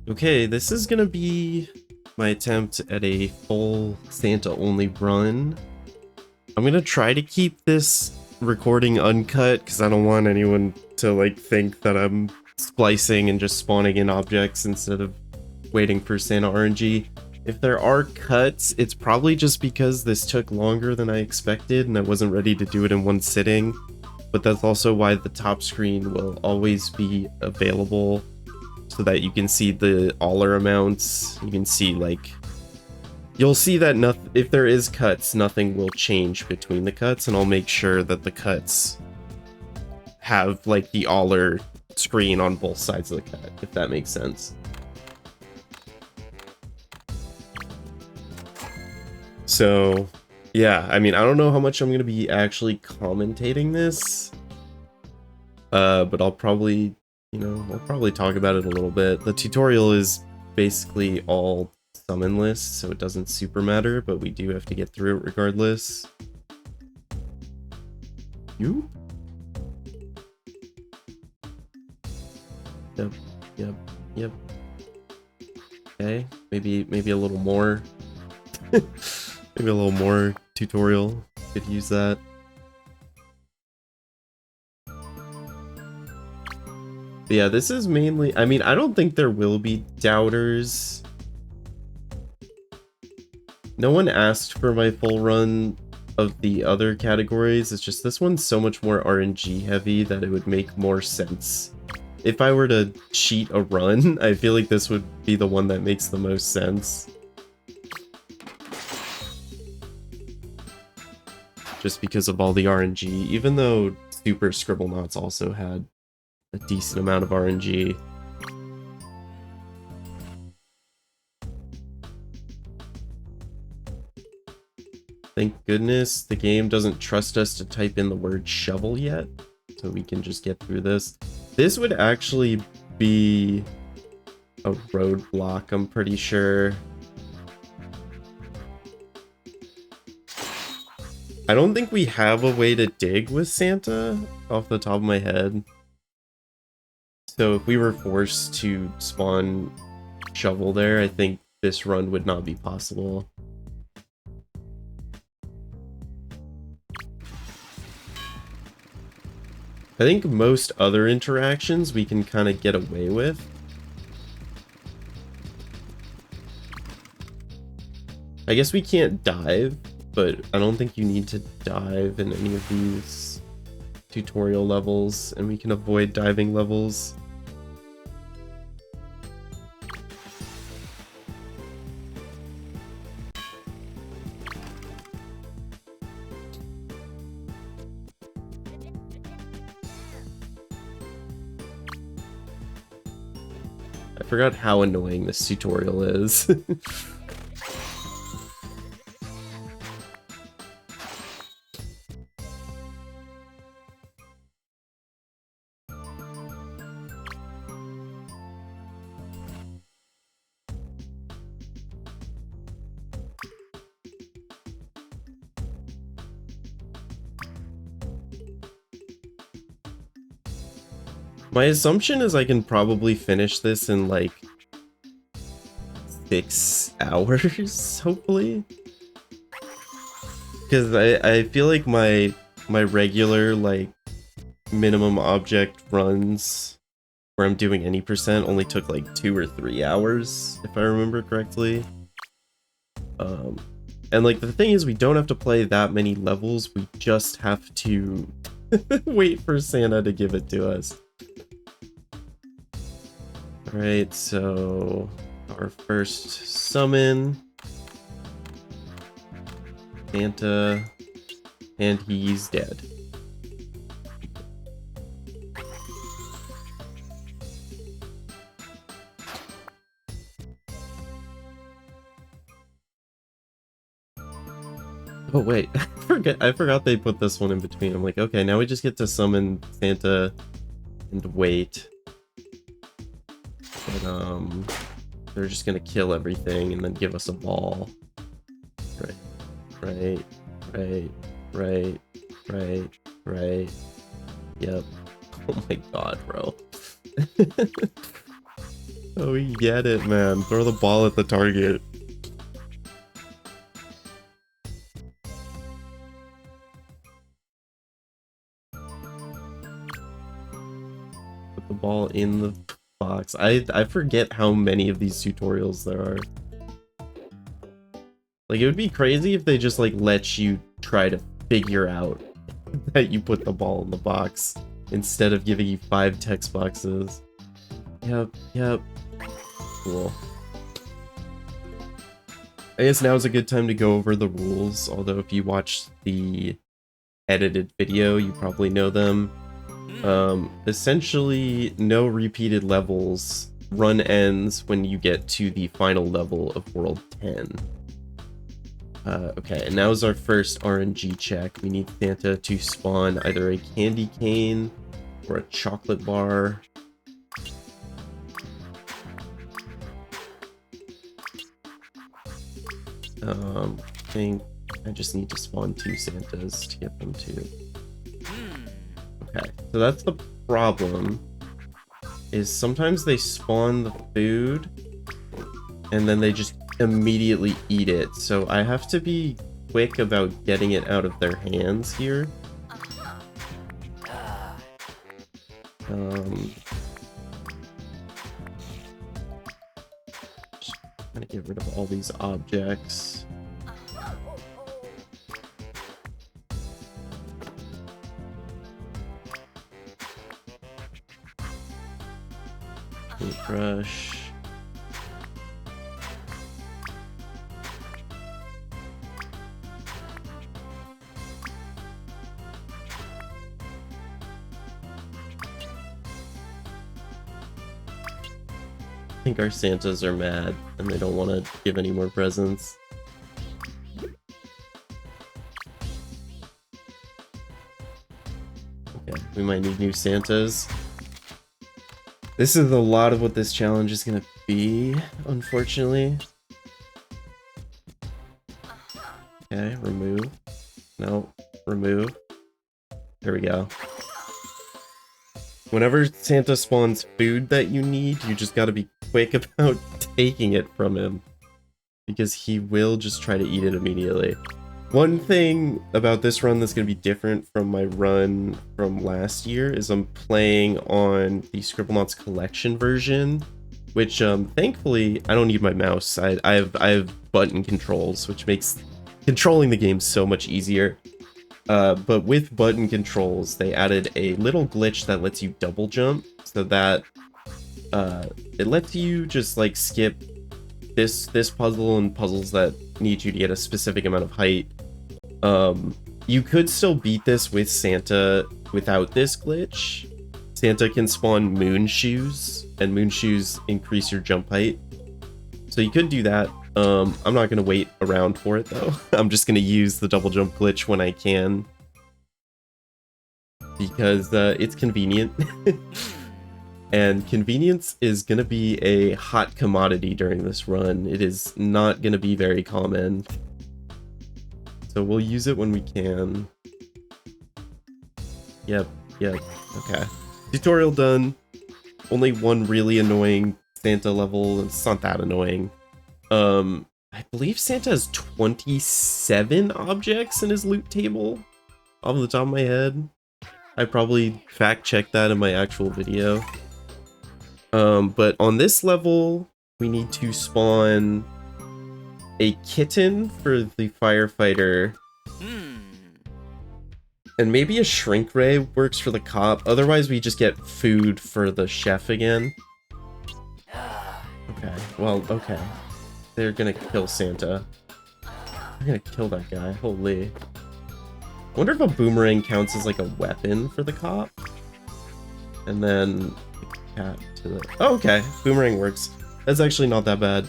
Okay, this is gonna be my attempt at a full Santa-only run. I'm gonna try to keep this recording uncut because I don't want anyone to like think that I'm splicing and just spawning in objects instead of waiting for Santa RNG. If there are cuts, it's probably just because this took longer than I expected and I wasn't ready to do it in one sitting. But that's also why the top screen will always be available so that you can see the Aller amounts. You can see like, you'll see that if there is cuts, nothing will change between the cuts, and I'll make sure that the cuts have like the Aller screen on both sides of the cut, if that makes sense. So yeah, I mean, I don't know how much I'm gonna be actually commentating this, but I'll probably, we'll probably talk about it a little bit. The tutorial is basically all summon lists, so it doesn't super matter, but we do have to get through it regardless. You? Yep. Okay, maybe a little more. Maybe a little more tutorial. Could use that. But yeah, this is mainly, I mean, I don't think there will be doubters. No one asked for my full run of the other categories. It's just this one's so much more RNG heavy that it would make more sense. If I were to cheat a run, I feel like this would be the one that makes the most sense. Just because of all the RNG, even though Super Scribblenauts also had a decent amount of RNG. Thank goodness the game doesn't trust us to type in the word shovel yet, so we can just get through this. This would actually be a roadblock, I'm pretty sure. I don't think we have a way to dig with Santa off the top of my head. So if we were forced to spawn shovel there, I think this run would not be possible. I think most other interactions we can kind of get away with. I guess we can't dive, but I don't think you need to dive in any of these tutorial levels, and we can avoid diving levels. I forgot how annoying this tutorial is. My assumption is I can probably finish this in like 6 hours, hopefully. Because I feel like my regular like minimum object runs where I'm doing any percent only took like 2 or 3 hours, if I remember correctly. And like the thing is, we don't have to play that many levels, we just have to wait for Santa to give it to us. Alright, so our first summon, Santa, and he's dead. Oh wait, I forgot they put this one in between. I'm like, okay, now we just get to summon Santa and wait. But they're just gonna kill everything and then give us a ball. Right. Yep. Oh my god, bro. Oh, we get it, man. Throw the ball at the target. Put the ball in the box. I forget how many of these tutorials there are. Like, it would be crazy if they just, like, let you try to figure out that you put the ball in the box instead of giving you 5 text boxes. Yep. Cool. I guess now is a good time to go over the rules, although if you watch the edited video, you probably know them. Essentially, no repeated levels. Run ends when you get to the final level of World 10. Okay, and now is our first RNG check. We need Santa to spawn either a candy cane or a chocolate bar. I think I just need to spawn 2 Santas to get them to. Okay, so that's the problem. Is sometimes they spawn the food and then they just immediately eat it. So I have to be quick about getting it out of their hands here. Just gonna get rid of all these objects. Paintbrush. I think our Santas are mad and they don't want to give any more presents. Okay, we might need new Santas. This is a lot of what this challenge is going to be, unfortunately. Okay, remove. No, remove. There we go. Whenever Santa spawns food that you need, you just gotta be quick about taking it from him, because he will just try to eat it immediately. One thing about this run that's gonna be different from my run from last year is I'm playing on the Scribblenauts collection version, which thankfully I don't need my mouse. I have button controls, which makes controlling the game so much easier. But with button controls, they added a little glitch that lets you double jump, so that it lets you just like skip this puzzle and puzzles that need you to get a specific amount of height. You could still beat this with Santa without this glitch. Santa can spawn moon shoes, and moon shoes increase your jump height. So you could do that. I'm not gonna wait around for it though. I'm just gonna use the double jump glitch when I can, because it's convenient. And convenience is gonna be a hot commodity during this run. It is not gonna be very common, so we'll use it when we can. Yep, okay. Tutorial done. Only one really annoying Santa level. It's not that annoying. I believe Santa has 27 objects in his loot table, off the top of my head. I probably fact-checked that in my actual video. But on this level, we need to spawn a kitten for the firefighter. And maybe a shrink ray works for the cop. Otherwise, we just get food for the chef again. Okay, well, okay. They're gonna kill Santa. They're gonna kill that guy. Holy. I wonder if a boomerang counts as like a weapon for the cop. And then the cat to the... Oh, okay. Boomerang works. That's actually not that bad.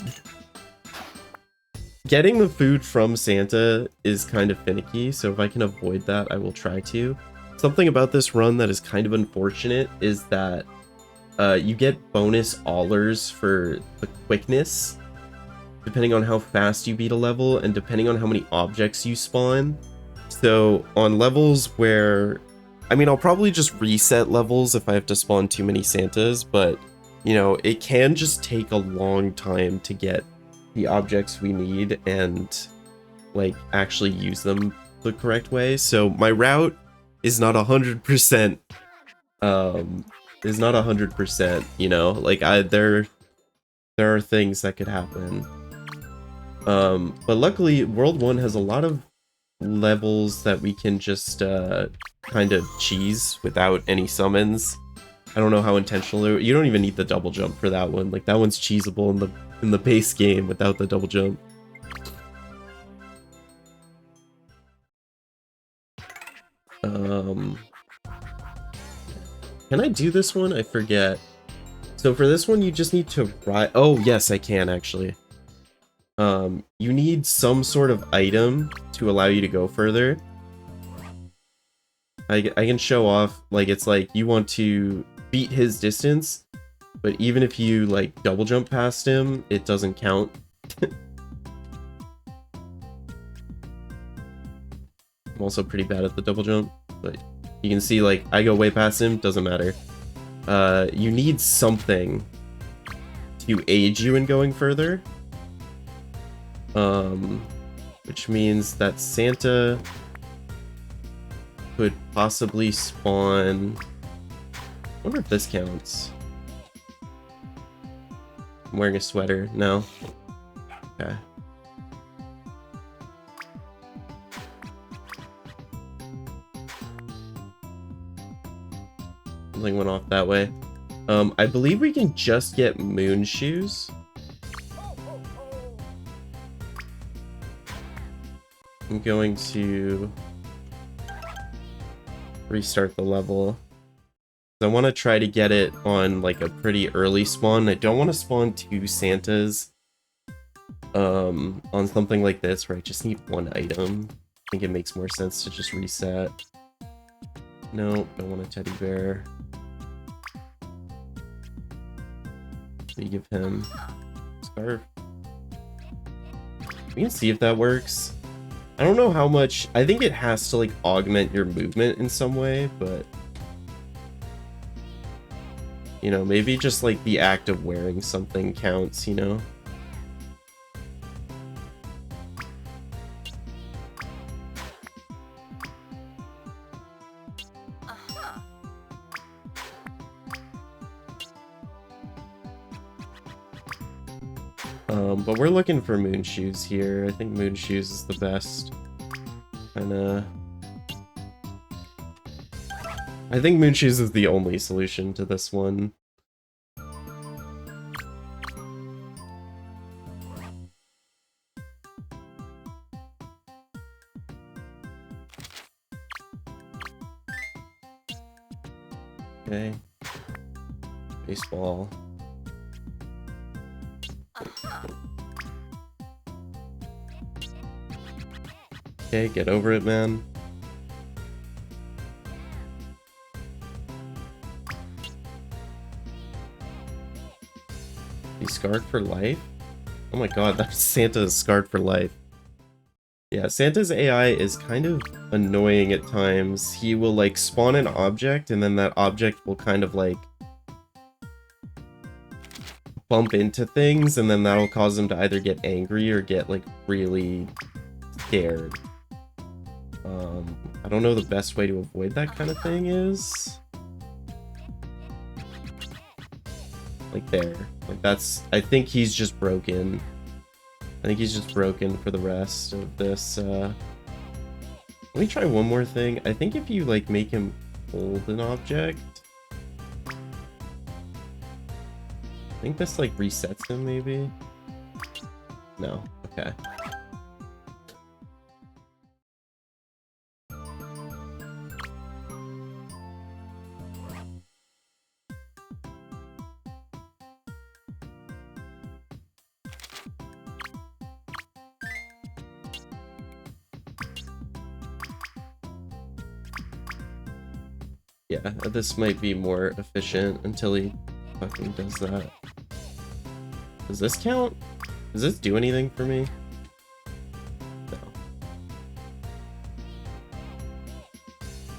Getting the food from Santa is kind of finicky, so if I can avoid that, I will try to. Something about this run that is kind of unfortunate is that you get bonus allers for the quickness, depending on how fast you beat a level and depending on how many objects you spawn. So on levels where, I mean, I'll probably just reset levels if I have to spawn too many Santas, but you know, it can just take a long time to get the objects we need and like actually use them the correct way. So my route is not 100%, is not 100%, you know, like there are things that could happen. But luckily World 1 has a lot of levels that we can just kind of cheese without any summons. I don't know how intentional you don't even need the double jump for that one. Like that one's cheesable in the base game without the double jump. Can I do this one? I forget. So for this one you just need to ride. Oh yes, I can actually. You need some sort of item to allow you to go further. I can show off, like, it's like you want to beat his distance, but even if you like double jump past him, it doesn't count. I'm also pretty bad at the double jump, but you can see, like, I go way past him, doesn't matter. You need something to aid you in going further. Which means that Santa could possibly spawn... I wonder if this counts. I'm wearing a sweater. No. Okay. Something went off that way. I believe we can just get moon shoes. I'm going to restart the level. I want to try to get it on like a pretty early spawn. I don't want to spawn 2 Santas on something like this where I just need one item. I think it makes more sense to just reset. No, don't want a teddy bear. We give him scarf. We can see if that works. I don't know how much. I think it has to like augment your movement in some way, but you know, maybe just like the act of wearing something counts, you know? But we're looking for moon shoes here. I think moon shoes is the best. Kinda... I think moon shoes is the only solution to this one. Okay. Baseball. Okay, get over it, man. He's scarred for life? Oh my god, that Santa is scarred for life. Yeah, Santa's AI is kind of annoying at times. He will like spawn an object and then that object will kind of like bump into things and then that'll cause him to either get angry or get like really scared. I don't know the best way to avoid that kind of thing is. Like there. Like that's, I think he's just broken. I think he's just broken for the rest of this. Let me try one more thing. I think if you like make him hold an object, I think this like resets him maybe. No, okay. Yeah, this might be more efficient until he fucking does that. Does this count? Does this do anything for me? No.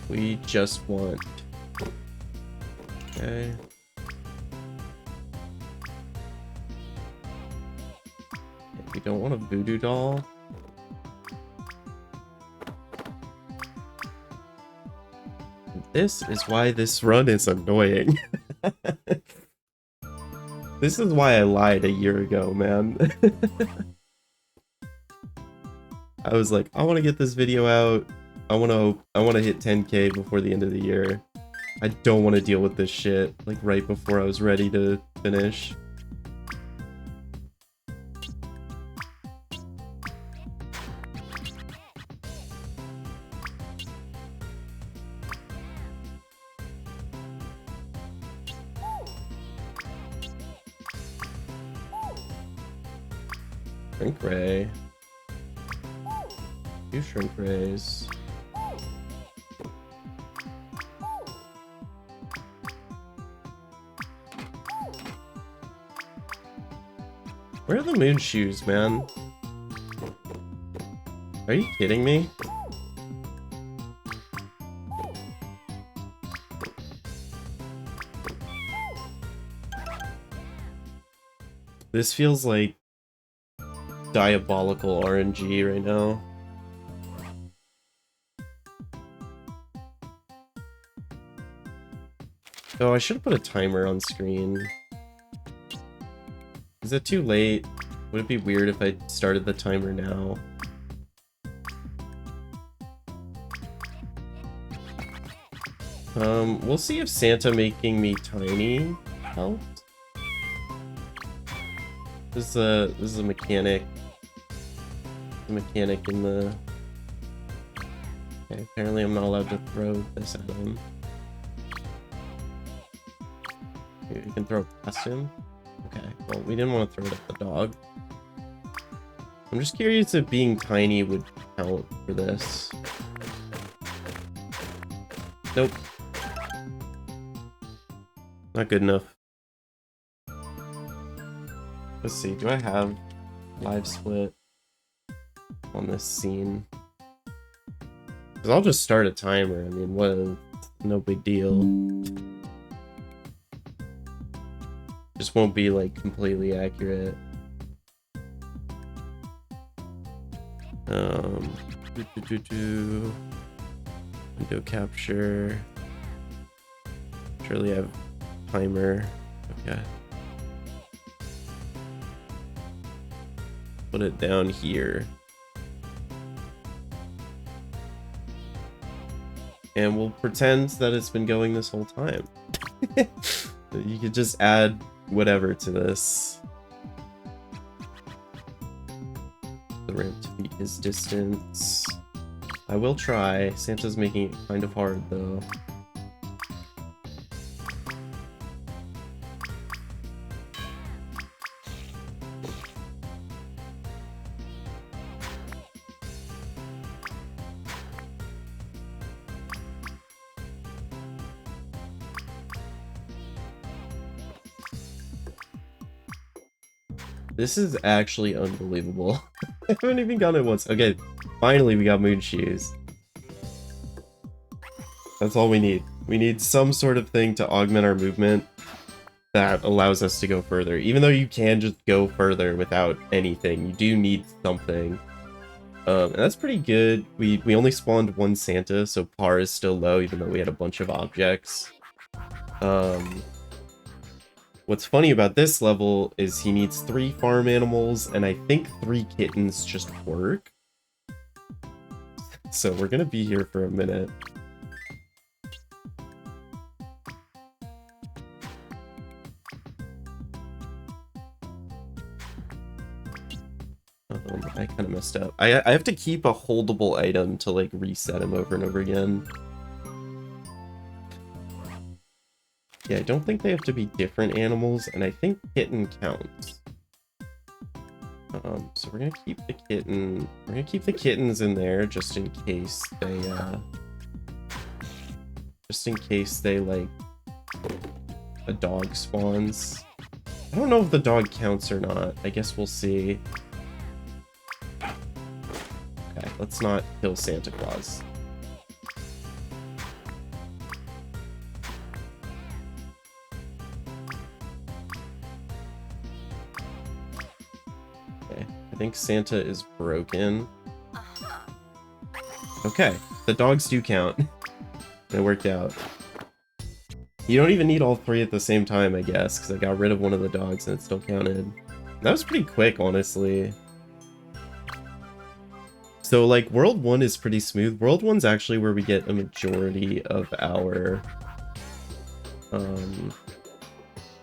We just want... Okay. We don't want a voodoo doll. This is why this run is annoying. This is why I lied a year ago, man. I was like, I want to get this video out. I want to hit 10K before the end of the year. I don't want to deal with this shit like right before I was ready to finish. Shrink ray. Two shrink rays. Where are the moon shoes, man? Are you kidding me? This feels like diabolical RNG right now. Oh, I should have put a timer on screen. Is it too late? Would it be weird if I started the timer now? We'll see if Santa making me tiny helps. This is a mechanic. The mechanic in the... Okay, apparently I'm not allowed to throw this at him. Maybe we can throw it past him. Okay, well, we didn't want to throw it at the dog. I'm just curious if being tiny would count for this. Nope. Not good enough. Let's see, do I have live split on this scene? Because I'll just start a timer. I mean, what? No big deal. Just won't be like completely accurate. Window capture. Surely I have timer. Okay. Put it down here. And we'll pretend that it's been going this whole time. You could just add whatever to this. The ramp to beat his distance. I will try. Santa's making it kind of hard though. This is actually unbelievable. I haven't even gotten it once. Okay, finally we got moon shoes. That's all we need. We need some sort of thing to augment our movement that allows us to go further. Even though you can just go further without anything, you do need something. And that's pretty good. We only spawned one Santa, so par is still low, even though we had a bunch of objects. What's funny about this level is he needs 3 farm animals, and I think 3 kittens just work. So we're gonna be here for a minute. I kind of messed up. I have to keep a holdable item to like reset him over and over again. Yeah, I don't think they have to be different animals, and I think kitten counts. So we're gonna keep the kitten. We're gonna keep the kittens in there just in case they, like a dog spawns. I don't know if the dog counts or not. I guess we'll see. Okay, let's not kill Santa Claus. I I think Santa is broken. Okay, the dogs do count. It worked out. You don't even need all three at the same time, I guess, because I got rid of one of the dogs and it still counted. That was pretty quick, honestly. So, like, World 1 is pretty smooth. World 1's actually where we get a majority of our...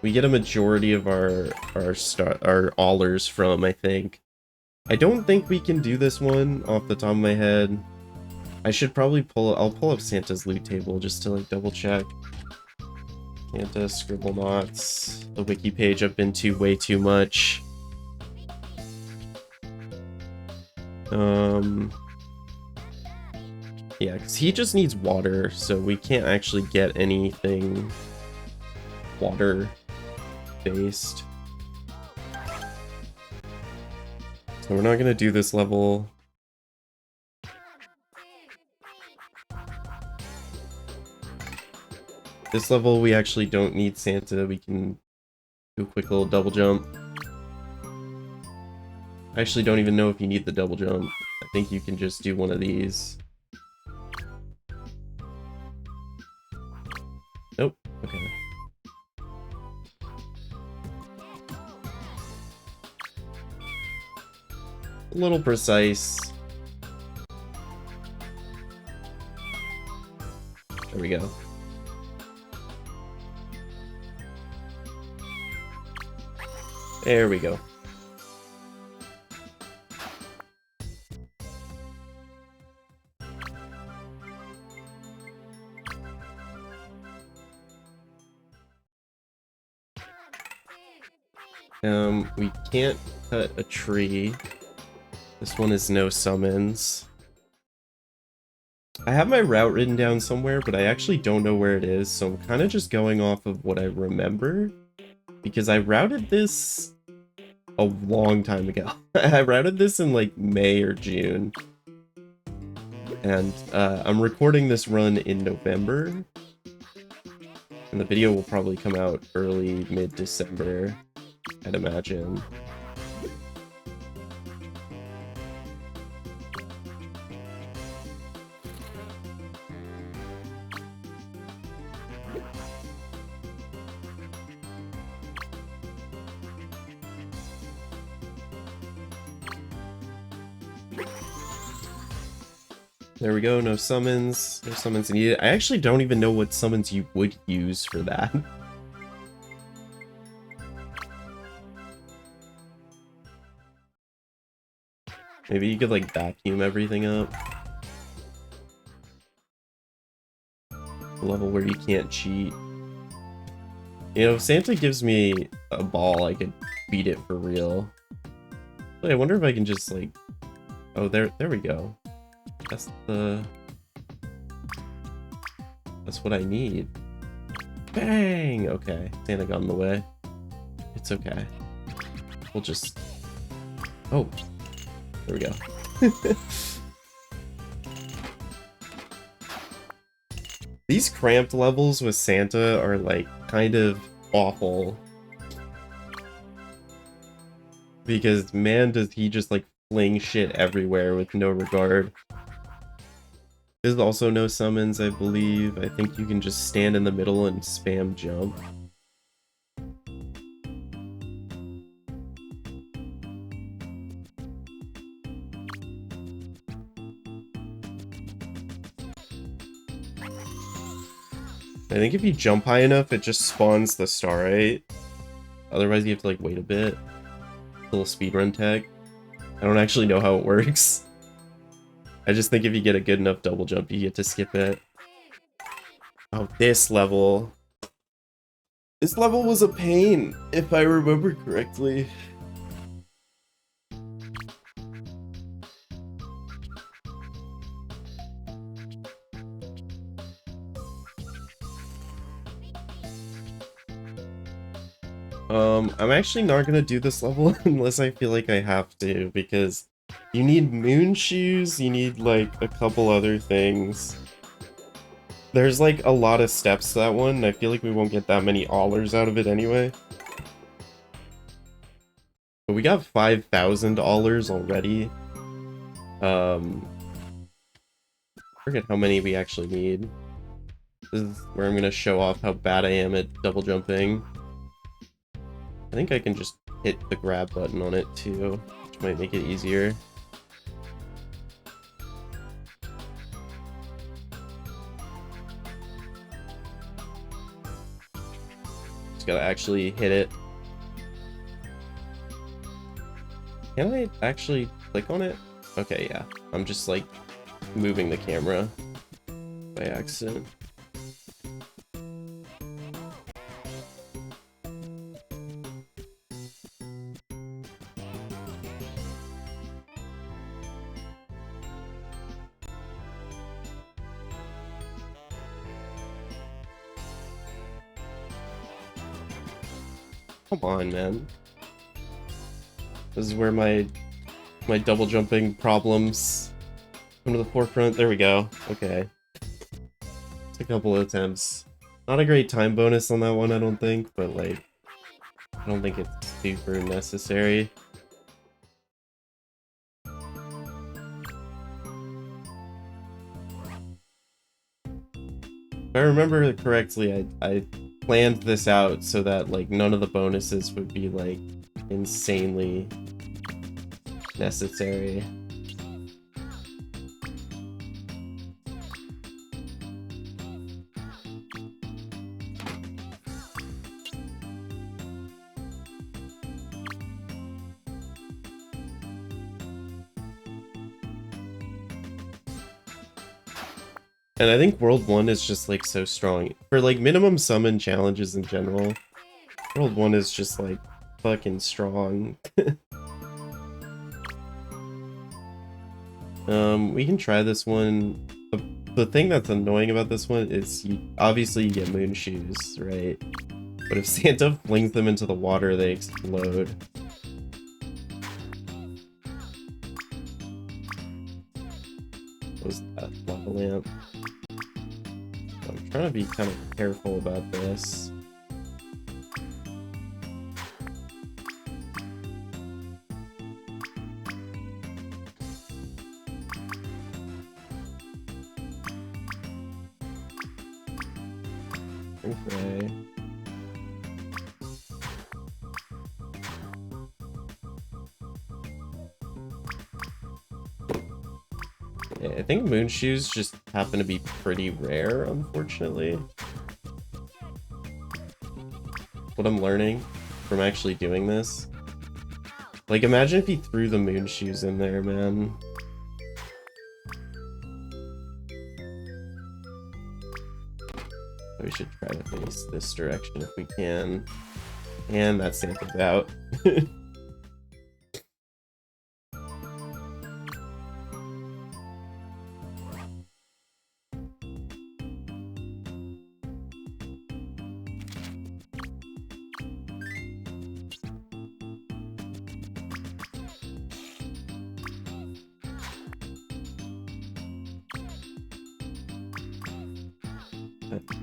we get a majority of our allers from, I think. I don't think we can do this one off the top of my head. I should probably I'll pull up Santa's loot table just to, like, double check. Santa, Scribblenauts, the wiki page I've been to way too much. Yeah, because he just needs water, so we can't actually get anything water-based. So we're not gonna do this level. This level, we actually don't need Santa. We can do a quick little double jump. I actually don't even know if you need the double jump. I think you can just do one of these. Nope. Okay. A little precise. There we go. There we go. We can't cut a tree. This one is no summons. I have my route written down somewhere, but I actually don't know where it is, so I'm kind of just going off of what I remember. Because I routed this a long time ago. I routed this in like May or June. And I'm recording this run in November. And the video will probably come out early, mid-December, I'd imagine. There we go, no summons. No summons needed. I actually don't even know what summons you would use for that. Maybe you could, like, vacuum everything up. A level where you can't cheat. You know, if Santa gives me a ball, I could beat it for real. But I wonder if I can just, like... Oh, there we go. That's what I need. Bang! Okay, Santa got in the way. It's okay. We'll just... Oh. There we go. These cramped levels with Santa are, like, kind of awful. Because, man, does he just, like, fling shit everywhere with no regard. There's also no summons, I believe. I think you can just stand in the middle and spam jump. I think if you jump high enough, it just spawns the starite. Otherwise, you have to, like, wait a bit. Little speedrun tech. I don't actually know how it works. I just think if you get a good enough double jump, you get to skip it. Oh, this level. This level was a pain, if I remember correctly. I'm actually not gonna do this level unless I feel like I have to, because you need moon shoes, you need, like, a couple other things. There's, like, a lot of steps to that one, and I feel like we won't get that many allers out of it anyway. But we got $5,000 already. Forget how many we actually need. This is where I'm gonna show off how bad I am at double jumping. I think I can just hit the grab button on it too, which might make it easier. Just gotta actually hit it. Can I actually click on it? Okay, yeah. I'm just like moving the camera by accident. Come on, man. This is where my double jumping problems come to the forefront. There we go. Okay. It's a couple of attempts. Not a great time bonus on that one, I don't think, but like, I don't think it's super necessary. If I remember correctly, I planned this out so that like none of the bonuses would be like insanely necessary. And I think World 1 is just like so strong. For like minimum summon challenges in general, World 1 is just like fucking strong. We can try this one. The thing that's annoying about this one is obviously you get moon shoes, right? But if Santa flings them into the water, they explode. What was that? Lava lamp. I'm trying to be kind of careful about this. Okay. Yeah, I think moon shoes just happen to be pretty rare, unfortunately. What I'm learning from actually doing this. Like, imagine if he threw the moon shoes in there, man. We should try to face this direction if we can. And that Santa's out.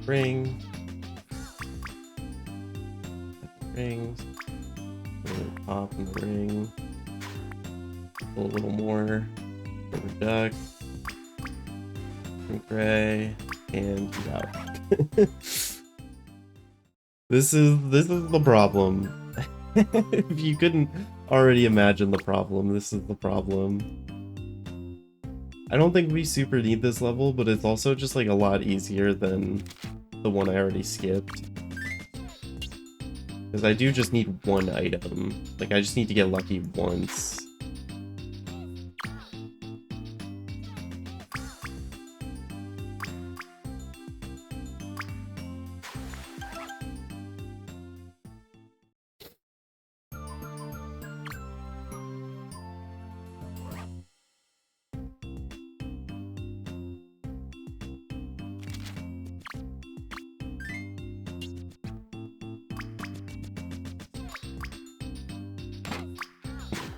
Ring. Rings. Pop in the ring. Pull a little more. Rubber duck. Gray. And he's out. This is the problem. If you couldn't already imagine the problem, this is the problem. I don't think we super need this level, but it's also just like a lot easier than the one I already skipped. Because I do just need one item. Like, I just need to get lucky once.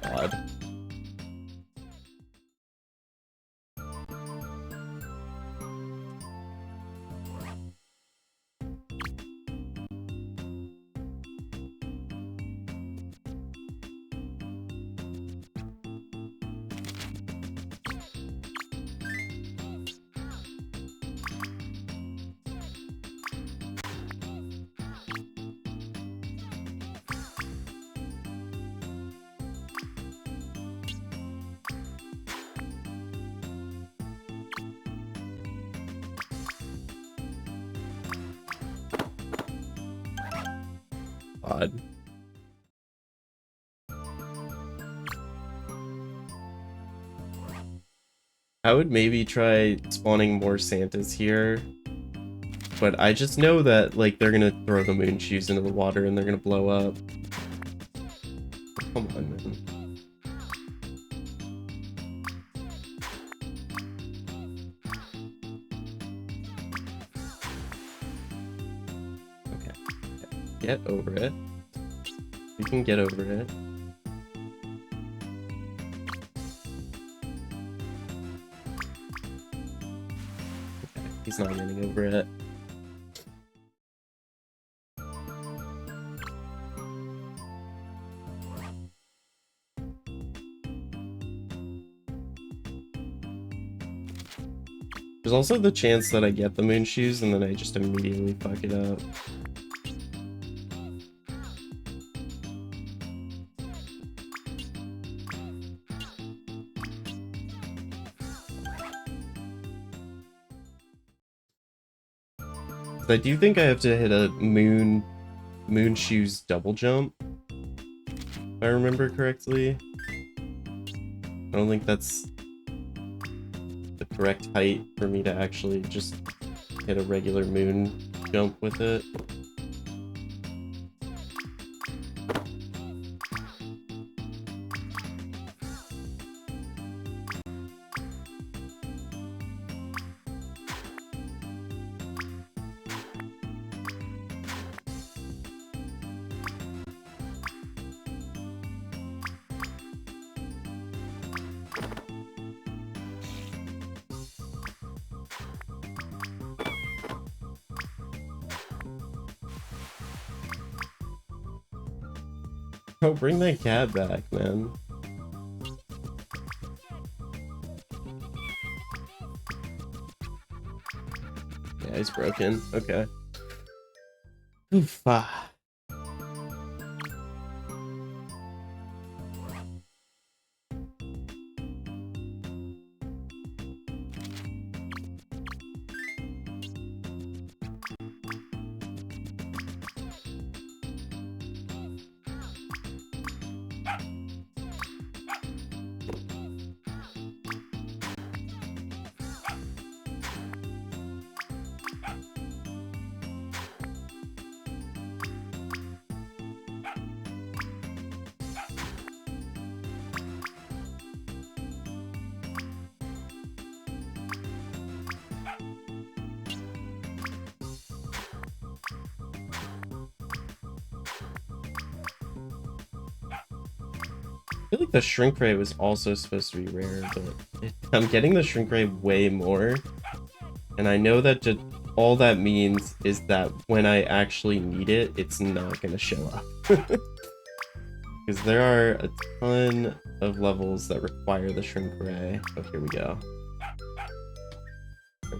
God. God. I would maybe try spawning more Santas here. But I just know that, like, they're gonna throw the moon shoes into the water and they're gonna blow up. Come on, man. Okay. Get over it. You can get over it. Okay, he's not getting over it. There's also the chance that I get the moon shoes and then I just immediately fuck it up. I do think I have to hit a moon shoes double jump, if I remember correctly. I don't think that's the correct height for me to actually just hit a regular moon jump with it. Oh, bring that cat back, man. Yeah, he's broken. Okay. Oof. Ah. I feel like the shrink ray was also supposed to be rare, but I'm getting the shrink ray way more. And I know that all that means is that when I actually need it, it's not going to show up. Because there are a ton of levels that require the shrink ray. Oh, here we go. There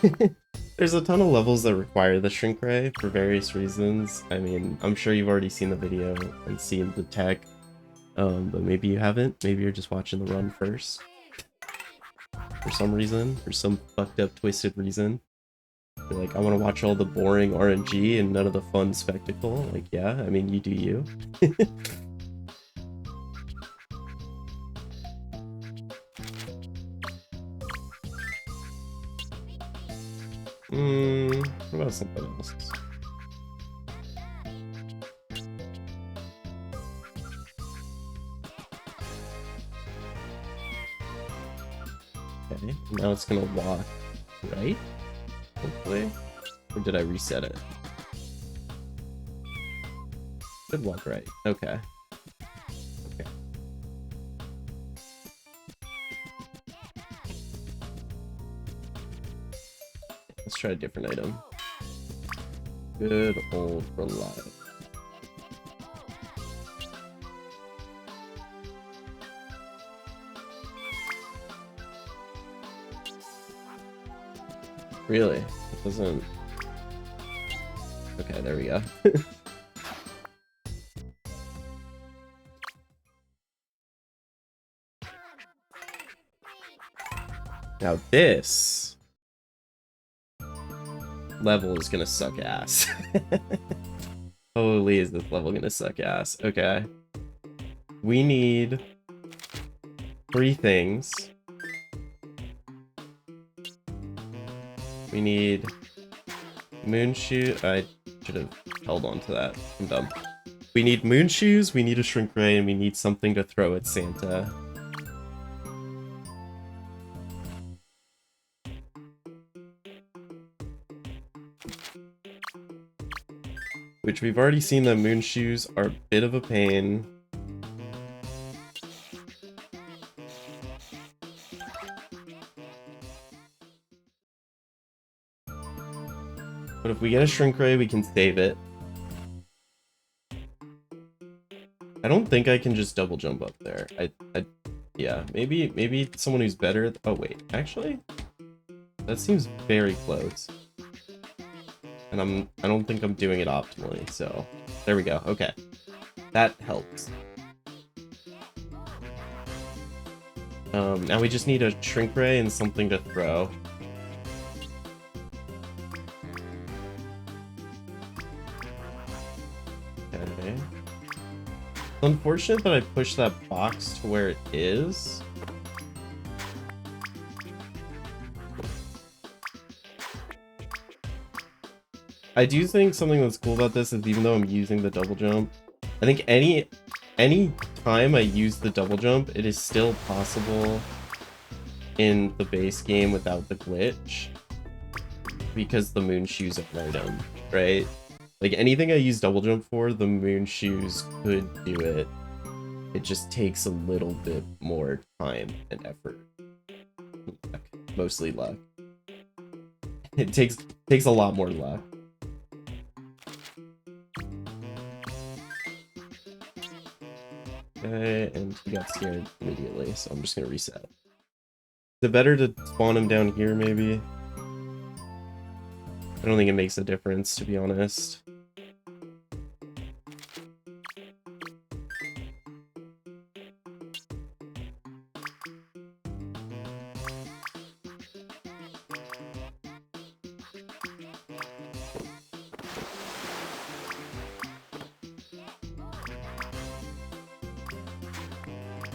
we go. There's a ton of levels that require the shrink ray for various reasons. I mean, I'm sure you've already seen the video and seen the tech, but maybe you haven't. Maybe you're just watching the run first. For some reason, for some fucked up, twisted reason. You're like, I want to watch all the boring RNG and none of the fun spectacle. Like, yeah, I mean, you do you. What about something else? Okay, now it's gonna walk right? Hopefully. Or did I reset it? Should walk right. Okay. Okay. Let's try a different item. Good old reliable. Really? It doesn't... Okay, there we go. Now this... level is gonna suck ass. Holy, is this level gonna suck ass. Okay. We need 3 things. We need moon shoe. I should have held on to that. I'm dumb. We need moon shoes, we need a shrink ray, and we need something to throw at Santa. Which we've already seen that moon shoes are a bit of a pain. But if we get a shrink ray, we can save it. I don't think I can just double jump up there. Yeah, maybe someone who's better. Oh wait, actually, that seems very close. And I don't think I'm doing it optimally. So there we go. Okay, that helps. Now we just need a shrink ray and something to throw. Okay. It's unfortunate that I pushed that box to where it is. I do think something that's cool about this is even though I'm using the double jump, I think any time I use the double jump, it is still possible in the base game without the glitch because the moon shoes avoid them, right? Like anything I use double jump for, the moon shoes could do it. It just takes a little bit more time and effort. Luck. Mostly luck. It takes a lot more luck. Okay, and he got scared immediately, so I'm just gonna reset. Is it better to spawn him down here, maybe? I don't think it makes a difference, to be honest.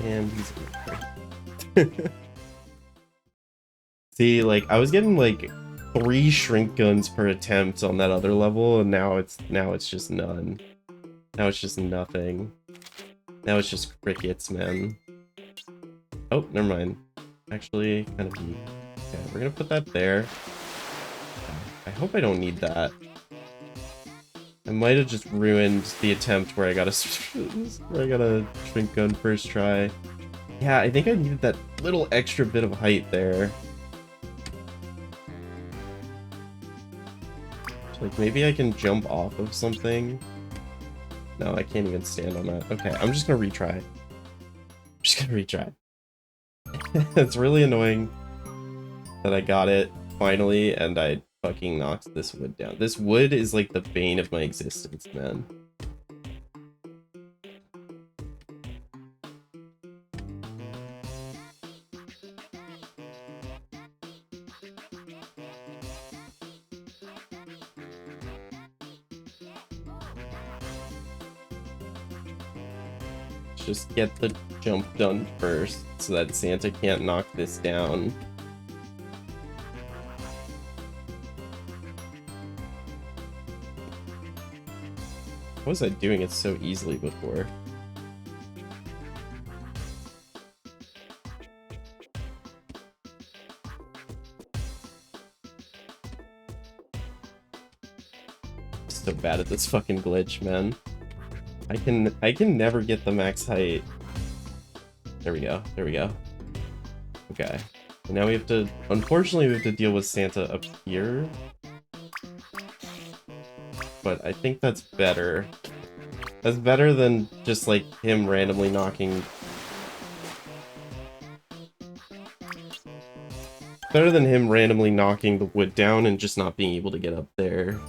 And he's See, like, I was getting like 3 shrink guns per attempt on that other level, and now it's just none. Now it's just nothing. Now it's just crickets, man. Oh, never mind. Actually, kind of deep. Okay, we're gonna put that there. I hope I don't need that. I might have just ruined the attempt where I got a shrink gun first try. Yeah, I think I needed that little extra bit of height there. Like, maybe I can jump off of something. No, I can't even stand on that. Okay, I'm just gonna retry. It's really annoying that I got it finally, and I fucking knocked this wood down. This wood is like the bane of my existence, man. Just get the jump done first so that Santa can't knock this down. How was I doing it so easily before? So bad at this fucking glitch, man. I can never get the max height. There we go. There we go. Okay. And now we have to, unfortunately, we have to deal with Santa up here. But I think that's better. That's better than just, like, him randomly knocking... Better than him randomly knocking the wood down and just not being able to get up there.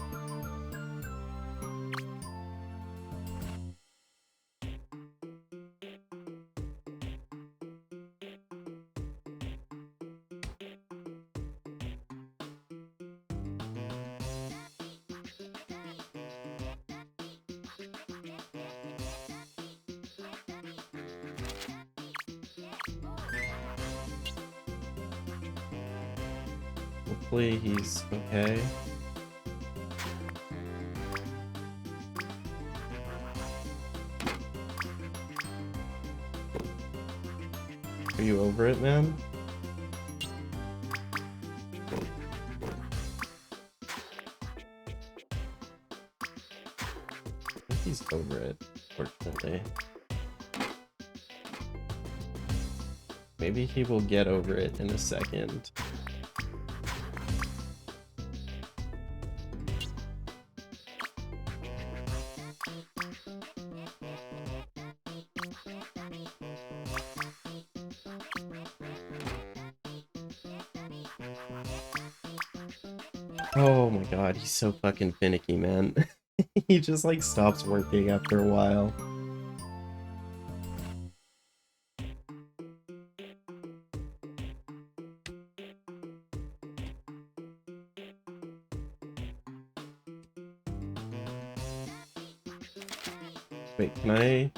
Hopefully he's okay. Are you over it, man? I think he's over it, fortunately. Maybe he will get over it in a second. Oh my god, he's so fucking finicky, man. He just like stops working after a while. Wait, can I?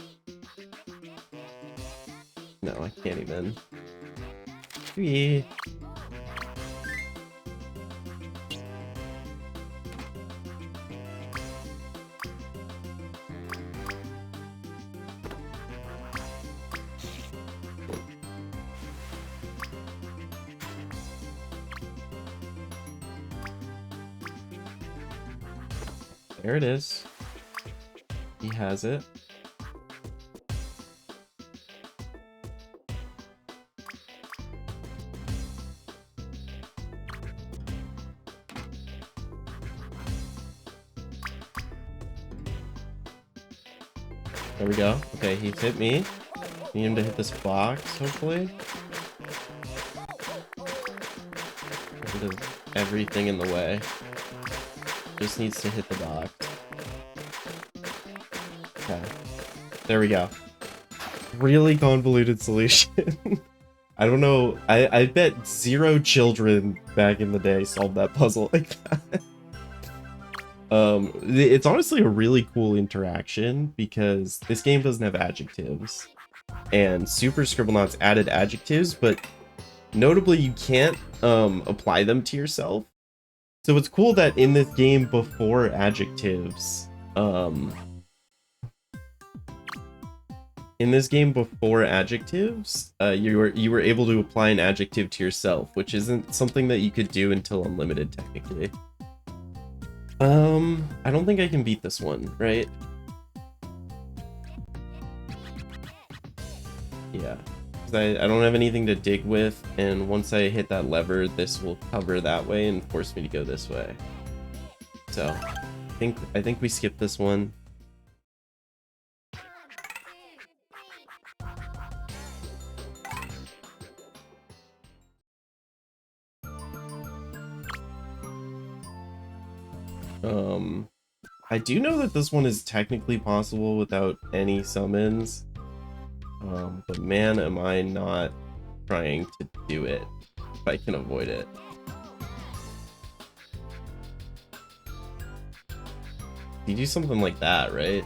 No, I can't even. Yeah. There it is. He has it. There we go. Okay, he's hit me. Need him to hit this box, hopefully. Get rid of everything in the way. Just needs to hit the box. Okay. There we go. Really convoluted solution. I don't know. I bet 0 children back in the day solved that puzzle like that. It's honestly a really cool interaction because this game doesn't have adjectives. And Super Scribblenauts added adjectives, but notably you can't apply them to yourself. So it's cool that in this game before adjectives, you were able to apply an adjective to yourself, which isn't something that you could do until Unlimited, technically. I don't think I can beat this one, right? Yeah, because I don't have anything to dig with, and once I hit that lever, this will cover that way and force me to go this way. So, I think we skip this one. I do know that this one is technically possible without any summons. But man, am I not trying to do it if I can avoid it. You do something like that, right?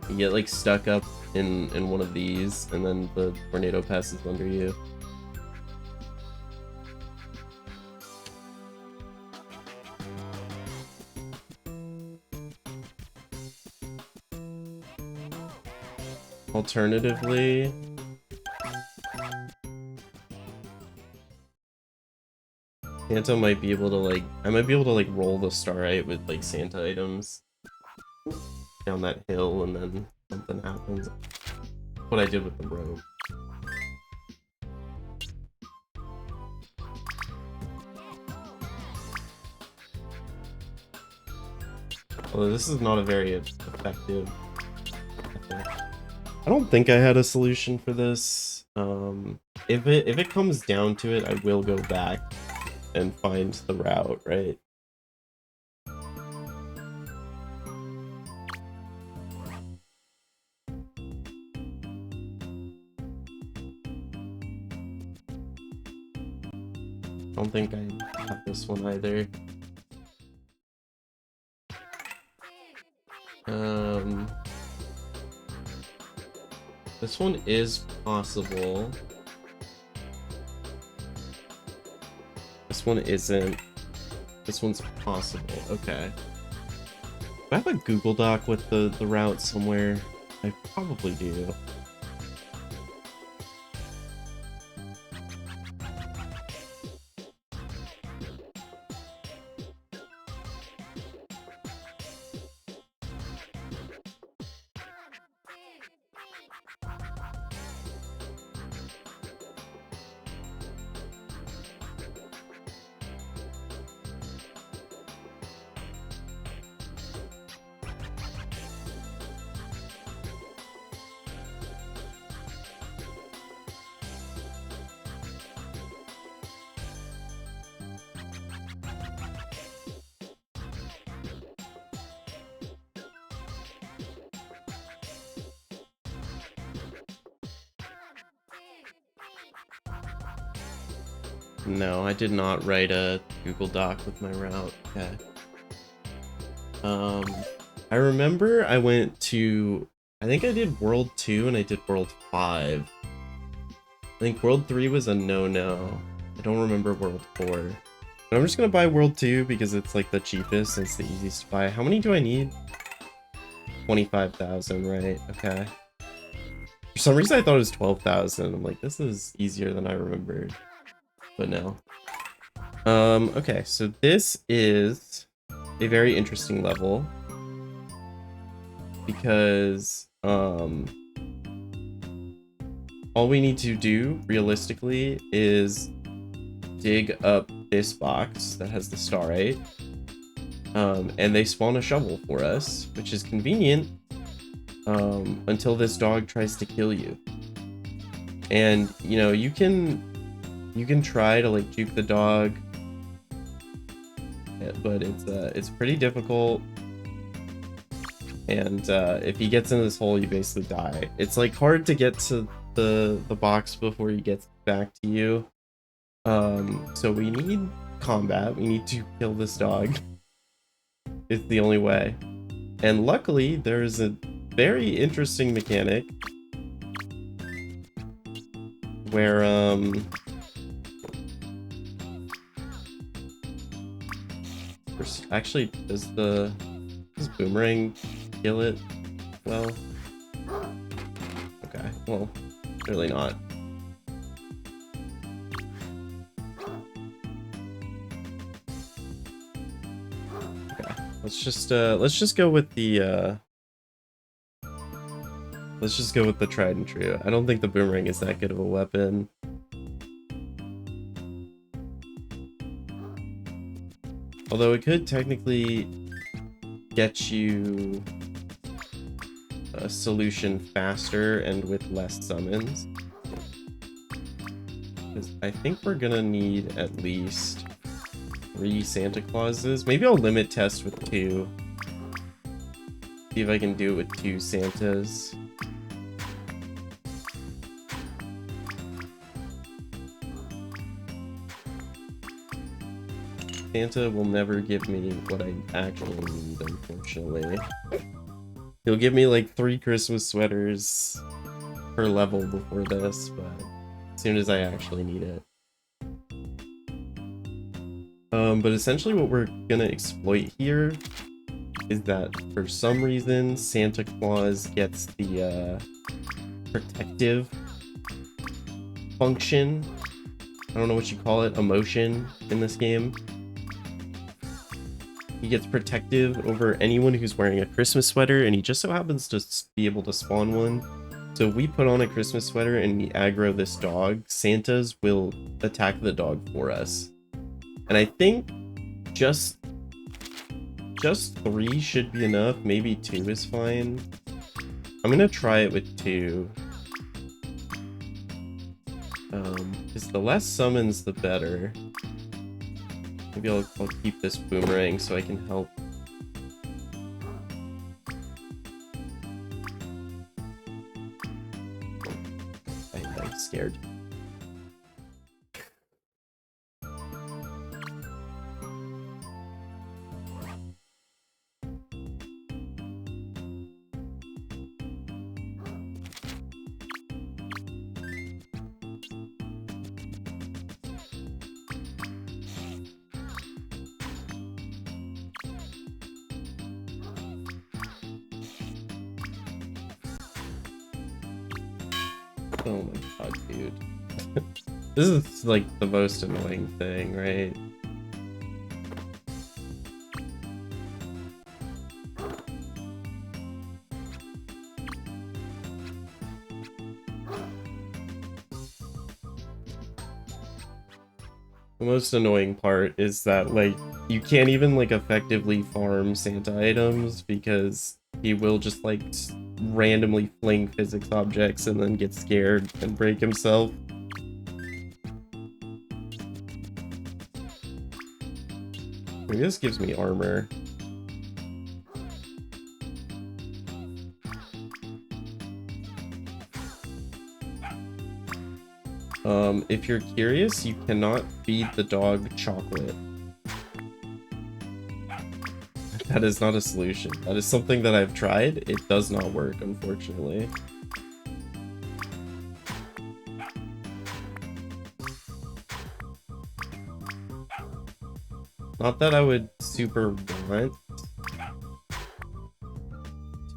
You get like stuck up in one of these, and then the tornado passes under you. Alternatively, Santa might be able to like, I might be able to like roll the starite with like Santa items down that hill, and then something happens. What I did with the rope. Although this is not a very effective method. I don't think I had a solution for this. If it comes down to it, I will go back and find the route, right? I don't think I have this one either. This one is possible. This one isn't. This one's possible. Okay. Do I have a Google Doc with the route somewhere? I probably do. No, I did not write a Google Doc with my route. Okay. I remember I went to, I think I did World 2 and I did World 5. I think World 3 was a no-no. I don't remember World 4. But I'm just gonna buy World 2 because it's like the cheapest and it's the easiest to buy. How many do I need? 25,000, right? Okay. For some reason I thought it was 12,000. I'm like, this is easier than I remembered. But no. Okay, so this is a very interesting level because all we need to do realistically is dig up this box that has the star 8, and they spawn a shovel for us, which is convenient until this dog tries to kill you. And you know, you can try to like juke the dog, but it's pretty difficult. And if he gets into this hole, you basically die. It's like hard to get to the box before he gets back to you. So we need combat. We need to kill this dog. It's the only way. And luckily, there's a very interesting mechanic where actually, does boomerang kill it well? Okay, well, clearly not. Okay, let's just go with the tried and true. I don't think the boomerang is that good of a weapon. Although it could technically get you a solution faster and with less summons. Because I think we're gonna need at least 3 Santa Clauses. Maybe I'll limit test with 2. See if I can do it with 2 Santas. Santa will never give me what I actually need, unfortunately. He'll give me like 3 Christmas sweaters per level before this, but as soon as I actually need it. But essentially what we're gonna exploit here is that for some reason Santa Claus gets the protective function. I don't know what you call it, emotion in this game. He gets protective over anyone who's wearing a Christmas sweater, and he just so happens to be able to spawn one. So if we put on a Christmas sweater and we aggro this dog, Santas will attack the dog for us. And I think just 3 should be enough. Maybe 2 is fine. I'm gonna try it with 2. Because the less summons, the better. Maybe I'll keep this boomerang so I can help. I'm scared. Oh my god, dude. This is like the most annoying thing, right? The most annoying part is that, like, you can't even, like, effectively farm Santa items because he will just, like, randomly fling physics objects and then get scared and break himself. Maybe this gives me armor. If you're curious, you cannot feed the dog chocolate. That is not a solution. That is something that I've tried. It does not work, unfortunately. Not that I would super want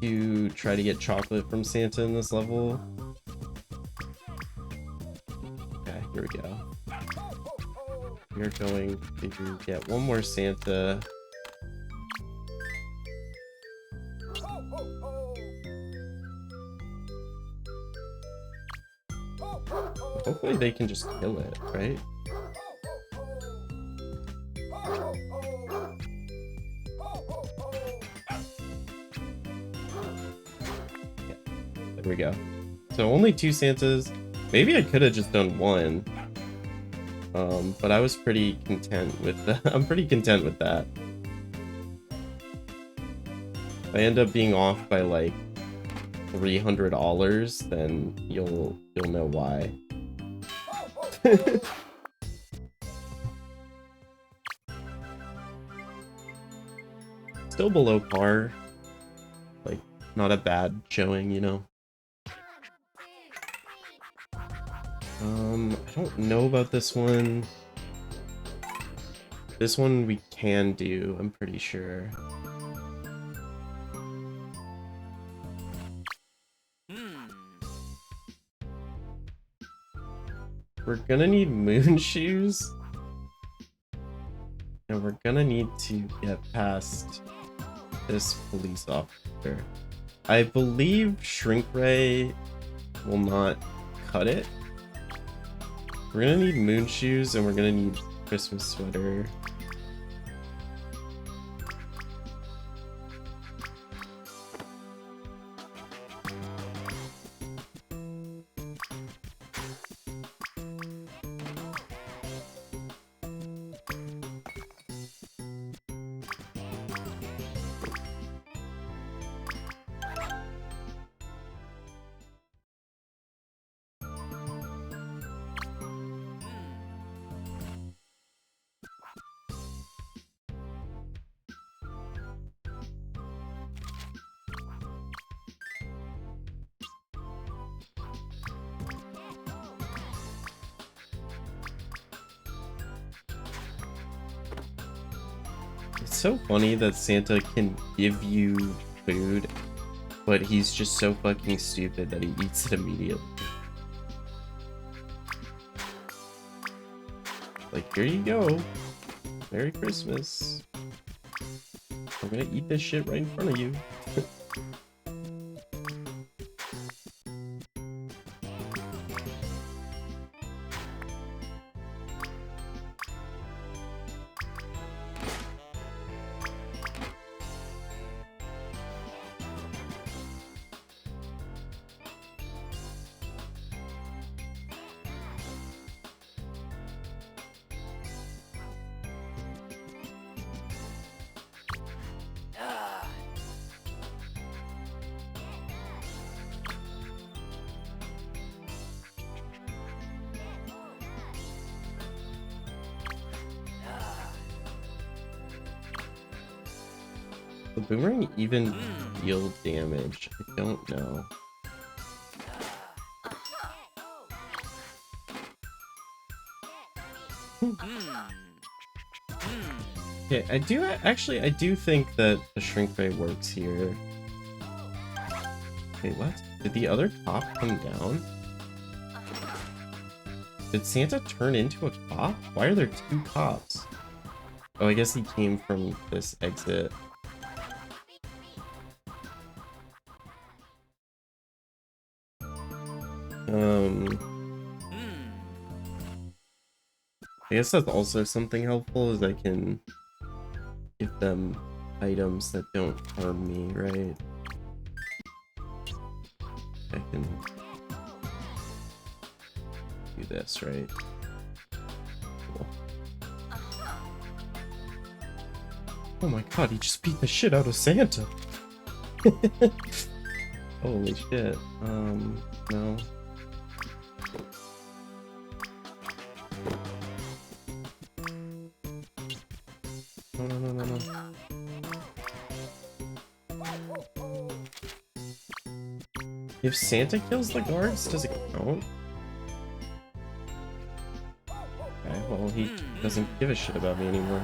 to try to get chocolate from Santa in this level. Okay, here we go. We're going to get one more Santa. Hopefully they can just kill it, right? Yeah, there we go. So only 2 Santas. Maybe I could have just done 1. But I was pretty content with that. I'm pretty content with that. If I end up being off by like $300, then you'll know why. Still below par. Like, not a bad showing, you know. I don't know about this one. This one we can do, I'm pretty sure. We're gonna need moon shoes. And we're gonna need to get past this police officer. I believe Shrink Ray will not cut it. We're gonna need moon shoes and we're gonna need Christmas sweater. It's so funny that Santa can give you food, but he's just so fucking stupid that he eats it immediately. Like, here you go. Merry Christmas. I'm gonna eat this shit right in front of you. The boomerang even deal damage? I don't know. Okay, I do think that the shrink ray works here. Wait, what? Did the other top come down? Did Santa turn into a cop? Why are there two cops? Oh, I guess he came from this exit. I guess that's also something helpful, is I can give them items that don't harm me, right? I can do this, right? Cool. Oh my god, he just beat the shit out of Santa! Holy shit. No. No. If Santa kills the guards, does it count? Okay, well, he doesn't give a shit about me anymore.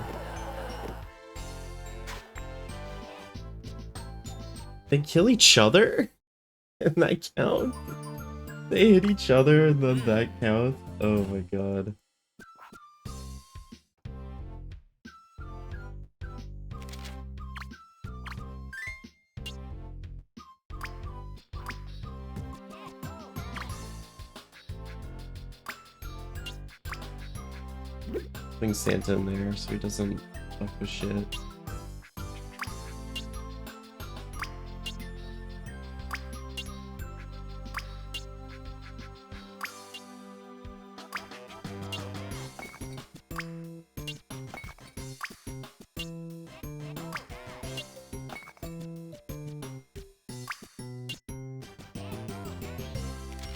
They kill each other? And that counts? They hit each other and then that counts? Oh my god. Putting Santa in there so he doesn't fuck with shit.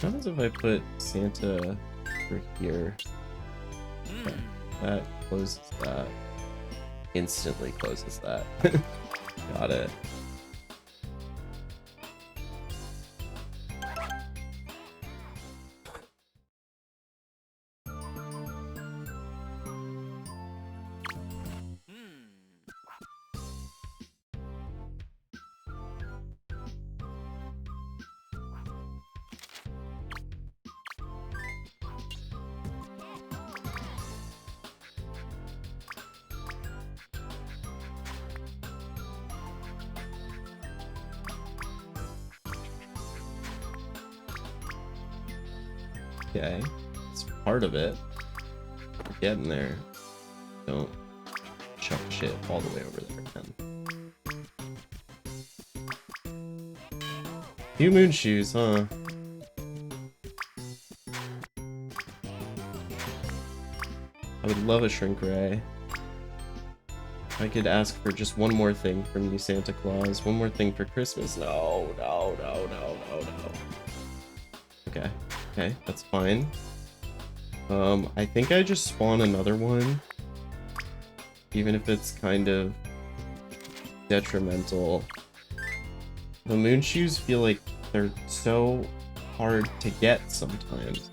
What happens if I put Santa over here? Okay, that closes that. Instantly closes that. Got it. Okay, it's part of it. We're getting there. Don't chuck shit all the way over there, man. Few moon shoes, huh? I would love a shrink ray. I could ask for just one more thing from you, Santa Claus. One more thing for Christmas. No. Okay. Okay, that's fine. I think I just spawn another one. Even if it's kind of detrimental. The moon shoes feel like they're so hard to get sometimes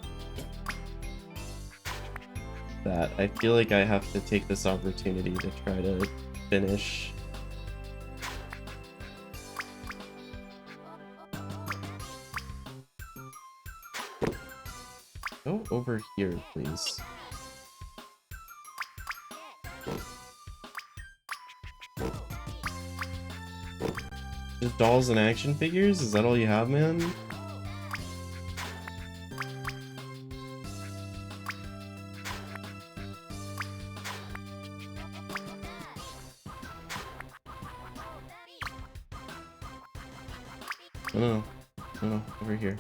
that I feel like I have to take this opportunity to try to finish. Go over here, please. Just dolls and action figures? Is that all you have, man? No, over here.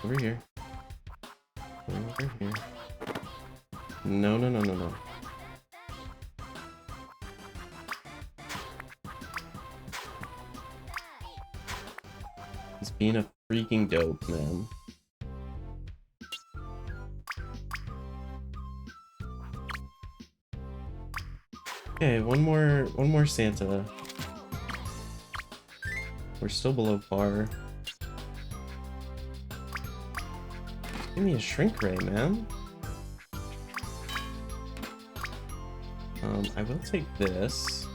Over here. Over here. No. He's being a freaking dope, man. Okay, one more Santa. We're still below par. Give me a shrink ray, man. I will take this.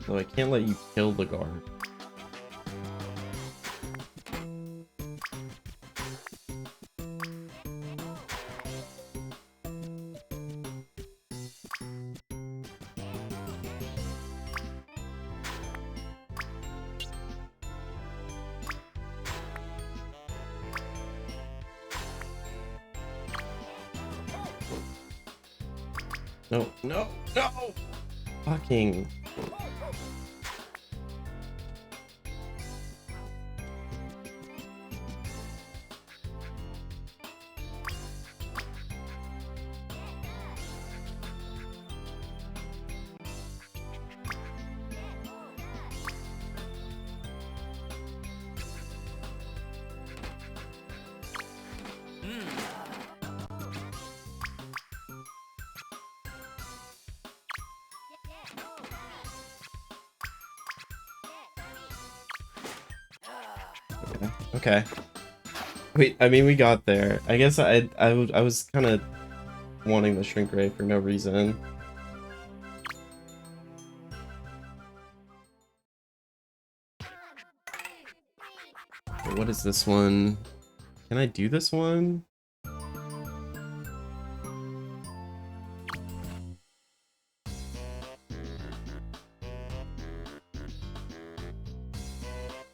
Though I can't let you kill the guard. No, no, no! Fucking... Okay. Wait, I mean, we got there. I guess I was kind of wanting the shrink ray for no reason. Okay, what is this one? Can I do this one?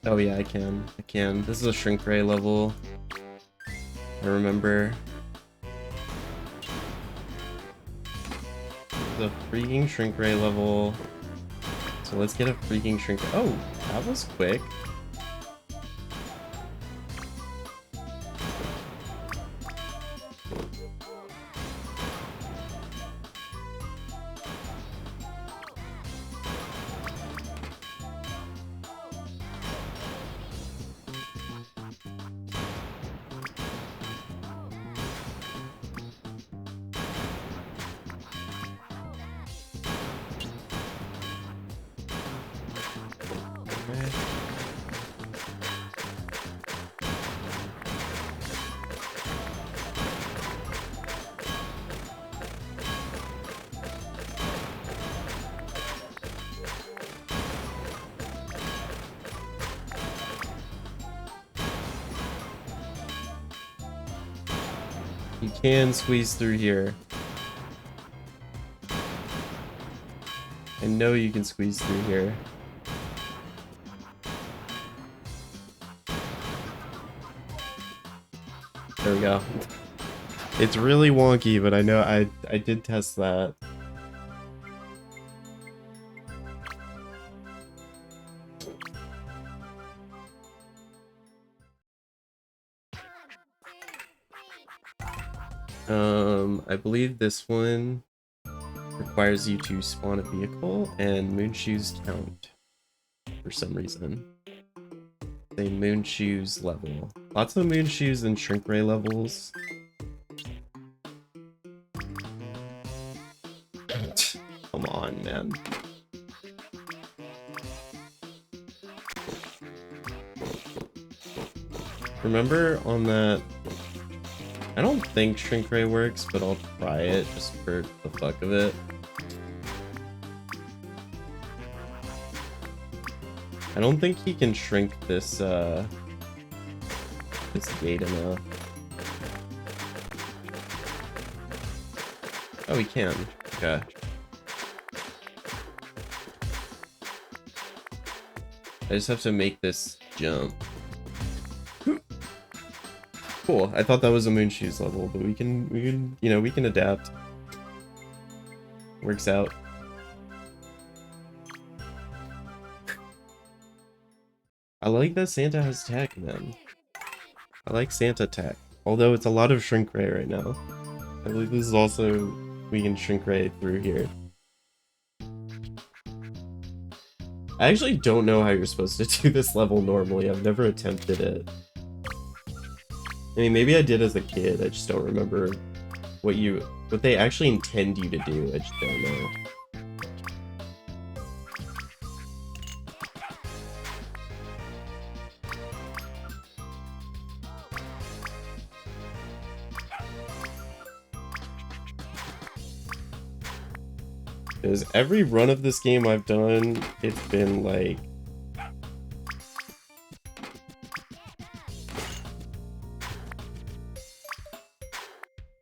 Oh yeah, I can. I can. This is a shrink ray level. I remember. The freaking shrink ray level. So let's get a freaking shrink. Oh, that was quick. You can squeeze through here. I know you can squeeze through here. There we go. It's really wonky, but I know I did test that. I believe this one requires you to spawn a vehicle and Moonshoes count for some reason. A Moonshoes level. Lots of Moonshoes and Shrink Ray levels. Come on, man. Remember on that... I don't think Shrink Ray works, but I'll try it just for the fuck of it. I don't think he can shrink this, this gate enough. Oh, he can. Okay. I just have to make this jump. Cool. I thought that was a Moonshoes level, but we can, you know, we can adapt. Works out. I like that Santa has tech, man. I like Santa tech. Although it's a lot of Shrink Ray right now. I believe this is also, we can Shrink Ray through here. I actually don't know how you're supposed to do this level normally. I've never attempted it. I mean, maybe I did as a kid, I just don't remember what they actually intend you to do, I just don't know. Because every run of this game I've done, it's been like...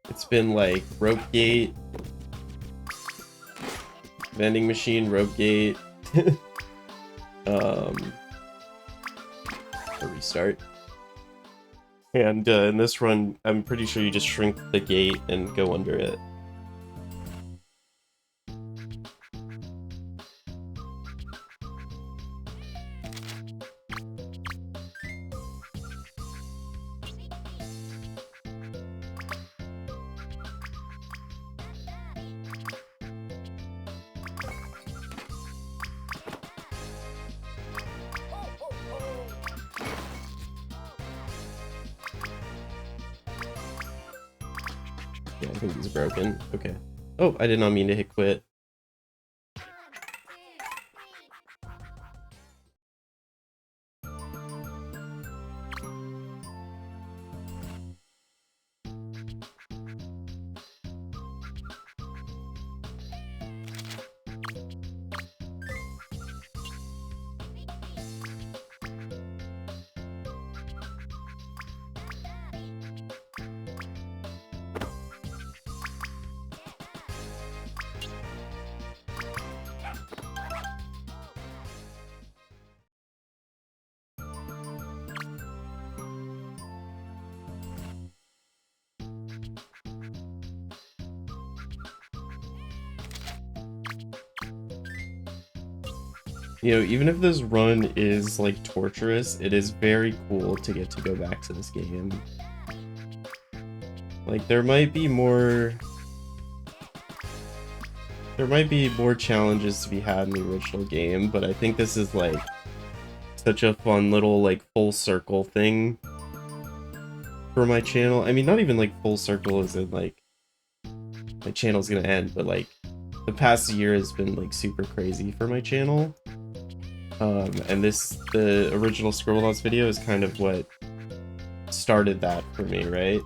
It's been like rope gate, vending machine, rope gate, a restart. And in this run, I'm pretty sure you just shrink the gate and go under it. Okay, I think he's broken. Okay. Oh, I did not mean to hit quit. You know, even if this run is like torturous, it is very cool to get to go back to this game. Like there might be more challenges to be had in the original game, but I think this is like such a fun little like full circle thing for my channel. I mean, not even like full circle as in like my channel's gonna end, but like the past year has been like super crazy for my channel. And the original Scribblenauts video is kind of what started that for me, right?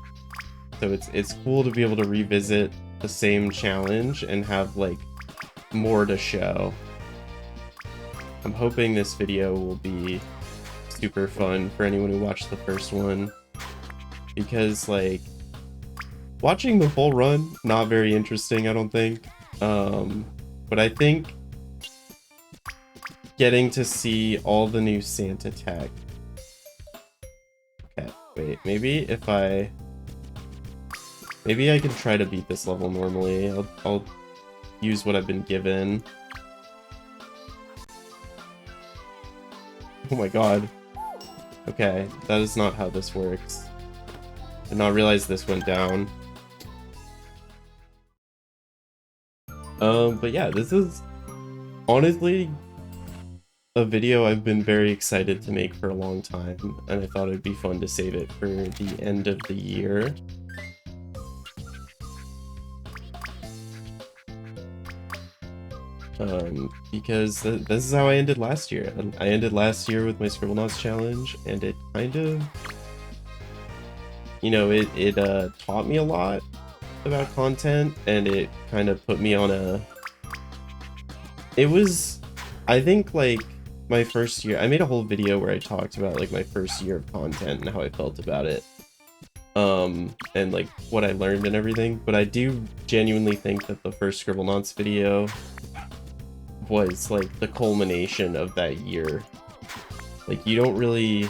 So it's cool to be able to revisit the same challenge and have like more to show. I'm hoping this video will be super fun for anyone who watched the first one, because like watching the full run, not very interesting, I don't think. But I think getting to see all the new Santa tech. Okay, wait, maybe I can try to beat this level normally. I'll use what I've been given. Oh my god. Okay, that is not how this works. Did not realize this went down. But yeah, this is honestly a video I've been very excited to make for a long time, and I thought it'd be fun to save it for the end of the year. Because this is how I ended last year. I ended last year with my Scribblenauts challenge, and it kind of, you know, it taught me a lot about content, and it kind of put me on a... It was, I think, like, my first year. I made a whole video where I talked about, like, my first year of content and how I felt about it. And, like, what I learned and everything. But I do genuinely think that the first Scribblenauts video was, like, the culmination of that year. Like, you don't really...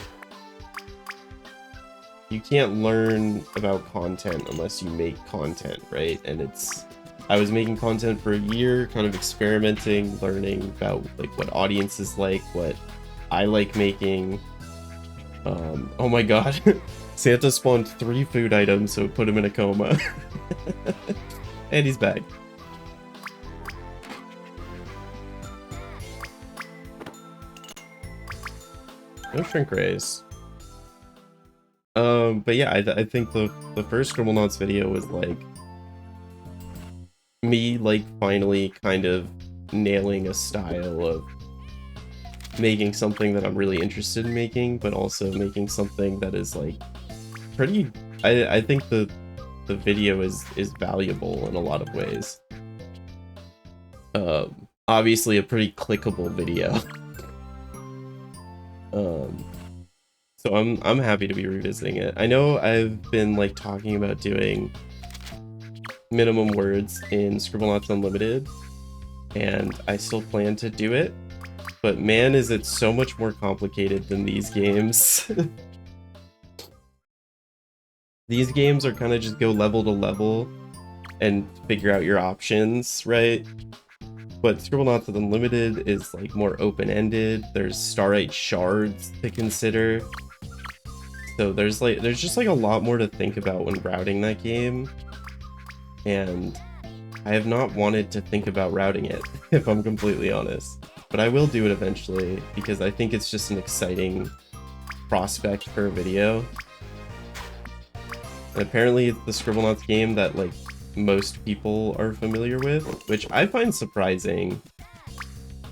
You can't learn about content unless you make content, right? And it's... I was making content for a year, kind of experimenting, learning about like what audiences like, what I like making. Oh my god, Santa spawned 3 food items, so it put him in a coma. And he's back. No shrink raise. But yeah, I think the first Scribblenauts video was like me like finally kind of nailing a style of making something that I'm really interested in making, but also making something that is like pretty... I think the video is valuable in a lot of ways. Obviously a pretty clickable video. So I'm happy to be revisiting it. I know I've been like talking about doing minimum words in Scribblenauts Unlimited, and I still plan to do it, but man, is it so much more complicated than these games. These games are kind of just go level to level and figure out your options, right? But Scribblenauts Unlimited is like more open-ended. There's starite shards to consider, so there's just like a lot more to think about when routing that game. And I have not wanted to think about routing it, if I'm completely honest. But I will do it eventually, because I think it's just an exciting prospect for a video. And apparently it's the Scribblenauts game that like most people are familiar with, which I find surprising.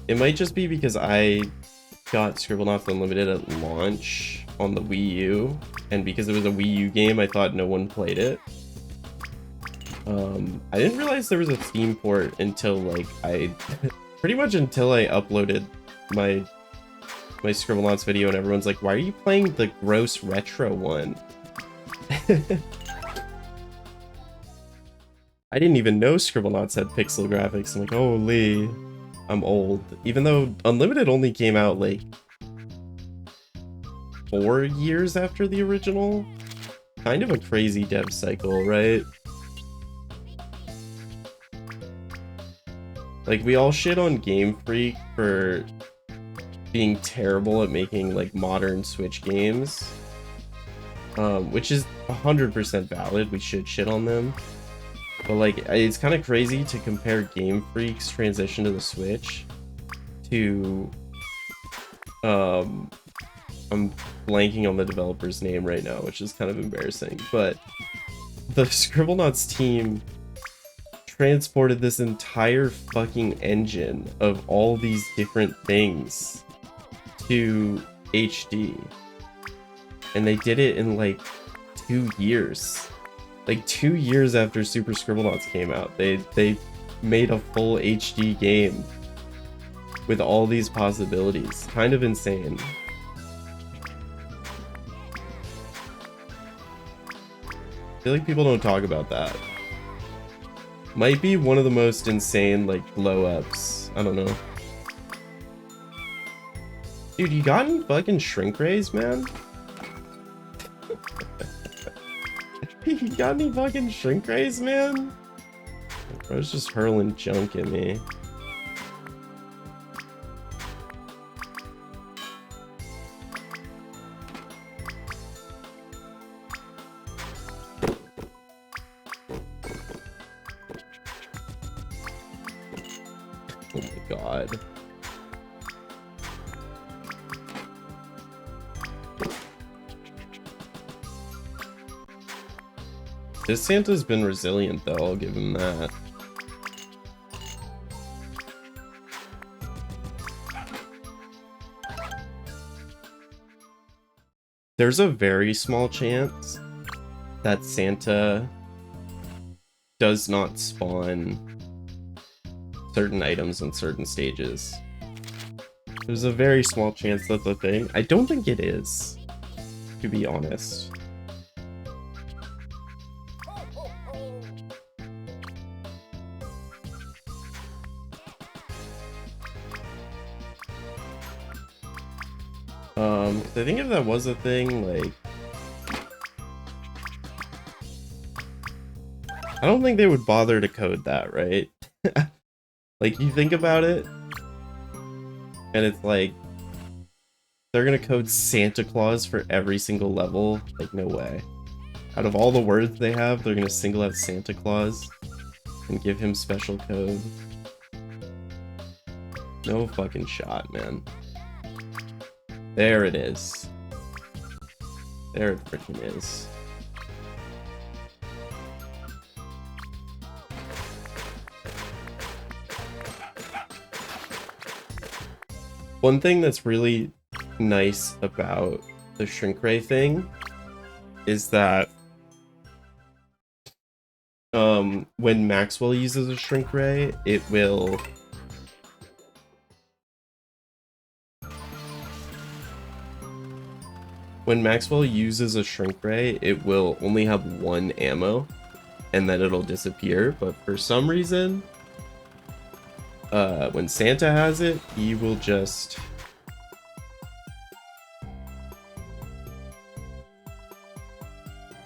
It might just be because I got Scribblenauts Unlimited at launch on the Wii U, and because it was a Wii U game, I thought no one played it. I didn't realize there was a Steam port until like pretty much until I uploaded my Scribblenauts video, and everyone's like, "Why are you playing the gross retro one?" I didn't even know Scribblenauts had pixel graphics. I'm like, holy, I'm old. Even though Unlimited only came out like 4 years after the original. Kind of a crazy dev cycle, right? Like, we all shit on Game Freak for being terrible at making like modern Switch games, which is 100% valid. We should shit on them. But like, it's kind of crazy to compare Game Freak's transition to the Switch to, I'm blanking on the developer's name right now, which is kind of embarrassing, but the Scribblenauts team transported this entire fucking engine of all these different things to HD. And they did it in like 2 years. Like 2 years after Super Scribblenauts came out, they made a full HD game with all these possibilities. Kind of insane. I feel like people don't talk about that. Might be one of the most insane like blow-ups. I don't know. Dude, you got any fucking shrink rays, man? You got any fucking shrink rays, man? Bro's just hurling junk at me. Oh my god. This Santa's been resilient though, I'll give him that. There's a very small chance that Santa does not spawn certain items in certain stages. There's a very small chance that's a thing. I don't think it is, to be honest. I think if that was a thing, like, I don't think they would bother to code that, right? Like, you think about it, and it's like, they're gonna code Santa Claus for every single level? Like, no way. Out of all the words they have, they're gonna single out Santa Claus and give him special code. No fucking shot, man. There it is. There it freaking is. One thing that's really nice about the shrink ray thing is that when Maxwell uses a shrink ray, it will only have 1 ammo, and then it'll disappear. But for some reason, when Santa has it, he will just...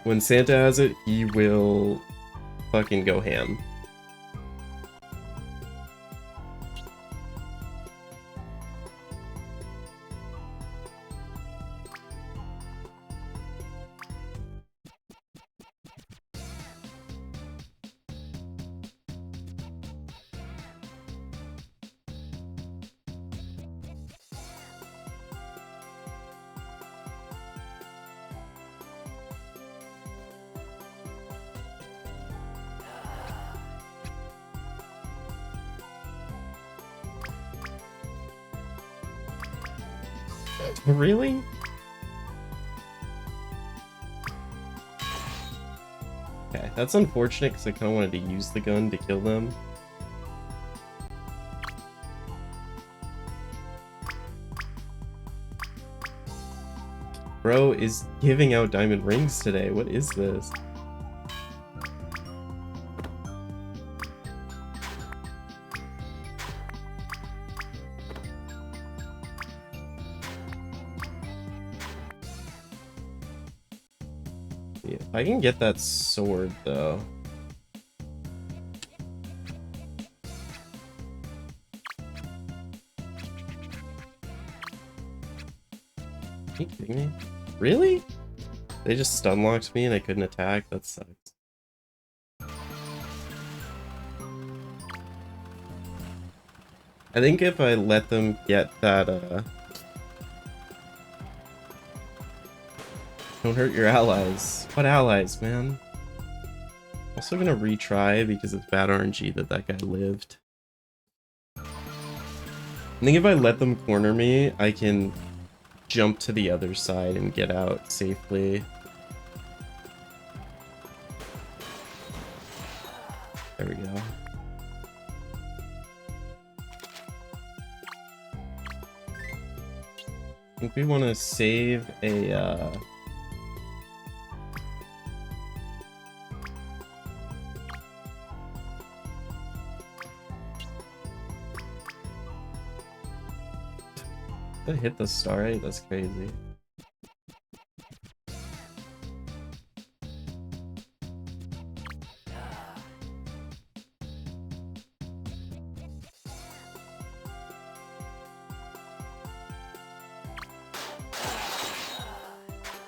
When Santa has it, he will fucking go ham. Really? Okay, that's unfortunate because I kind of wanted to use the gun to kill them. Bro is giving out diamond rings today. What is this? Yeah, if I can get that sword though. Are you kidding me? Really? They just stun locked me and I couldn't attack? That sucks. I think if I let them get that, don't hurt your allies. What allies, man? Also gonna retry because it's bad RNG that that guy lived. I think if I let them corner me, I can jump to the other side and get out safely. There we go. I think we want to save a, I hit the star, right? That's crazy.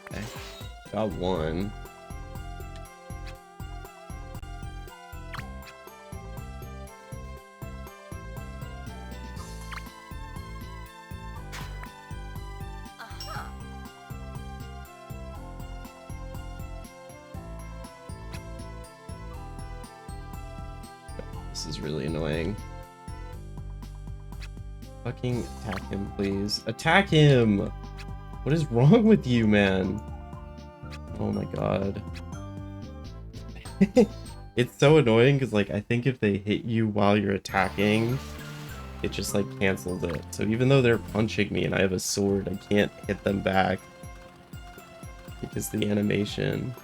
Okay, got one. This is really annoying. Fucking attack him, please. Attack him! What is wrong with you, man? Oh my god. It's so annoying because, like, I think if they hit you while you're attacking, it just, like, cancels it. So even though they're punching me and I have a sword, I can't hit them back because the animation.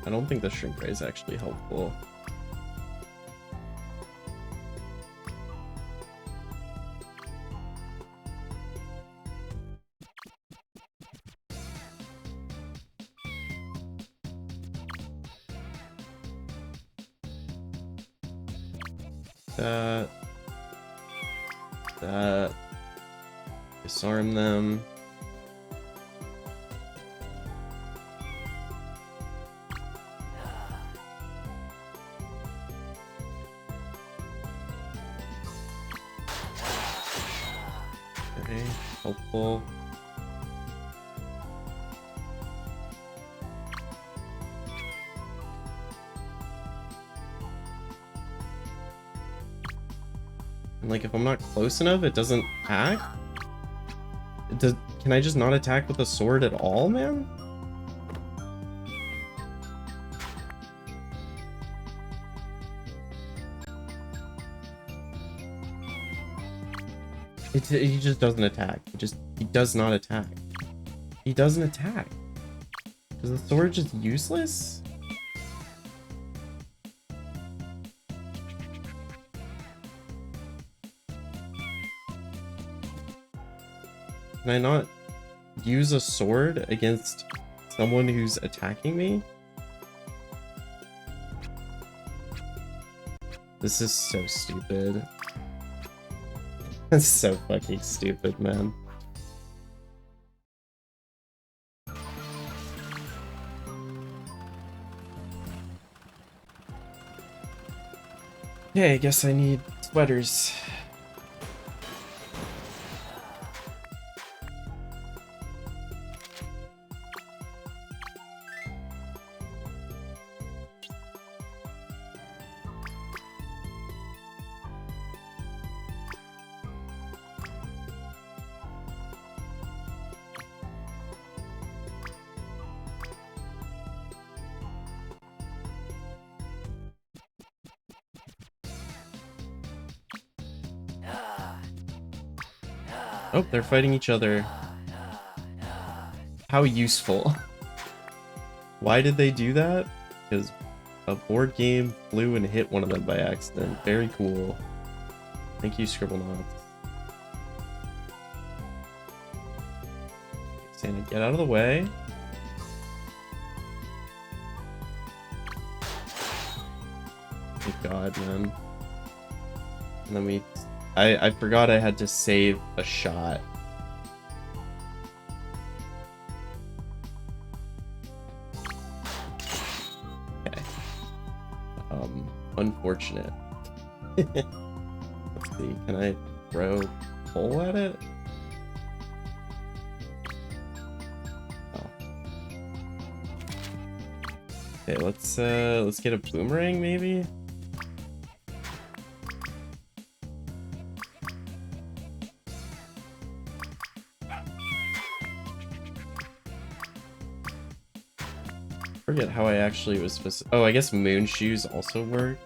I don't think the shrink ray is actually helpful. That. Disarm them. Okay, helpful. And like if I'm not close enough, it doesn't attack? Can I just not attack with a sword at all, man? He just doesn't attack. He does not attack. He doesn't attack. Is the sword just useless? Can I not use a sword against someone who's attacking me? This is so stupid. That's so fucking stupid, man. Okay, I guess I need sweaters. Oh, they're fighting each other. How useful. Why did they do that? Because a board game flew and hit one of them by accident. Very cool. Thank you, Scribblenauts. Santa, get out of the way. Thank God, man. And then I forgot I had to save a shot. Okay. Unfortunate. Let's see, can I throw pole at it? Oh. Okay, let's get a boomerang maybe? Forget how I actually was supposed to... Oh, I guess moon shoes also work.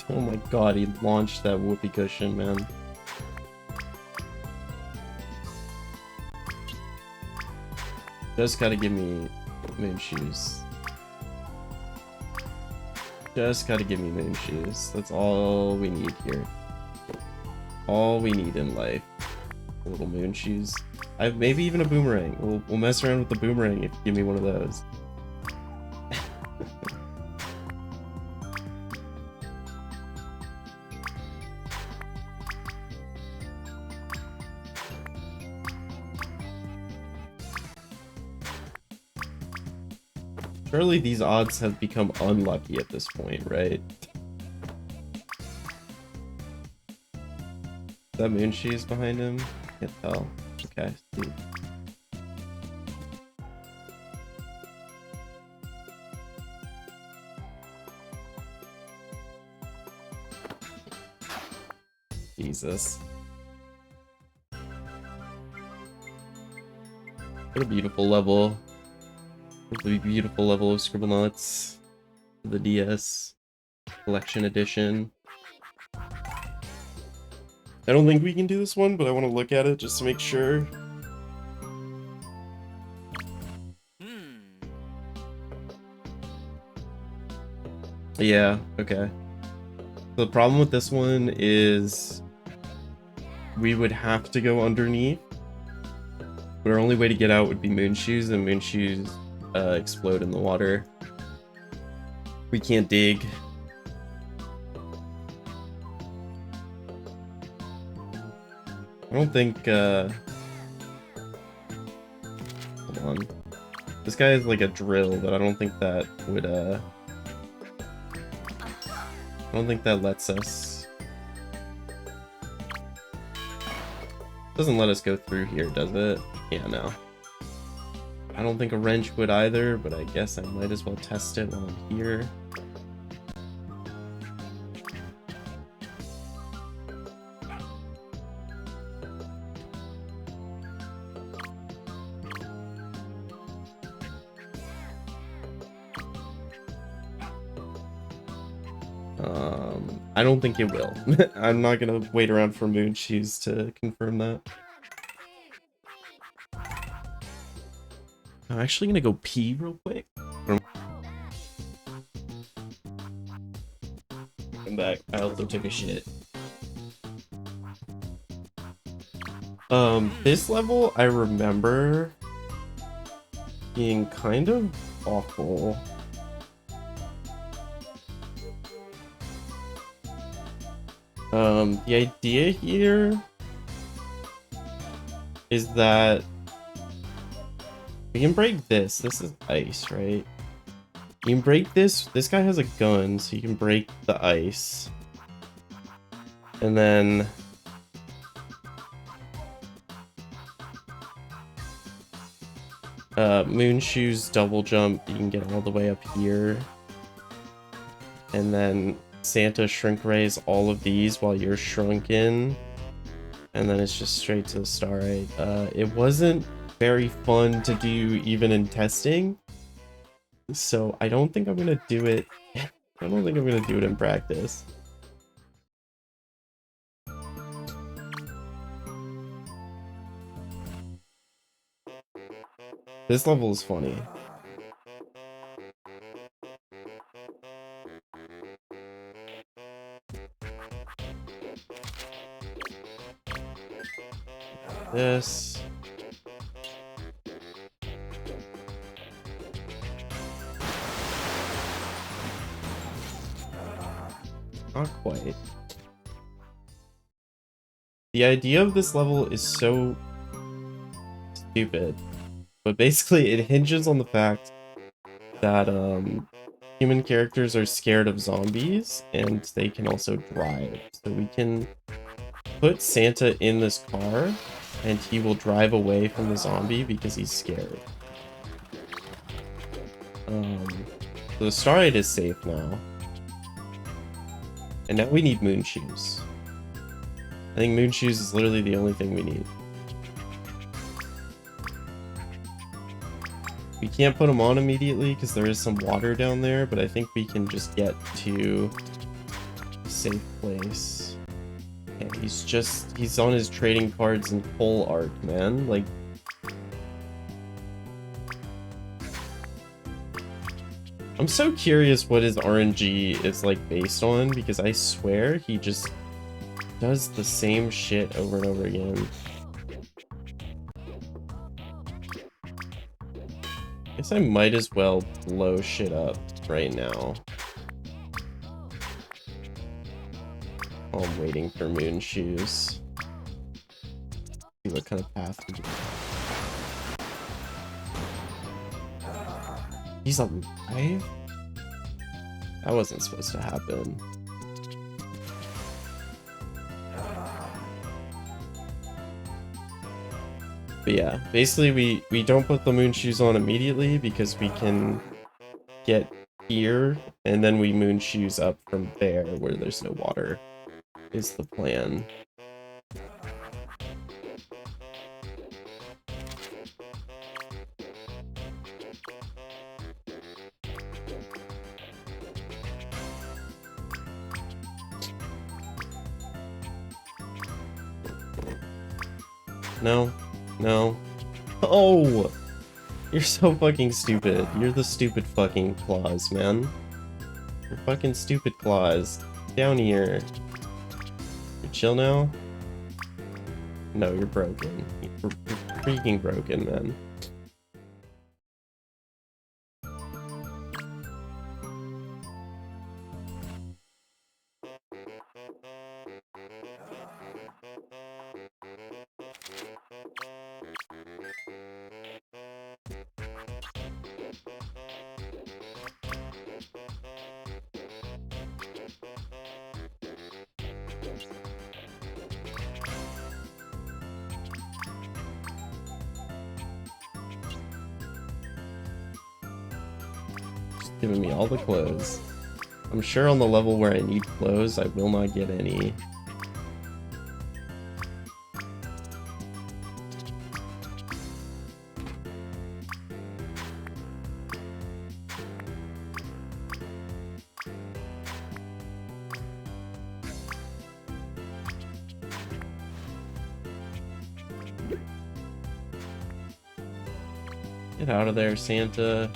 Oh my god, he launched that whoopee cushion, man. Just gotta give me moon shoes. Just gotta give me moon shoes. That's all we need here. All we need in life. Little moon shoes. Maybe even a boomerang. We'll mess around with the boomerang if you give me one of those. Surely these odds have become unlucky at this point, right? Is that moon shoes behind him? Can't tell. Okay, see. Jesus. What a beautiful level. Really beautiful level of Scribblenauts for the DS Collection Edition. I don't think we can do this one, but I want to look at it just to make sure. Yeah, okay. The problem with this one is we would have to go underneath, but our only way to get out would be moon shoes, and moon shoes explode in the water. We can't dig. I don't think, hold on. This guy is like a drill, but I don't think that would, I don't think that lets us. Doesn't let us go through here, does it? Yeah, no. I don't think a wrench would either, but I guess I might as well test it while I'm here. I don't think it will. I'm not gonna wait around for moon shoes to confirm that. I'm actually gonna go pee real quick. Come back. I also took a shit. This level I remember being kind of awful. The idea here is that we can break this. This is ice, right? You can break this. This guy has a gun, so you can break the ice. And then Moon Shoes double jump, you can get all the way up here. And then Santa shrink raise all of these while you're shrunken. And then it's just straight to the starlight. It wasn't very fun to do even in testing. So I don't think I'm gonna do it. I don't think I'm gonna do it in practice. This level is funny. This. Not quite. The idea of this level is so stupid, but basically it hinges on the fact that human characters are scared of zombies and they can also drive. So we can put Santa in this car and he will drive away from the zombie because he's scared. So the starlight is safe now. And now we need Moon Shoes. I think Moon Shoes is literally the only thing we need. We can't put them on immediately because there is some water down there, but I think we can just get to a safe place. And he's on his trading cards and full art, man. Like, I'm so curious what his RNG is like based on, because I swear he just does the same shit over and over again. I guess I might as well blow shit up right now. While I'm waiting for Moon Shoes. See what kind of path we do. He's alive? That wasn't supposed to happen. But yeah, basically we don't put the Moon Shoes on immediately because we can get here and then we Moon Shoes up from there where there's no water is the plan. No. No. Oh! You're so fucking stupid. You're the stupid fucking claws, man. You're fucking stupid claws. Down here. You chill now? No, you're broken. You're freaking broken, man. Giving me all the clothes. I'm sure on the level where I need clothes, I will not get any. Get out of there, Santa.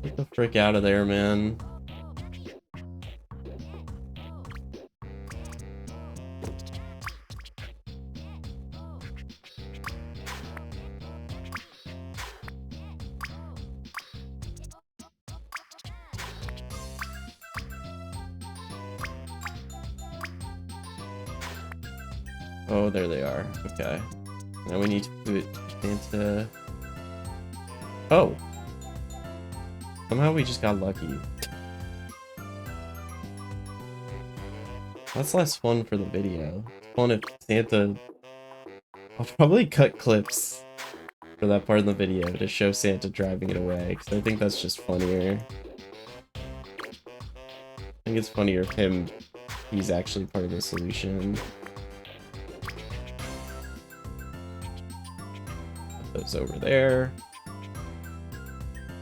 Get the frick out of there, man. Oh, there they are. Okay. Now we need to put Santa... Oh! Somehow we just got lucky. That's less fun for the video. It's fun if Santa... I'll probably cut clips for that part in the video to show Santa driving it away, because I think that's just funnier. I think it's funnier if he's actually part of the solution. Put those over there.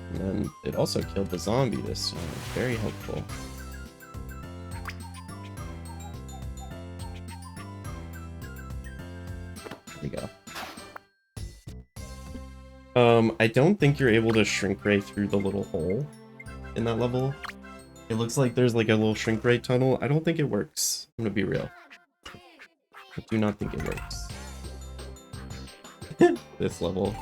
And then it also killed the zombie this time. Very helpful. There we go. I don't think you're able to shrink ray through the little hole in that level. It looks like there's like a little shrink ray tunnel. I don't think it works. I'm gonna be real. I do not think it works. This level.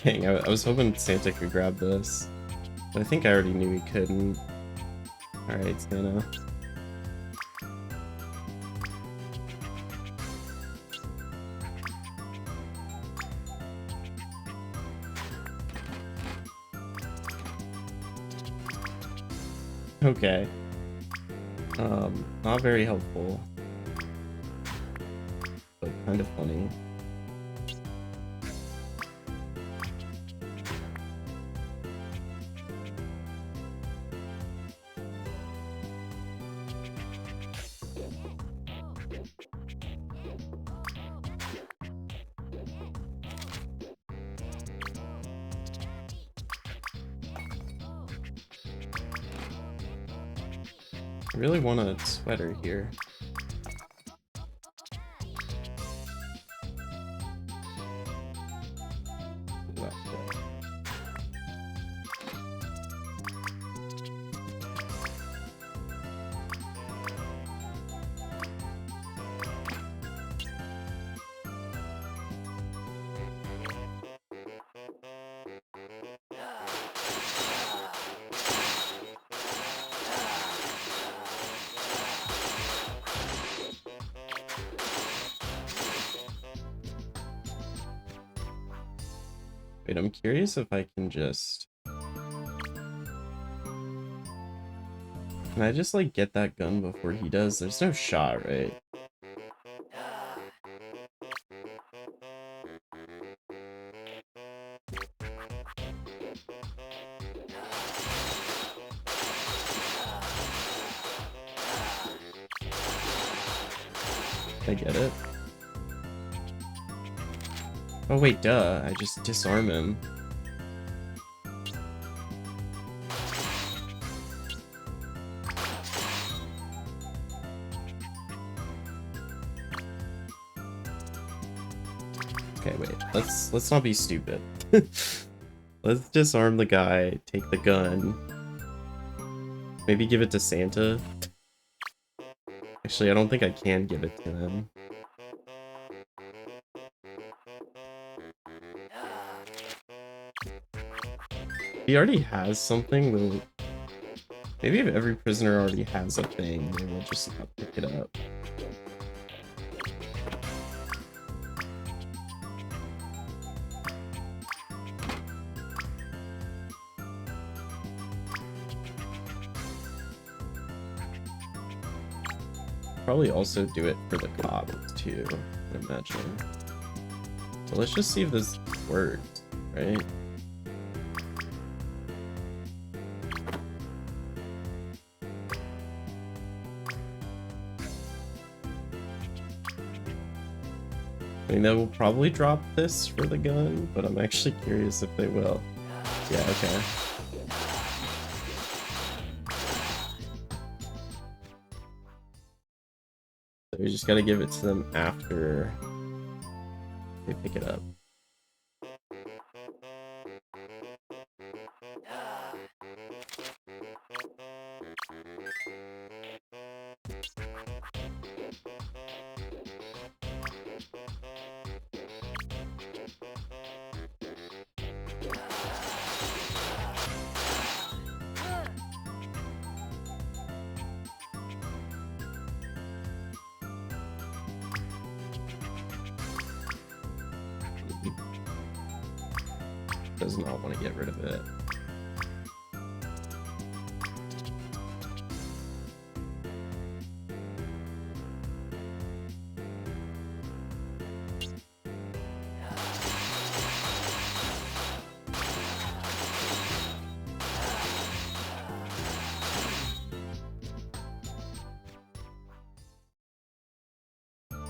Dang, I was hoping Santa could grab this, but I think I already knew he couldn't. Alright, Santa. Okay. Not very helpful, but kind of funny. I really want a sweater here. Wait, I'm curious if I can just... Can I just, like, get that gun before he does? There's no shot, right? I get it. Oh wait, duh, I just disarm him. Okay, wait, let's not be stupid. Let's disarm the guy, take the gun. Maybe give it to Santa. Actually, I don't think I can give it to him. He already has something, though. Maybe if every prisoner already has a thing, they will just not pick it up. Probably also do it for the cops too, I imagine. So let's just see if this works, right? I mean, they will probably drop this for the gun, but I'm actually curious if they will. Yeah, okay. So we just gotta give it to them after they pick it up. does not want to get rid of it.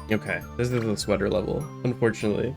Okay, this is the sweater level, unfortunately.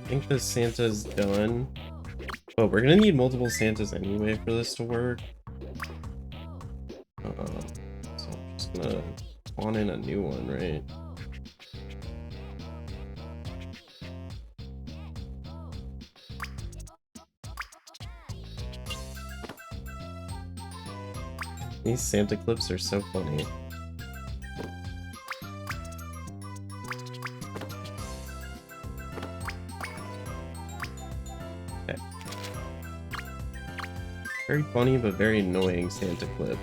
I think the Santa's done. Oh, we're gonna need multiple Santas anyway for this to work. So I'm just gonna spawn in a new one, right? These Santa clips are so funny. Okay. Very funny, but very annoying Santa clip.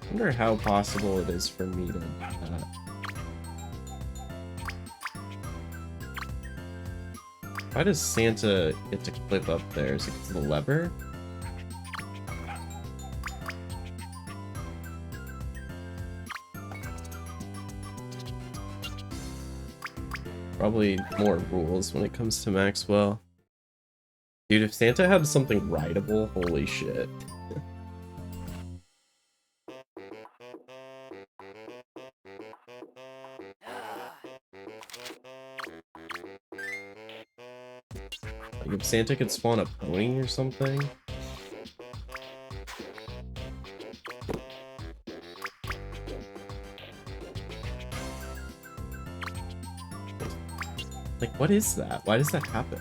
I wonder how possible it is for me to do that. Why does Santa get to clip up there? Is it because of the lever? Probably more rules when it comes to Maxwell. Dude, if Santa had something rideable, holy shit. Like if Santa could spawn a pony or something. Like, what is that? Why does that happen?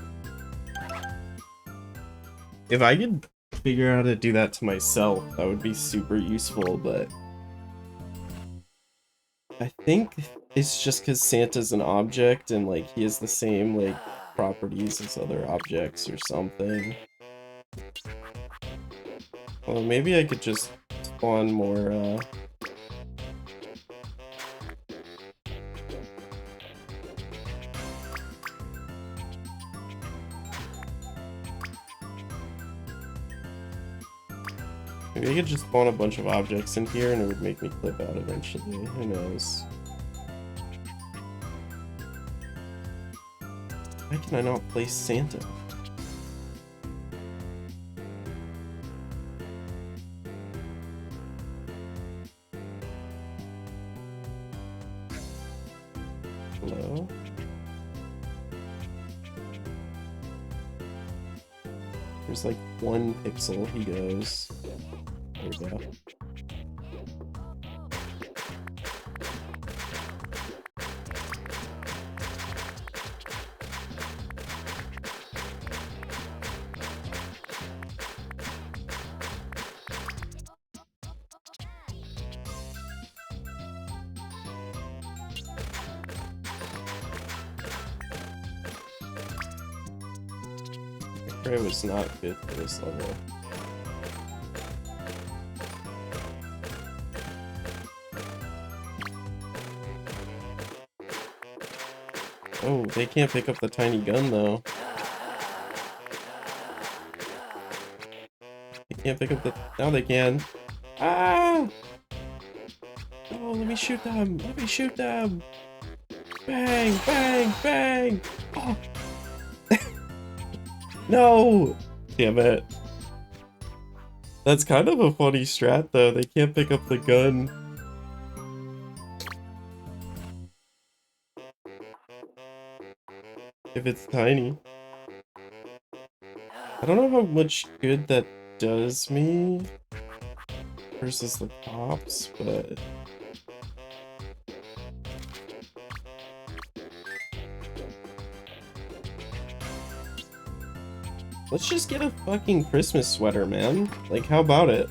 If I could figure out how to do that to myself, that would be super useful, but I think it's just because Santa's an object and like he has the same like properties as other objects or something. Well, maybe I could just spawn more maybe I could just spawn a bunch of objects in here and it would make me clip out eventually. Who knows? Why can I not place Santa? Hello? There's like one pixel he goes. we go. It was not good for this level. Oh, they can't pick up the tiny gun though. They can't pick up the... Now they can. Ah! Oh, let me shoot them! Let me shoot them! Bang! Bang! Bang! Oh! No! Damn it. That's kind of a funny strat though. They can't pick up the gun. If it's tiny. I don't know how much good that does me versus the cops, but... Let's just get a fucking Christmas sweater, man. Like, how about it?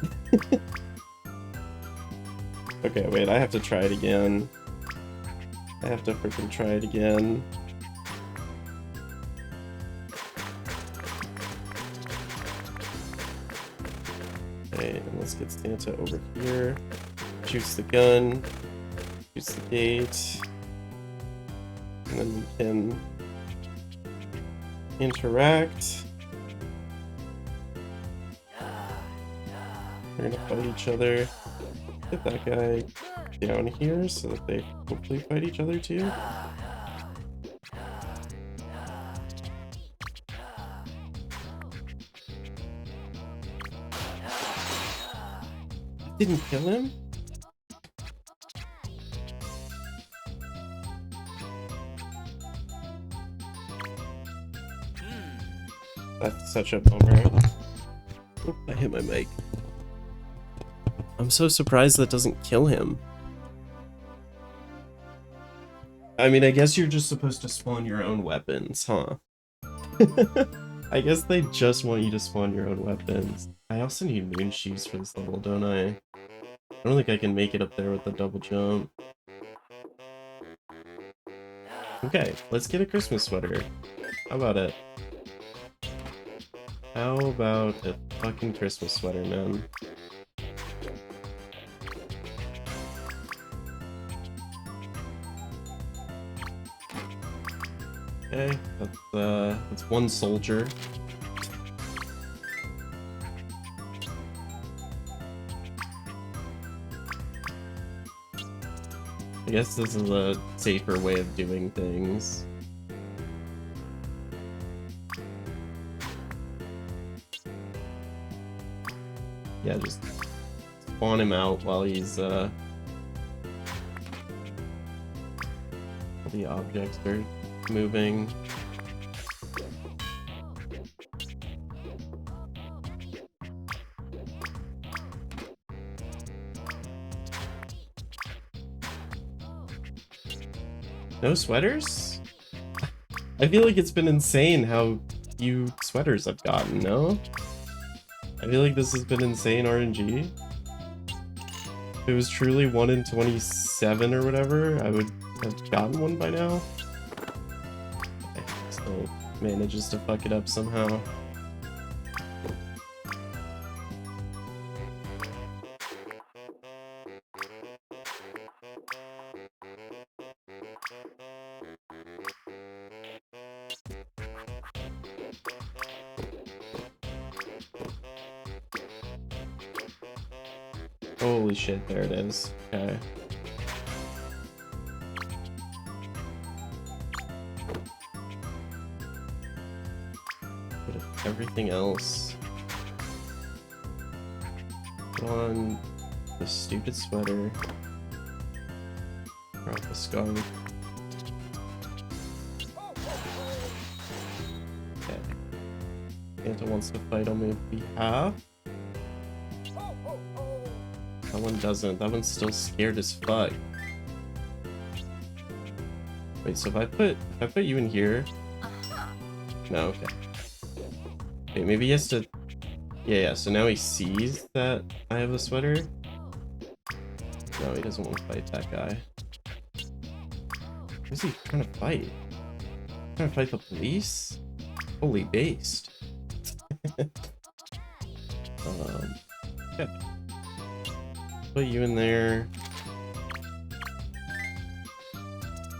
Okay, wait, I have to try it again. I have to freaking try it again. Okay, and let's get Santa over here. Shoots the gun. Shoots the gate. And then we can interact. We're gonna fight each other. Get that guy down here so that they hopefully fight each other too. Didn't kill him? That's such a bummer. Oop, I hit my mic. I'm so surprised that doesn't kill him. I mean, I guess you're just supposed to spawn your own weapons, huh? I guess they just want you to spawn your own weapons. I also need moon shoes for this level, don't I? I don't think I can make it up there with the double jump. Okay, let's get a Christmas sweater. How about it? How about a fucking Christmas sweater, man? Okay, that's one soldier. I guess this is a safer way of doing things. Yeah, just spawn him out while he's the objects are moving. No sweaters? I feel like it's been insane how few sweaters I've gotten, no? I feel like this has been insane RNG. If it was truly 1 in 27 or whatever, I would have gotten one by now. Still manages to fuck it up somehow. Holy shit, there it is. Okay. But everything else. On the stupid sweater. Drop the scarf. Okay. Santa wants to fight on my behalf. That one doesn't. That one's still scared as fuck. Wait, so if I put you in here. No, okay. Okay, maybe he has to. Yeah, so now he sees that I have a sweater. No, he doesn't want to fight that guy. Who's he trying to fight? Trying to fight the police? Holy based. Yeah. Put you in there.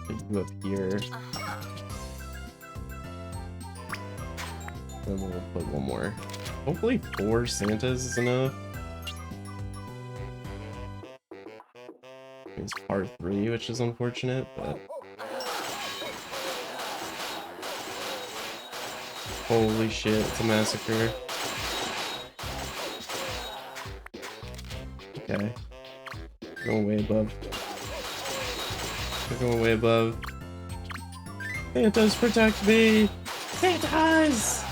Put you up here. Then we'll put one more. Hopefully 4 Santas is enough. It's part 3, which is unfortunate, but... Holy shit, it's a massacre. Okay. Going way above. We're going way above. Santas, protect me! Santas!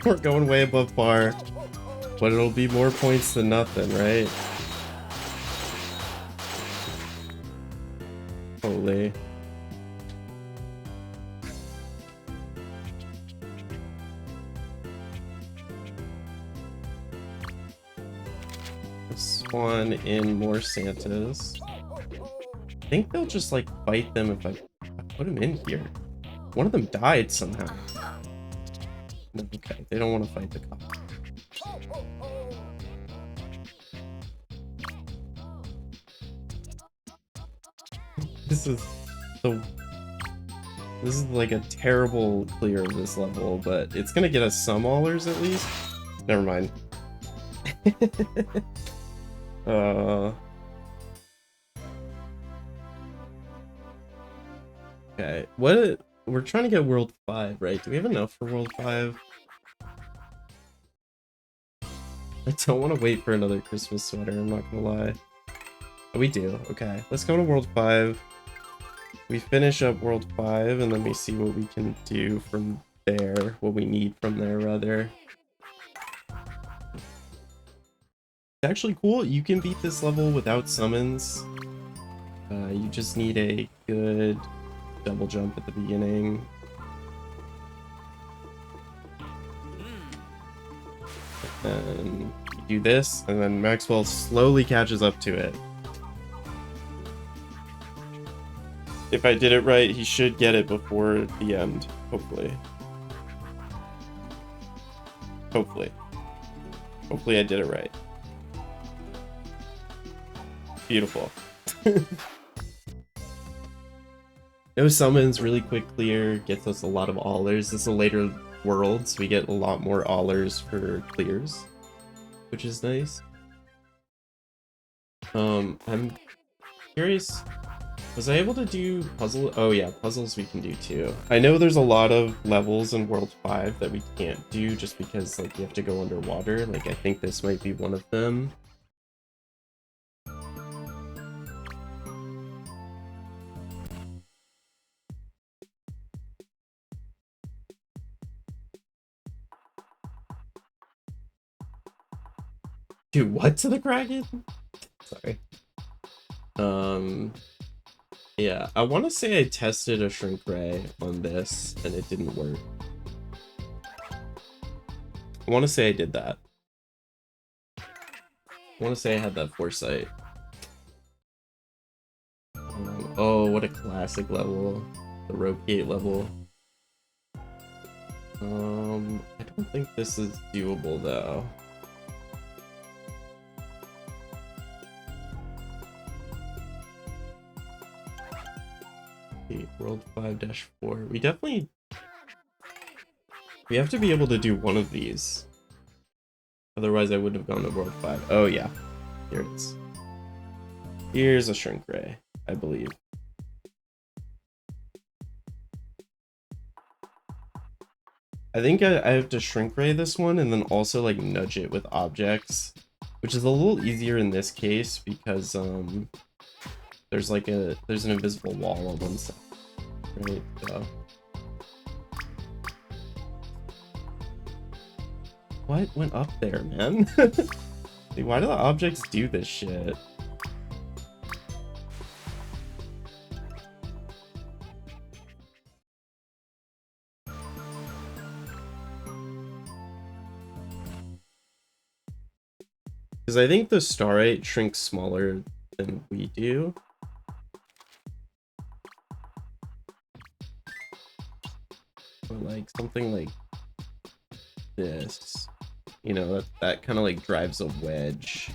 We're going way above par, but it'll be more points than nothing, right? Holy. Spawn in more Santas. I think they'll just like fight them if I put them in here. One of them died somehow. No, okay, they don't want to fight the cop. This is like a terrible clear of this level, but it's gonna get us some allers at least. Never mind. Okay, what? We're trying to get World 5, right? Do we have enough for World 5? I don't want to wait for another Christmas sweater, I'm not gonna lie. Oh, we do. Okay, let's go to World 5. We finish up World 5, and then we see what we can do from there. What we need from there, rather. It's actually cool. You can beat this level without summons. You just need a good double jump at the beginning. And you do this, and then Maxwell slowly catches up to it. If I did it right, he should get it before the end, hopefully. Hopefully. Hopefully I did it right. Beautiful. No summons, really quick clear, gets us a lot of allers. This is a later world, so we get a lot more allers for clears, which is nice. I'm curious, was I able to do puzzle? Oh yeah, puzzles we can do too. I know there's a lot of levels in World 5 that we can't do just because like you have to go underwater. Like I think this might be one of them. Do what to the Kraken? Sorry. Yeah, I want to say I tested a shrink ray on this and it didn't work. I want to say I did that. I want to say I had that foresight. Oh, what a classic level. The rope gate level. I don't think this is doable though. World 5-4. We have to be able to do one of these. Otherwise I wouldn't have gone to World 5. Oh yeah. Here it is. Here's a shrink ray, I believe. I think I have to shrink ray this one and then also like nudge it with objects, which is a little easier in this case because there's an invisible wall on one side. Right, so. What went up there, man? Like, why do the objects do this shit? Because I think the starite shrinks smaller than we do. Or like something like this. You know, that kind of like drives a wedge.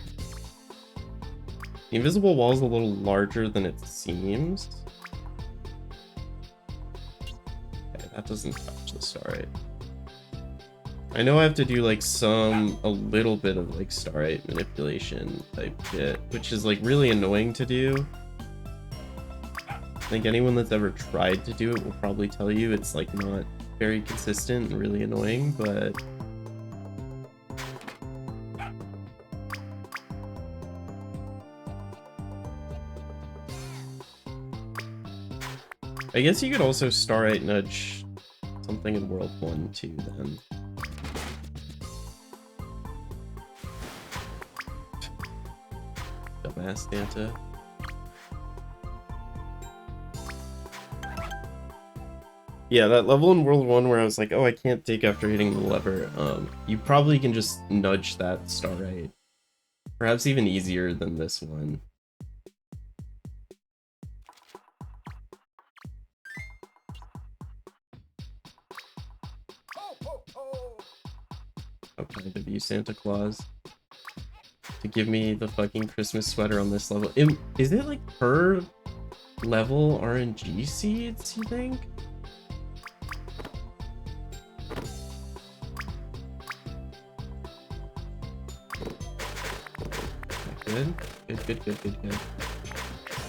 The invisible wall is a little larger than it seems. Okay, that doesn't touch the starite. I know I have to do like a little bit of like starite manipulation type shit, which is like really annoying to do. I think anyone that's ever tried to do it will probably tell you it's like not very consistent and really annoying, but I guess you could also starite nudge something in World 1 too then. Dumbass Santa. Yeah, that level in World 1 where I was like, oh, I can't dig after hitting the lever, you probably can just nudge that starite. Perhaps even easier than this one. How kind of you, Santa Claus, to give me the fucking Christmas sweater on this level. Is it like per level RNG seeds, you think? Good. Good.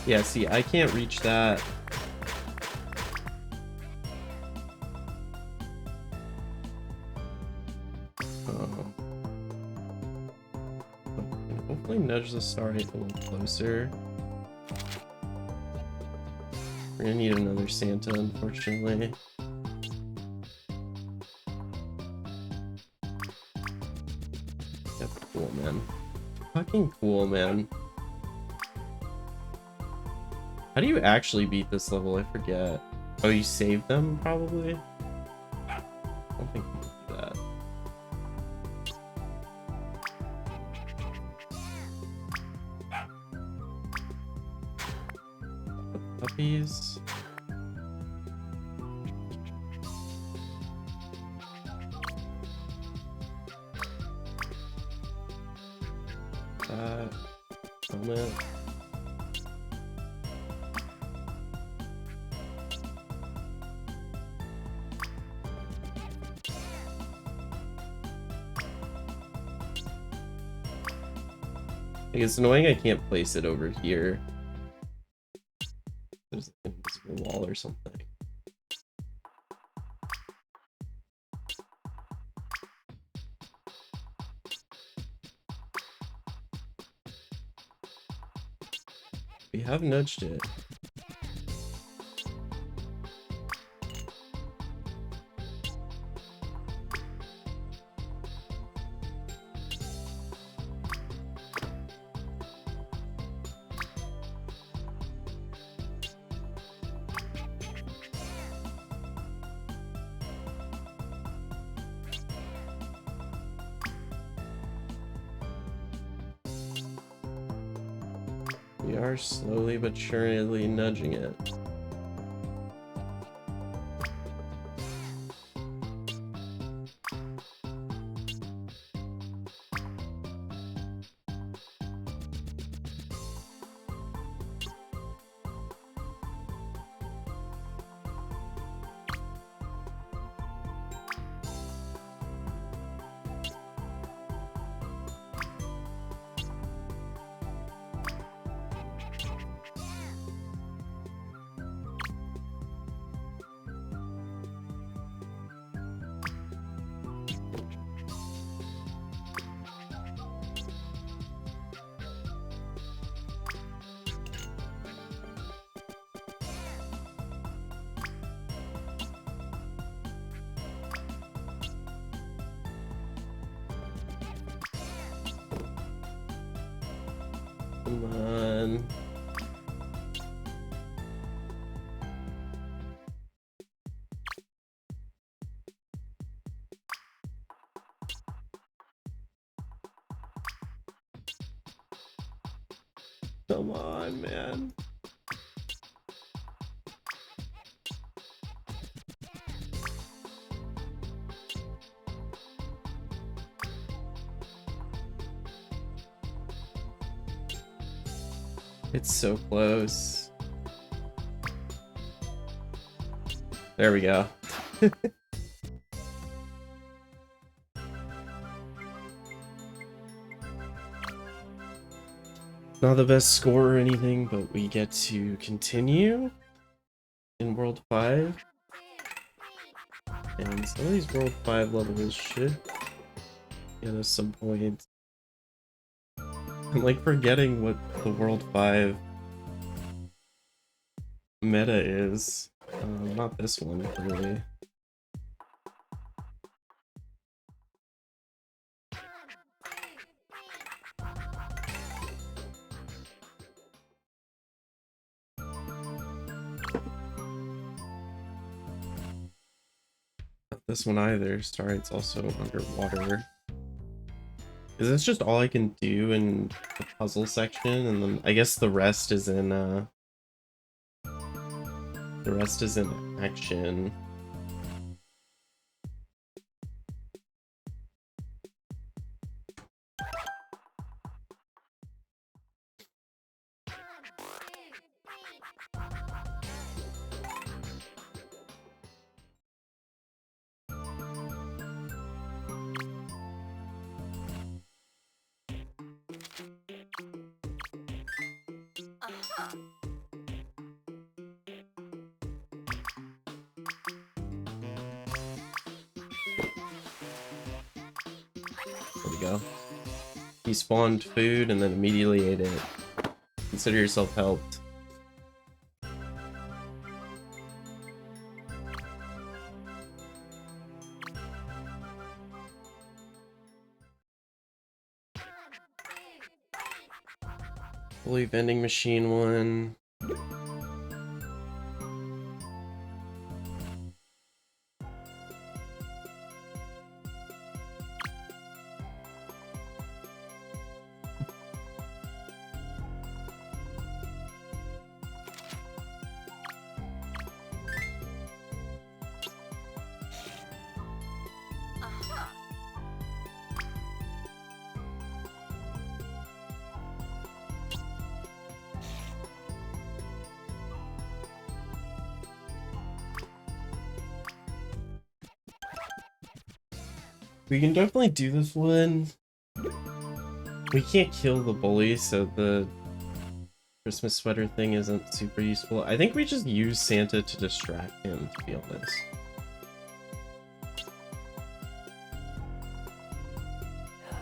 Yeah, see, I can't reach that. Hopefully nudge the starite a little closer. We're gonna need another Santa, unfortunately. Yep, cool, man. Fucking cool, man. How do you actually beat this level? I forget. Oh, you save them, probably? I don't think you can do that. Puppies. Helmet. Like, it's annoying I can't place it over here. There's an invisible wall or something. We have nudged it. We are slowly but surely nudging it. Come on. Come on, man. It's so close. There we go. Not the best score or anything, but we get to continue in World 5. And some of these World 5 levels should get us some points. I'm like forgetting what the World 5 meta is. Not this one, clearly. Not this one either. Sorry, it's also underwater. Is this just all I can do in the puzzle section? And then I guess the rest is in action. There we go. He spawned food and then immediately ate it. Consider yourself helped. Fully vending machine one. We can definitely do this one. We can't kill the bully, so the Christmas sweater thing isn't super useful. I think we just use Santa to distract him, to be honest.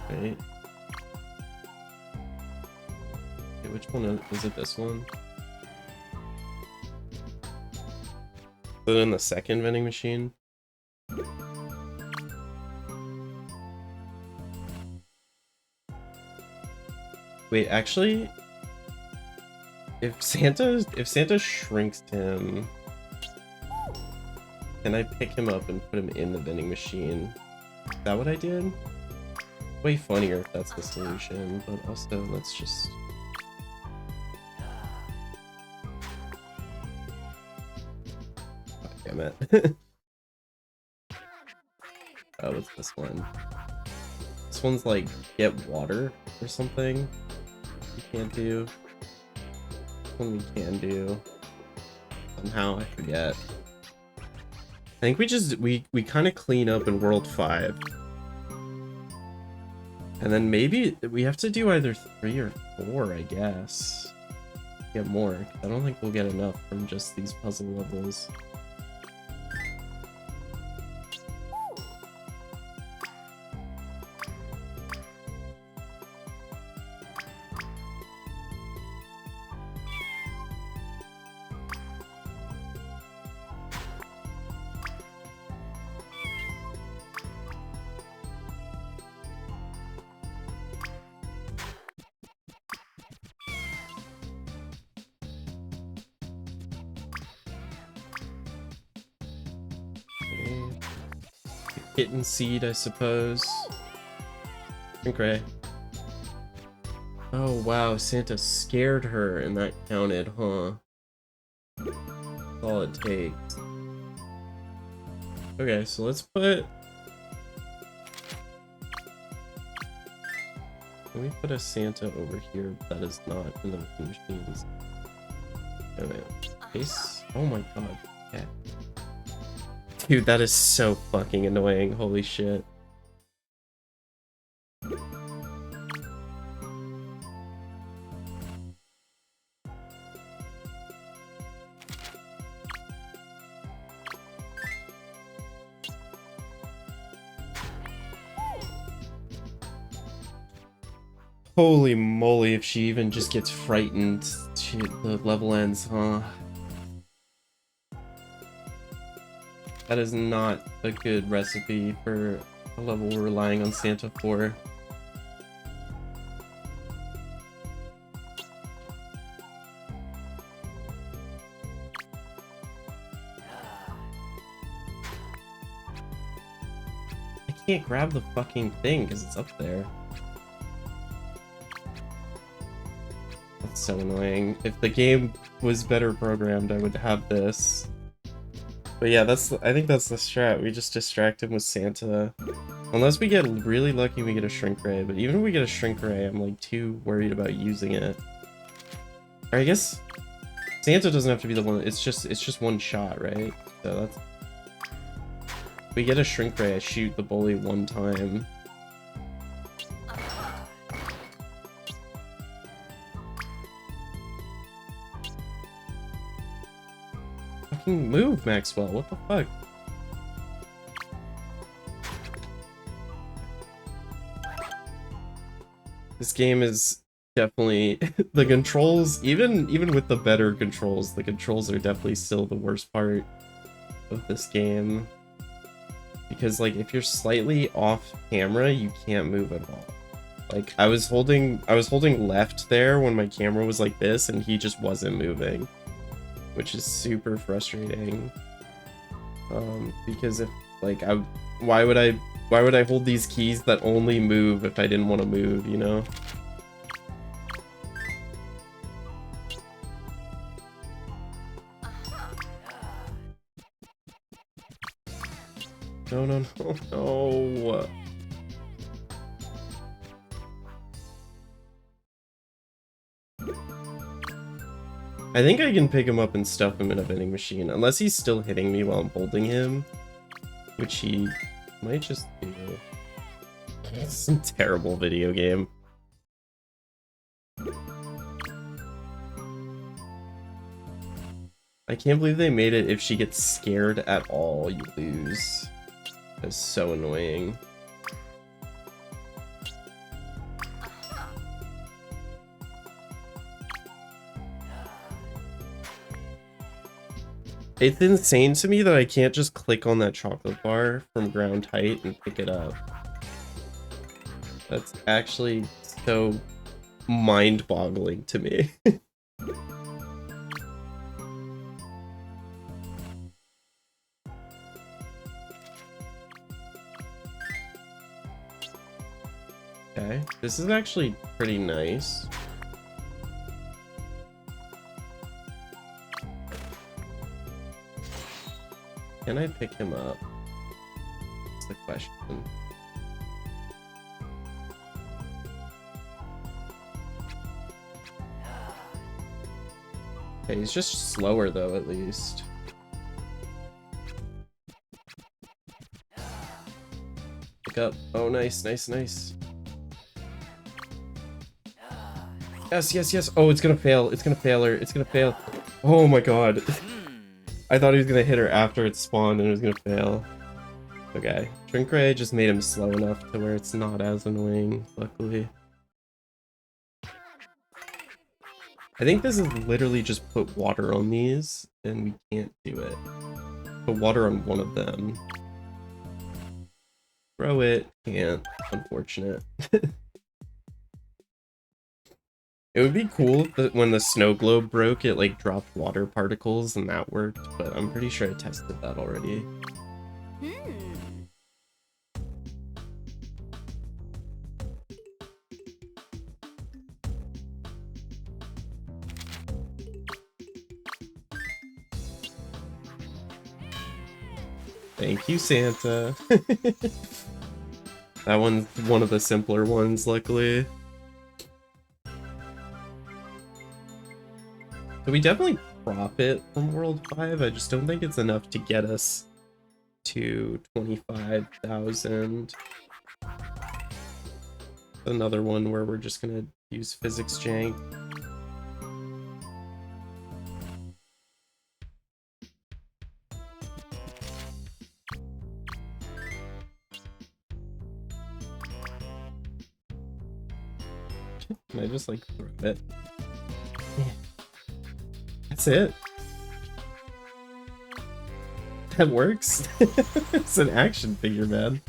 Right. Okay, which one is it? This one? Put it in the second vending machine. Wait, actually, if Santa shrinks him, can I pick him up and put him in the vending machine? Is that what I did? Way funnier if that's the solution, but also let's just... God damn it. Oh, what's this one? This one's like, get water or something. We can't do. This one we can do. Somehow, I forget. I think we kind of clean up in World 5. And then maybe we have to do either 3 or 4, I guess. Get more. I don't think we'll get enough from just these puzzle levels. kitten seed, I suppose. Okay. Oh wow, Santa scared her and that counted, huh? That's all it takes. Okay, so let's put... Can we put a Santa over here that is not in the machines? Oh man. Case? Oh my god. Yeah. Dude, that is so fucking annoying. Holy shit. Holy moly, if she even just gets frightened, the level ends, huh? That is not a good recipe for a level we're relying on Santa for. I can't grab the fucking thing because it's up there. That's so annoying. If the game was better programmed, I would have this. But yeah, I think that's the strat. We just distract him with Santa. Unless we get really lucky we get a shrink ray, but even if we get a shrink ray, I'm like too worried about using it. Or I guess Santa doesn't have to be the one, it's just one shot, right? So that's... If we get a shrink ray, I shoot the bully one time. Fucking move, Maxwell, what the fuck? This game is definitely the controls, even with the better controls, the controls are definitely still the worst part of this game. Because like if you're slightly off camera, you can't move at all. Like I was holding left there when my camera was like this and he just wasn't moving, which is super frustrating. Because if like why would I hold these keys that only move if I didn't want to move, you know? No, no, no, no. I think I can pick him up and stuff him in a vending machine, unless he's still hitting me while I'm holding him, which he might just do. It's a terrible video game. I can't believe they made it if she gets scared at all, you lose. That's so annoying. It's insane to me that I can't just click on that chocolate bar from ground height and pick it up. That's actually so mind-boggling to me. Okay, this is actually pretty nice. Can I pick him up? That's the question. Okay, he's just slower though, at least. Pick up. Oh, nice, nice, nice. Yes, yes, yes. Oh, it's gonna fail. It's gonna fail her. It's gonna fail. Oh my god. I thought he was gonna hit her after it spawned and it was gonna fail. Okay. Shrink Ray just made him slow enough to where it's not as annoying, luckily. I think this is literally just put water on these, and we can't do it. Put water on one of them. Throw it. Can't. Unfortunate. It would be cool if when the snow globe broke, it like dropped water particles and that worked, but I'm pretty sure I tested that already. Thank you, Santa. That one's one of the simpler ones, luckily. So we definitely profit from World 5. I just don't think it's enough to get us to 25,000. Another one where we're just gonna use physics jank. Can I just like throw it? Yeah. That's it. That works. It's an action figure, man.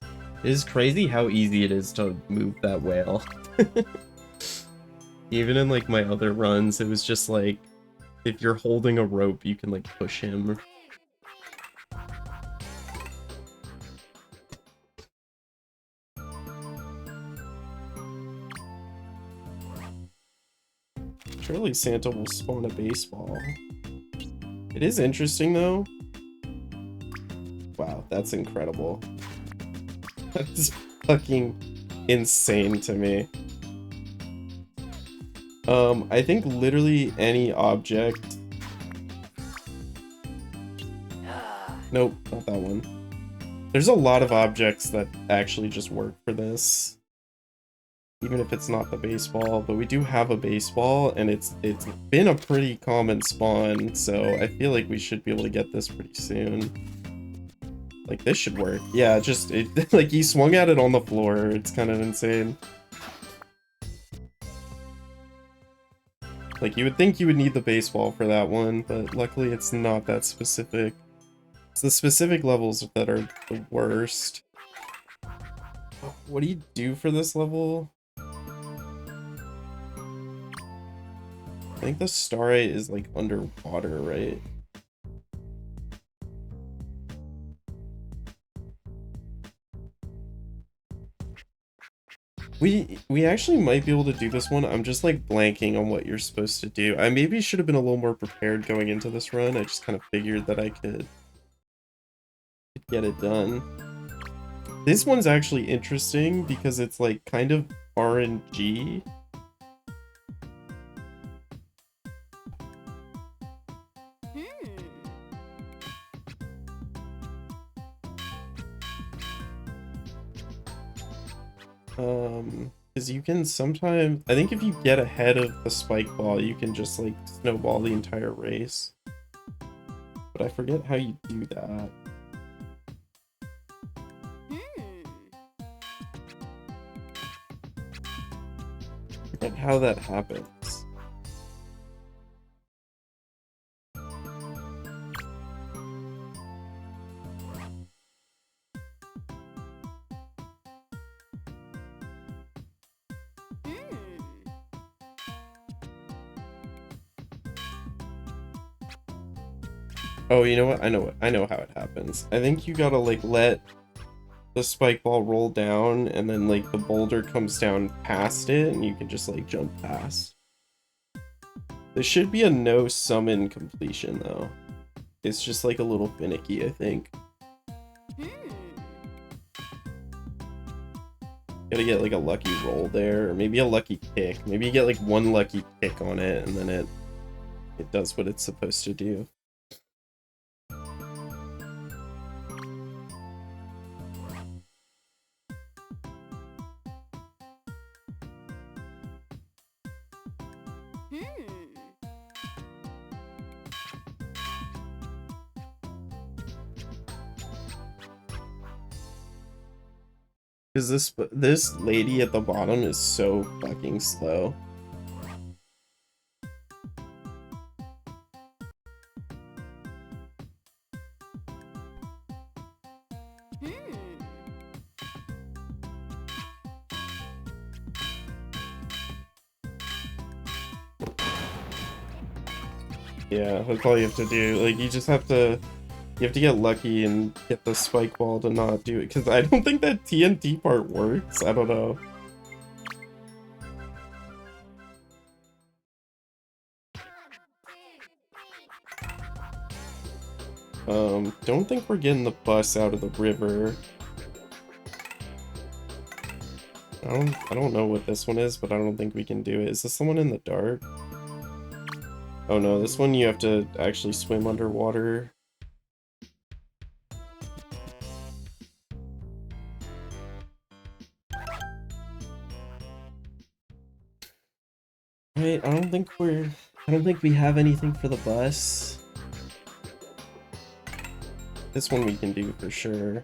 It is crazy how easy it is to move that whale. Even in like my other runs, it was just like, if you're holding a rope, you can like push him. Surely Santa will spawn a baseball. It is interesting though. Wow, that's incredible. That's fucking insane to me. I think literally any object. Nope, not that one. There's a lot of objects that actually just work for this. Even if it's not the baseball, but we do have a baseball, and it's been a pretty common spawn, so I feel like we should be able to get this pretty soon. Like, this should work. Yeah, just, like, he swung at it on the floor. It's kind of insane. Like, you would think you would need the baseball for that one, but luckily it's not that specific. It's the specific levels that are the worst. What do you do for this level? I think the starry is like underwater, right? We actually might be able to do this one. I'm just like blanking on what you're supposed to do. I maybe should have been a little more prepared going into this run. I just kind of figured that I could get it done. This one's actually interesting because it's like kind of RNG. Because you can sometimes, I think if you get ahead of the spike ball, you can just like snowball the entire race. But I forget how you do that. I forget how that happens. Oh, you know what? I know how it happens. I think you gotta like let the spike ball roll down, and then like the boulder comes down past it, and you can just like jump past. There should be a no summon completion though. It's just like a little finicky, I think. Gotta get like a lucky roll there, or maybe a lucky kick. Maybe you get like one lucky kick on it, and then it does what it's supposed to do. Because this lady at the bottom is so fucking slow. Yeah, that's all you have to do. Like, you just have to... You have to get lucky and get the spike ball to not do it. Because I don't think that TNT part works. I don't know. Don't think we're getting the bus out of the river. I don't know what this one is, but I don't think we can do it. Is this the one in the dark? Oh no, this one you have to actually swim underwater. Right, I don't think we have anything for the bus. This one we can do for sure.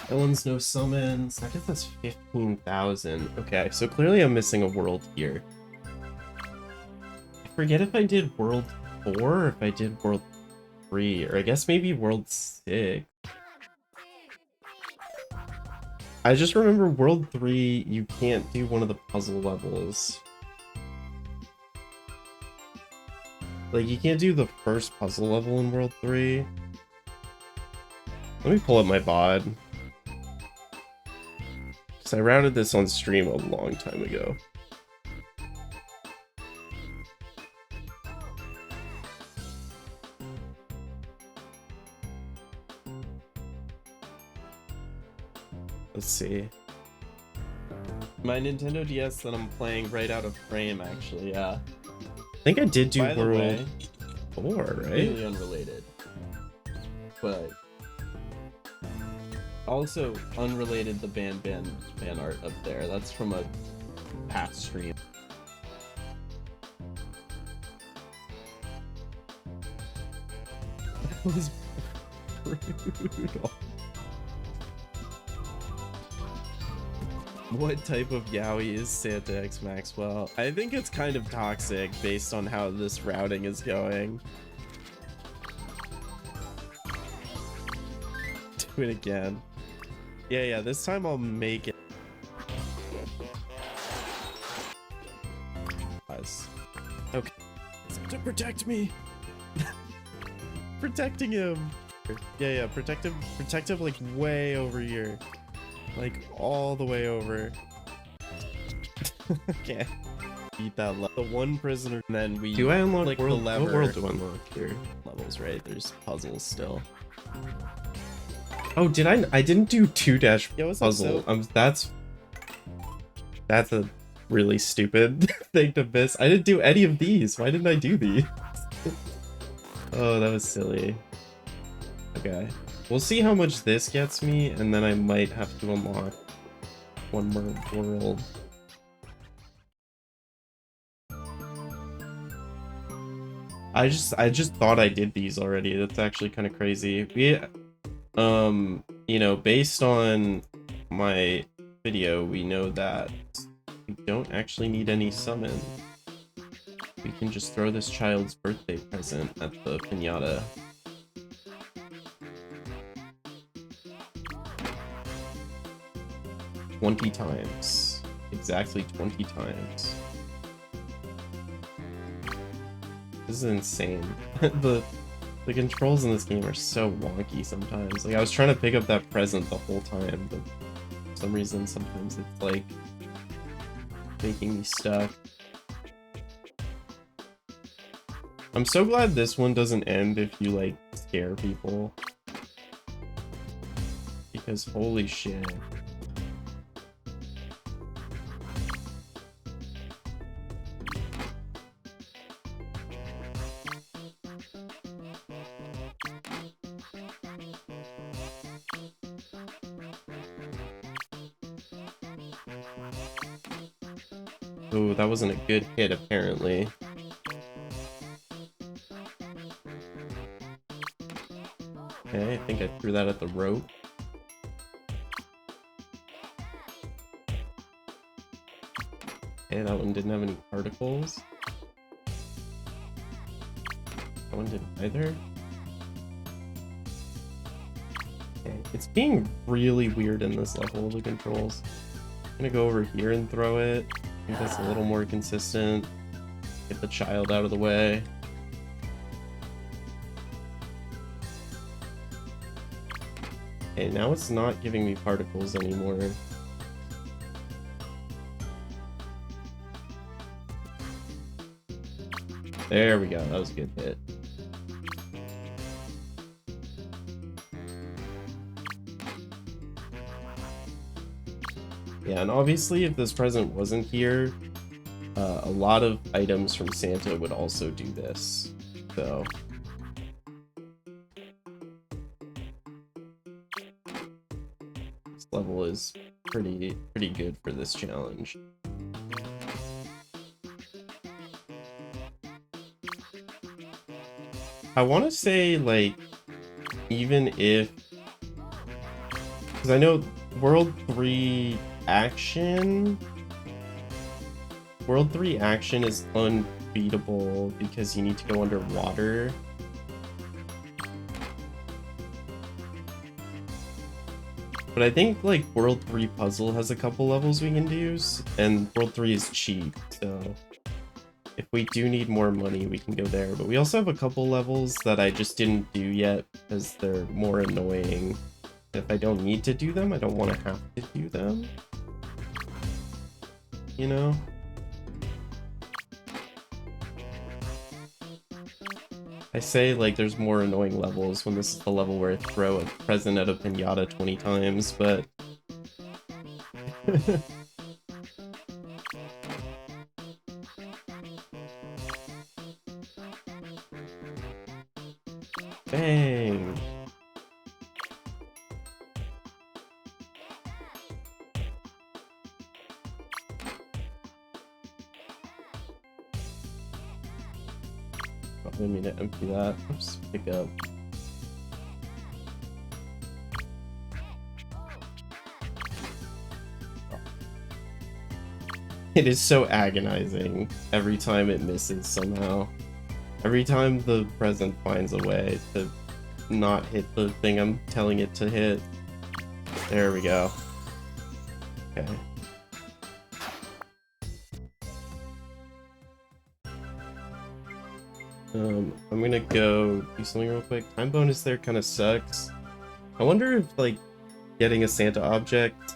That one's no summons. I guess that's 15,000. Okay, so clearly I'm missing a world here. I forget if I did world 4 or if I did world 3, or I guess maybe world 6. I just remember world 3, you can't do one of the puzzle levels. Like, you can't do the first puzzle level in world 3. Let me pull up my VOD. I routed this on stream a long time ago. Let's see. My Nintendo DS that I'm playing right out of frame, actually, yeah. I think I did do World 4, right? Completely unrelated. But also unrelated, the fan art up there. That's from a past stream. That was brutal. What type of yaoi is Santa X Maxwell? I think it's kind of toxic based on how this routing is going. Do it again. Yeah, this time I'll make it. Okay. To protect me! Protecting him! Yeah, protect him like way over here. Like all the way over. Okay. Beat that level. The one prisoner, and then we do I unlock like world, the lever. what world do I unlock here? Levels, right? There's puzzles still. Oh, did I didn't do 2-dash puzzle. That's a really stupid thing to miss. I didn't do any of these. Why didn't I do these? Oh, that was silly. Okay. We'll see how much this gets me, and then I might have to unlock one more world. I just thought I did these already. That's actually kind of crazy. We, you know, based on my video, we know that we don't actually need any summon. We can just throw this child's birthday present at the piñata. $20 times. Exactly 20 times. This is insane. The controls in this game are so wonky sometimes. Like, I was trying to pick up that present the whole time, but for some reason sometimes it's like making me stuck. I'm so glad this one doesn't end if you like scare people. Because holy shit. Ooh, that wasn't a good hit, apparently. Okay, I think I threw that at the rope. Okay, that one didn't have any particles. That one didn't either. Okay. It's being really weird in this level, the controls. I'm gonna go over here and throw it. I think that's a little more consistent. Get the child out of the way. Okay, now it's not giving me particles anymore. There we go, that was a good hit. Yeah, and obviously if this present wasn't here, a lot of items from Santa would also do this, so... This level is pretty good for this challenge. I want to say, like, even if... Because I know World 3 Action... World 3 Action is unbeatable because you need to go underwater. But I think, like, World 3 Puzzle has a couple levels we can do, and World 3 is cheap, so... If we do need more money, we can go there. But we also have a couple levels that I just didn't do yet because they're more annoying. If I don't need to do them, I don't want to have to do them. You know? I say, like, there's more annoying levels when this is the level where I throw a present at a piñata 20 times, but... Bang! Probably need to empty that. Just pick up. It is so agonizing every time it misses somehow. Every time the present finds a way to not hit the thing I'm telling it to hit. There we go. Okay. I'm gonna go do something real quick. Time bonus there kind of sucks. I wonder if, like, getting a Santa object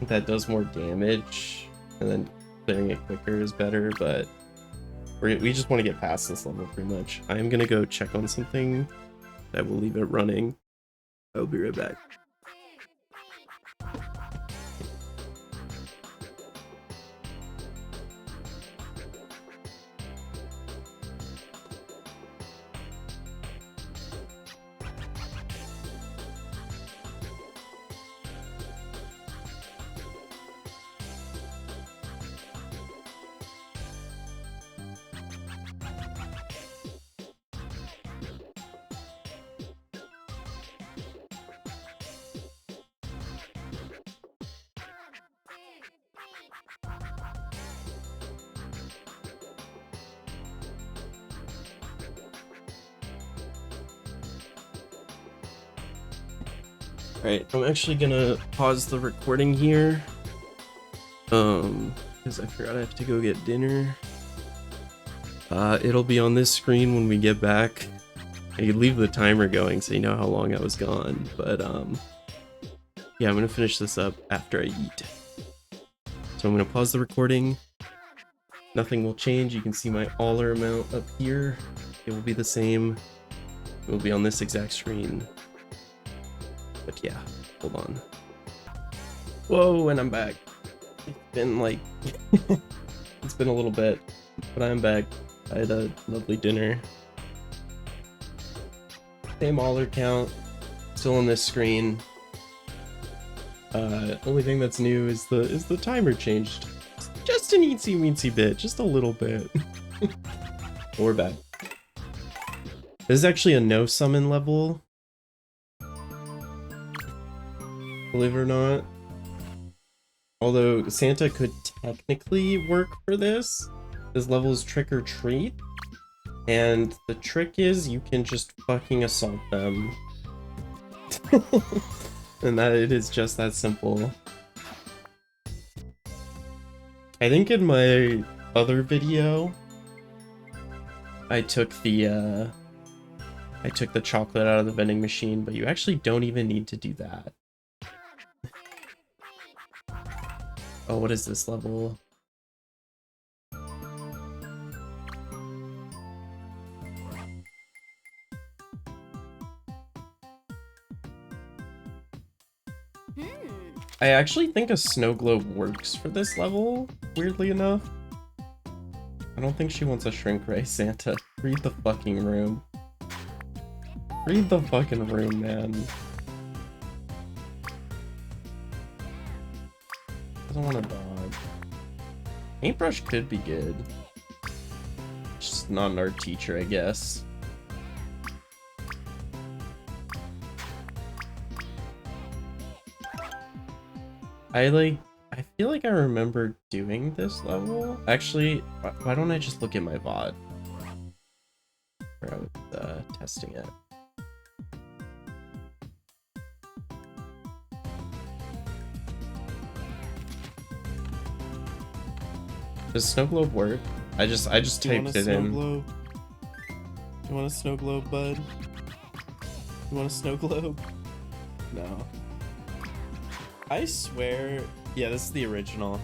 that does more damage and then clearing it quicker is better, but we just want to get past this level pretty much. I am gonna go check on something. I will leave it running. I'll be right back. Alright, I'm actually gonna pause the recording here. Because I forgot I have to go get dinner. It'll be on this screen when we get back. I could leave the timer going so you know how long I was gone, but yeah, I'm gonna finish this up after I eat. So I'm gonna pause the recording. Nothing will change. You can see my Aller amount up here. It will be the same. It will be on this exact screen. But yeah, hold on. Whoa, and I'm back. It's been like, it's been a little bit, but I'm back. I had a lovely dinner. Same Aller count, still on this screen. Only thing that's new is the timer changed. Just an eensy weensy bit, just a little bit. We're back. This is actually a no summon level. Believe it or not. Although Santa could technically work for this. This level is trick or treat. And the trick is you can just fucking assault them. And that it is just that simple. I think in my other video, I took the chocolate out of the vending machine, but you actually don't even need to do that. Oh, what is this level? I actually think a snow globe works for this level, weirdly enough. I don't think she wants a shrink ray, Santa. Read the fucking room. Read the fucking room, man. Doesn't want a dog. Paintbrush could be good. Just not an art teacher, I guess. I feel like I remember doing this level. Actually, why don't I just look at my VOD? Where I was testing it. Does snow globe work? I just typed it in. Globe? You want a snow globe, bud? You want a snow globe? No. I swear, yeah, this is the original.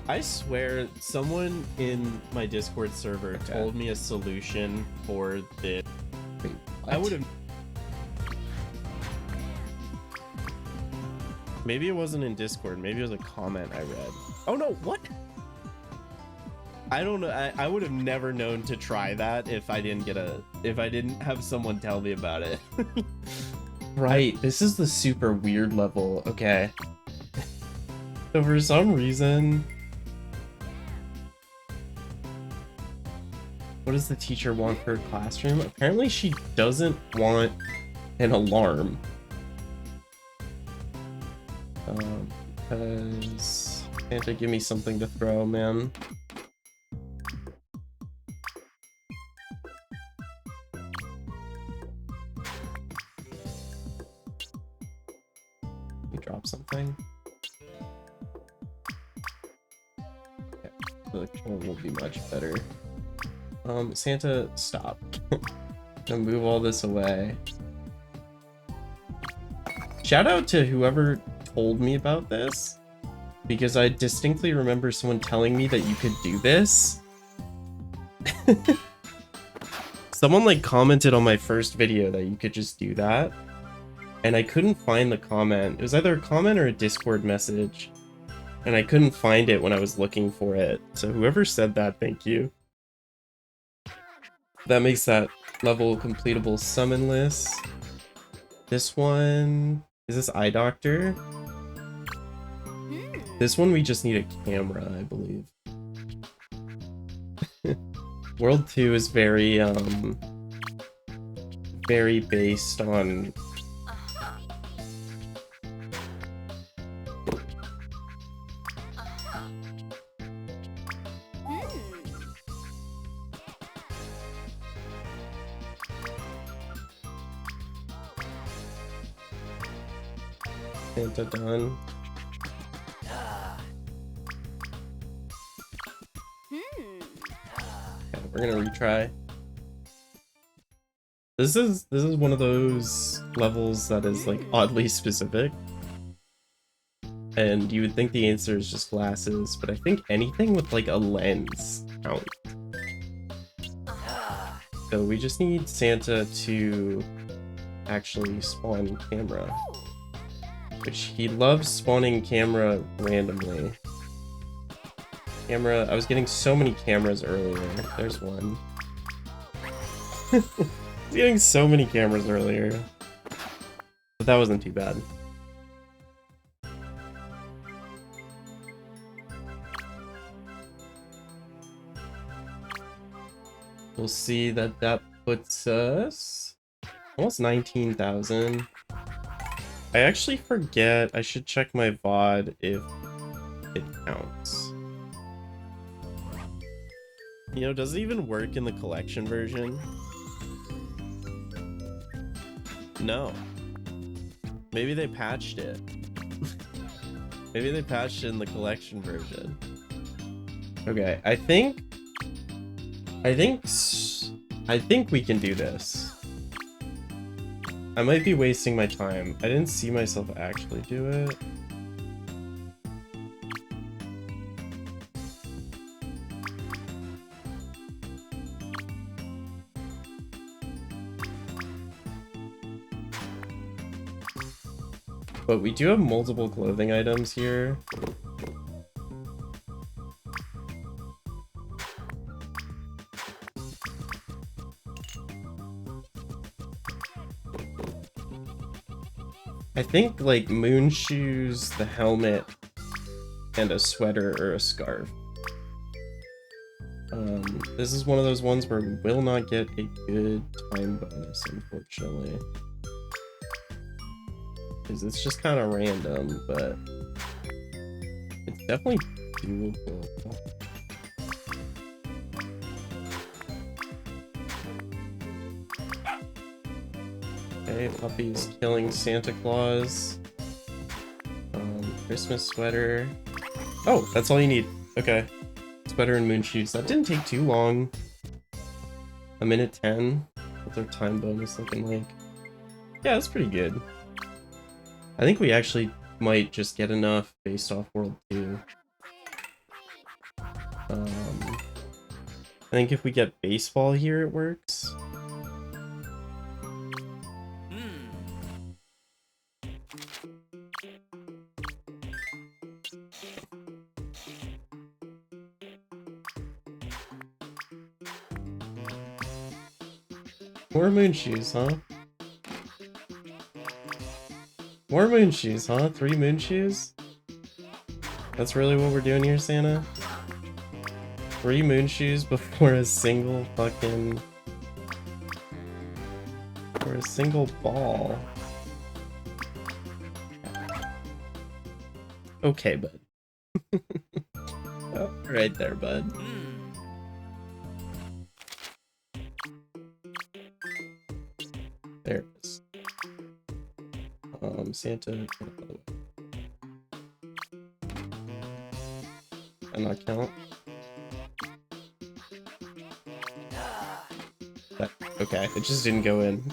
I swear someone in my Discord server told me a solution for this. Wait, I would have. Maybe it wasn't in Discord. Maybe it was a comment I read. Oh no, what? I don't know. I would have never known to try that if I didn't have someone tell me about it. Right, this is the super weird level. Okay. So for some reason... What does the teacher want for her classroom? Apparently she doesn't want an alarm. Because... Santa, give me something to throw, man. Drop something. Okay, the control will be much better. Santa, stop. And move all this away. Shout out to whoever told me about this, because I distinctly remember someone telling me that you could do this. Someone like commented on my first video that you could just do that. And I couldn't find the comment. It was either a comment or a Discord message. And I couldn't find it when I was looking for it. So whoever said that, thank you. That makes that level completable summonless. This one... Is this Eye Doctor? This one we just need a camera, I believe. World 2 is very, very based on... Santa done. Okay, we're gonna retry. This is one of those levels that is like oddly specific. And you would think the answer is just glasses, but I think anything with like a lens counts. So we just need Santa to actually spawn camera. Which he loves spawning camera randomly. Camera, I was getting so many cameras earlier. There's one. I was getting so many cameras earlier. But that wasn't too bad. We'll see that that puts us almost 19,000. I actually forget, I should check my VOD if it counts. You know, does it even work in the collection version? No. Maybe they patched it. Maybe they patched it in the collection version. Okay, I think we can do this. I might be wasting my time. I didn't see myself actually do it. But we do have multiple clothing items here. I think like moon shoes, the helmet, and a sweater or a scarf. This is one of those ones where we will not get a good time bonus, unfortunately. Because it's just kind of random, but it's definitely doable. Okay, puppies killing Santa Claus. Christmas sweater. Oh, that's all you need. Okay. Sweater and moon shoes. That didn't take too long. 1:10. What's our time bonus looking like? Yeah, that's pretty good. I think we actually might just get enough based off World 2. I think if we get baseball here, it works. More moon shoes, huh? More moon shoes, huh? 3 moon shoes? That's really what we're doing here, Santa? 3 moon shoes before a single fucking... for a single ball. Okay, bud. Oh, right there, bud. There it is. Santa. And not count. That, okay, it just didn't go in.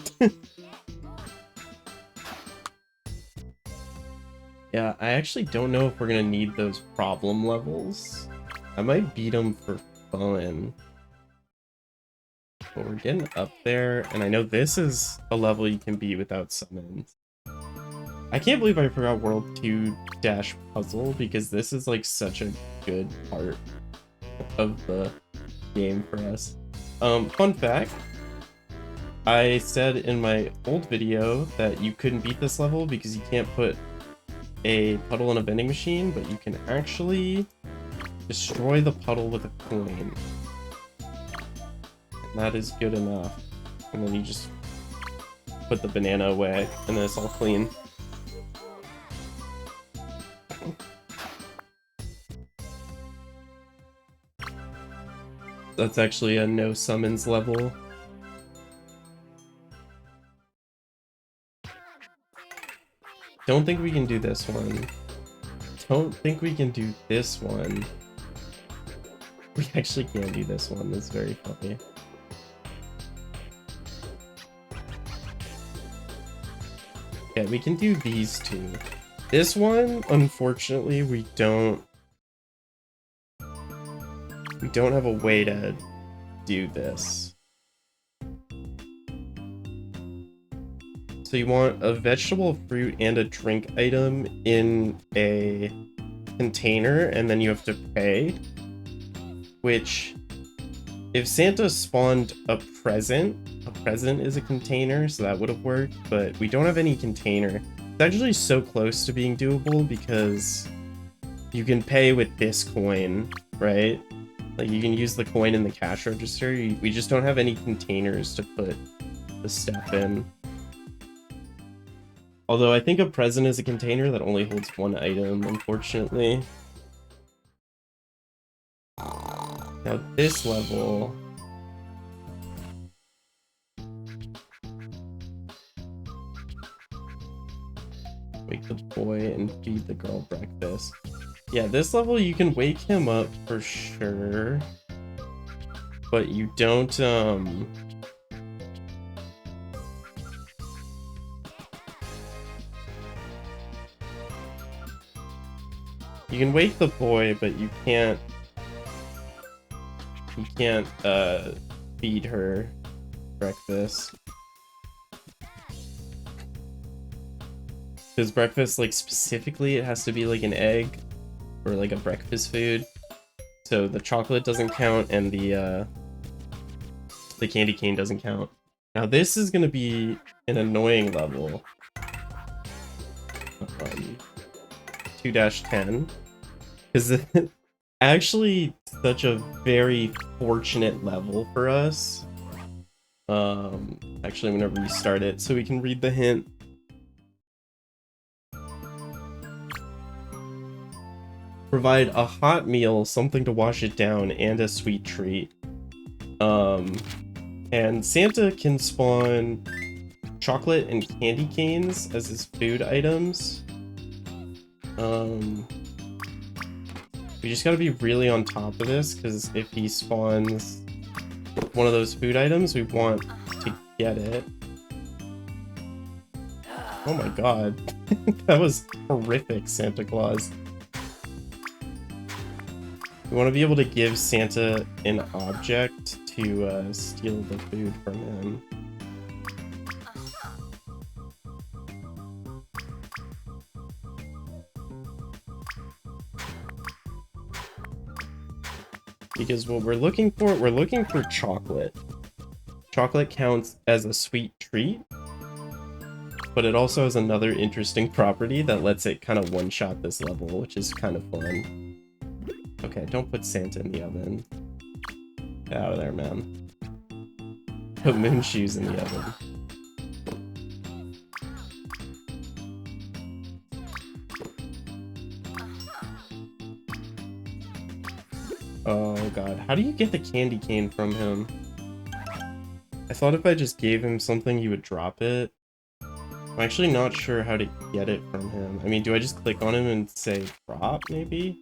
Yeah, I actually don't know if we're gonna need those problem levels. I might beat them for fun. But we're getting up there, and I know this is a level you can beat without summons. I can't believe I forgot World 2 dash puzzle, because this is like such a good part of the game for us. Fun fact, I said in my old video that you couldn't beat this level because you can't put a puddle in a vending machine, but you can actually destroy the puddle with a coin. And that is good enough. And then you just put the banana away, and then it's all clean. That's actually a no summons level. Don't think we can do this one. Don't think we can do this one. We actually can't do this one. That's very funny. Yeah, we can do these two. This one, unfortunately, we don't have a way to do this. So you want a vegetable, fruit, and a drink item in a container, and then you have to pay. Which, if Santa spawned a present is a container, so that would have worked, but we don't have any container. It's actually so close to being doable because you can pay with this coin, right? Like, you can use the coin in the cash register. We just don't have any containers to put the stuff in. Although I think a present is a container that only holds one item, unfortunately. Now this level... Wake the boy and feed the girl breakfast. Yeah, this level you can wake him up for sure. But you don't, you can wake the boy, but you can't feed her breakfast. Because breakfast, like, specifically, it has to be, like, an egg or, like, a breakfast food. So the chocolate doesn't count, and the candy cane doesn't count. Now, this is gonna be an annoying level. 2-10. Because actually such a very fortunate level for us. Actually, I'm gonna restart it so we can read the hint. Provide a hot meal, something to wash it down, and a sweet treat. And Santa can spawn chocolate and candy canes as his food items. We just gotta be really on top of this, because if he spawns one of those food items, we want to get it. Oh my god. That was horrific, Santa Claus. We want to be able to give Santa an object to steal the food from him. Because what we're looking for chocolate. Chocolate counts as a sweet treat, but it also has another interesting property that lets it kind of one-shot this level, which is kind of fun. Okay, don't put Santa in the oven. Get out of there, man. Put moon shoes in the oven. Oh god, how do you get the candy cane from him? I thought if I just gave him something, he would drop it. I'm actually not sure how to get it from him. I mean, do I just click on him and say drop, maybe?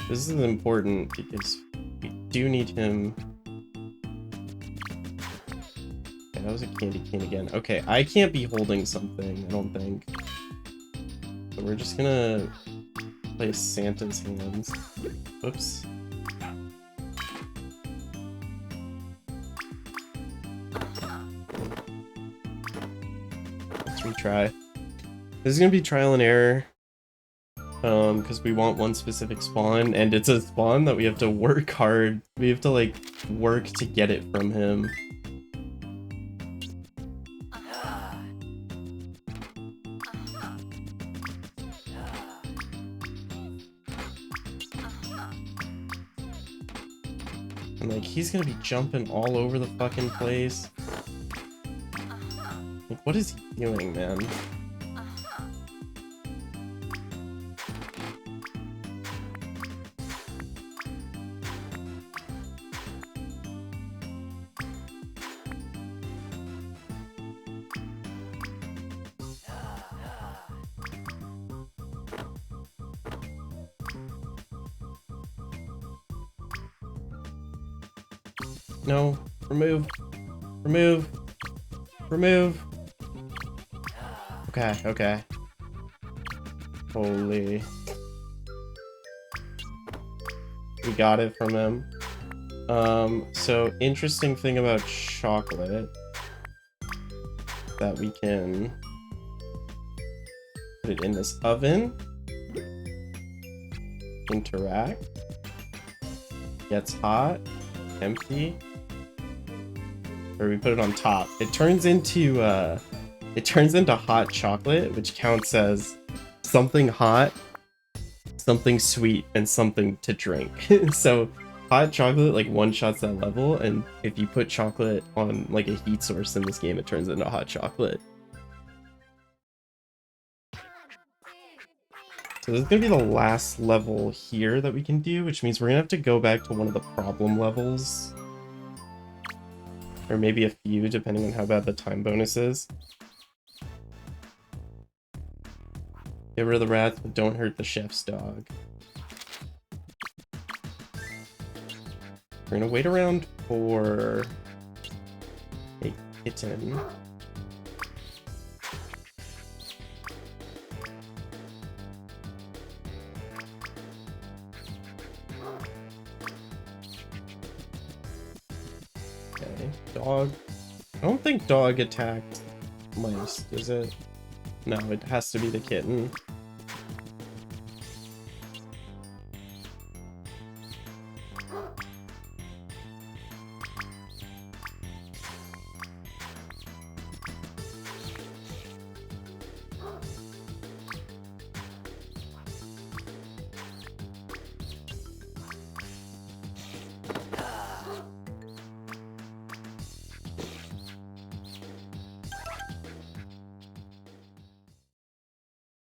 This is important because we do need him. Okay, that was a candy cane again. Okay, I can't be holding something, I don't think. So we're just gonna place Santa's hands. Whoops. Let's retry. This is gonna be trial and error. Because we want one specific spawn, and it's a spawn that we have to work hard. We have to, like, work to get it from him. And, like, he's gonna be jumping all over the fucking place. Like, what is he doing, man? No, remove, remove, remove. Okay, okay. Holy. We got it from him. So interesting thing about chocolate that we can put it in this oven, interact, gets hot, empty, or we put it on top. It turns into hot chocolate, which counts as something hot, something sweet, and something to drink. So hot chocolate like one-shots that level, and if you put chocolate on like a heat source in this game, it turns into hot chocolate. So this is gonna be the last level here that we can do, which means we're gonna have to go back to one of the problem levels. Or maybe a few, depending on how bad the time bonus is. Get rid of the rats, but don't hurt the chef's dog. We're gonna wait around for a kitten. Okay, dog. I don't think dog attacked mice, does it? No, it has to be the kitten.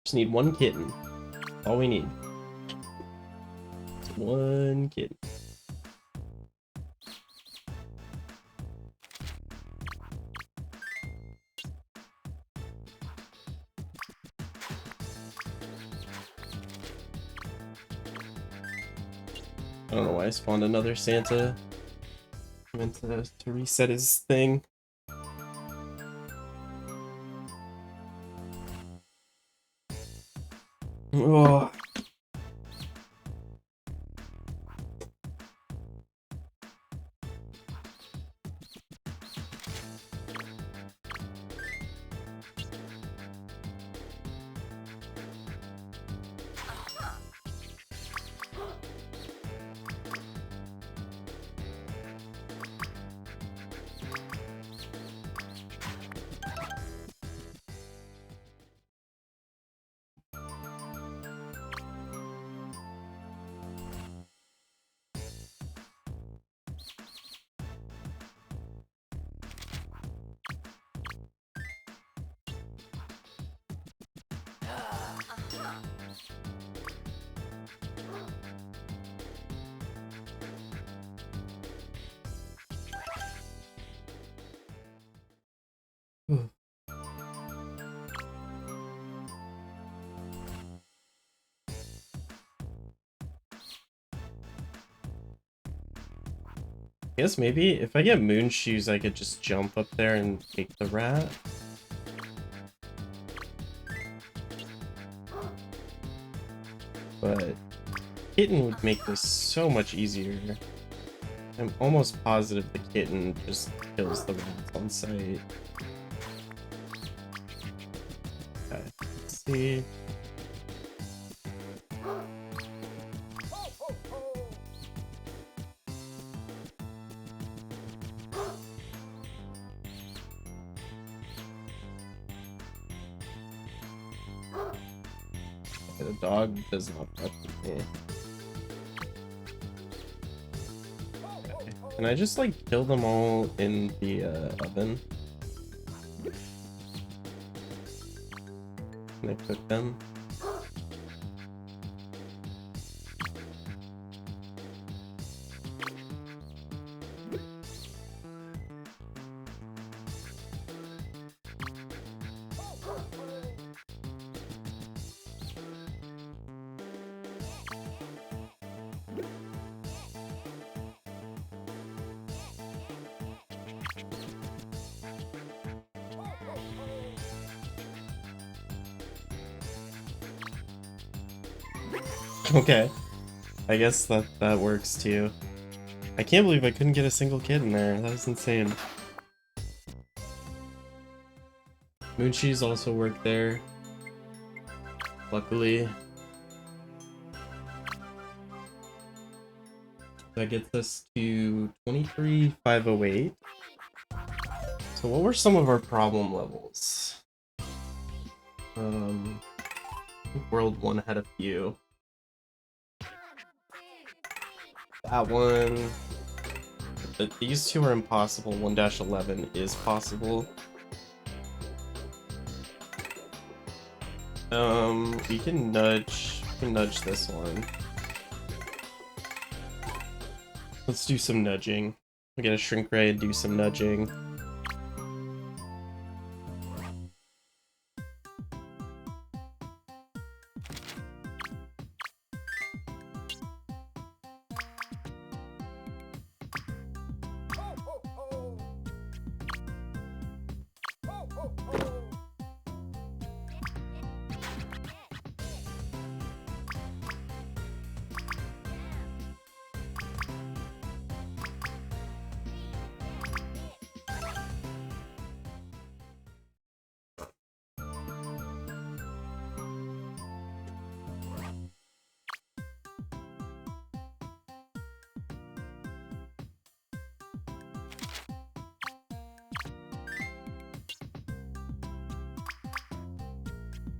Just need one kitten. All we need. One kitten. I don't know why I spawned another Santa. I meant to reset his thing. Oh. I guess maybe if I get moon shoes, I could just jump up there and take the rat. But kitten would make this so much easier. I'm almost positive the kitten just kills the rats on sight. Okay, let's see. The dog does not fuck with me. Okay. Can I just like kill them all in the oven? Can I cook them? Okay, I guess that works too. I can't believe I couldn't get a single kid in there. That was insane. Moonshies also work there. Luckily. That gets us to 23,508. So what were some of our problem levels? I think World 1 had a few. That one. But these two are impossible. 1-11 is possible. We can nudge this one. Let's do some nudging. We get a shrink ray and do some nudging.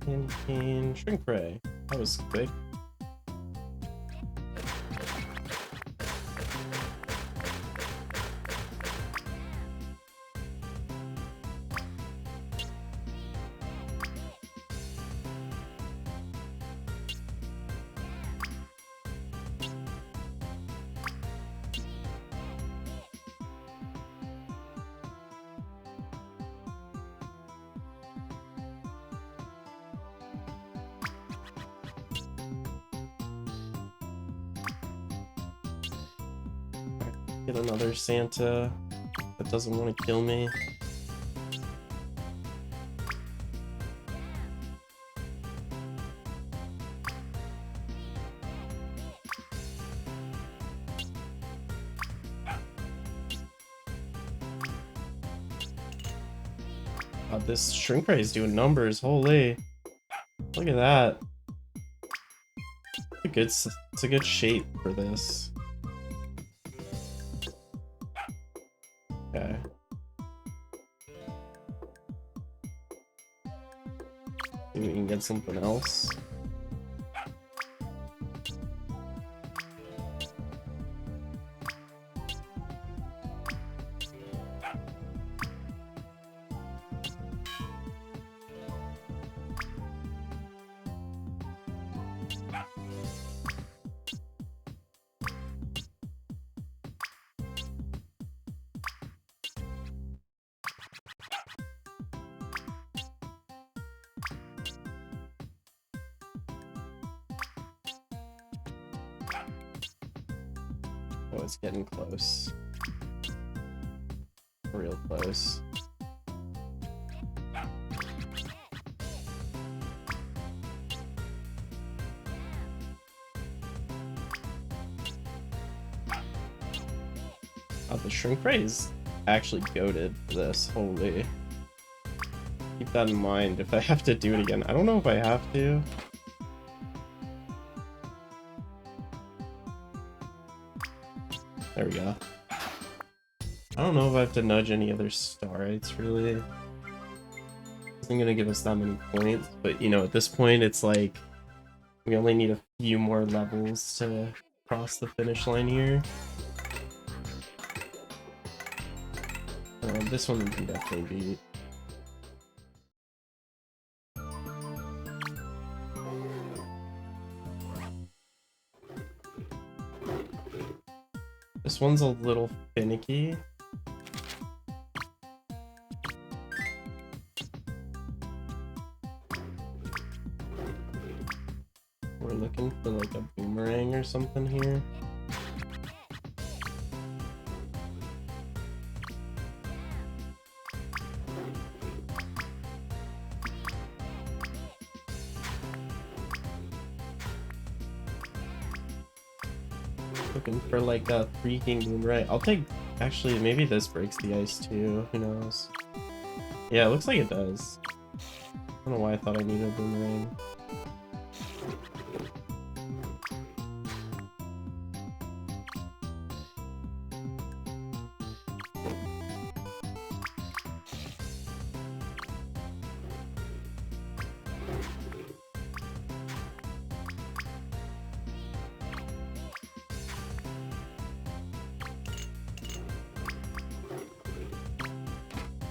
Candy cane, shrink ray. That was quick. Get another Santa that doesn't want to kill me. God, this shrink ray is doing numbers. Holy, look at that. It's a good shape for this. Okay. Maybe we can get something else. Oh, it's getting close. Real close. Oh, the shrink ray is actually goated for this. Holy. Keep that in mind if I have to do it again. I don't know if I have to. There we go. I don't know if I have to nudge any other starites, really. Isn't gonna give us that many points, but you know, at this point, it's like we only need a few more levels to cross the finish line here. This one we can definitely beat. This one's a little finicky. We're looking for like a boomerang or something here. Looking for like a freaking boomerang. I'll take, actually maybe this breaks the ice too, who knows. Yeah, it looks like it does. I don't know why I thought I needed a boomerang.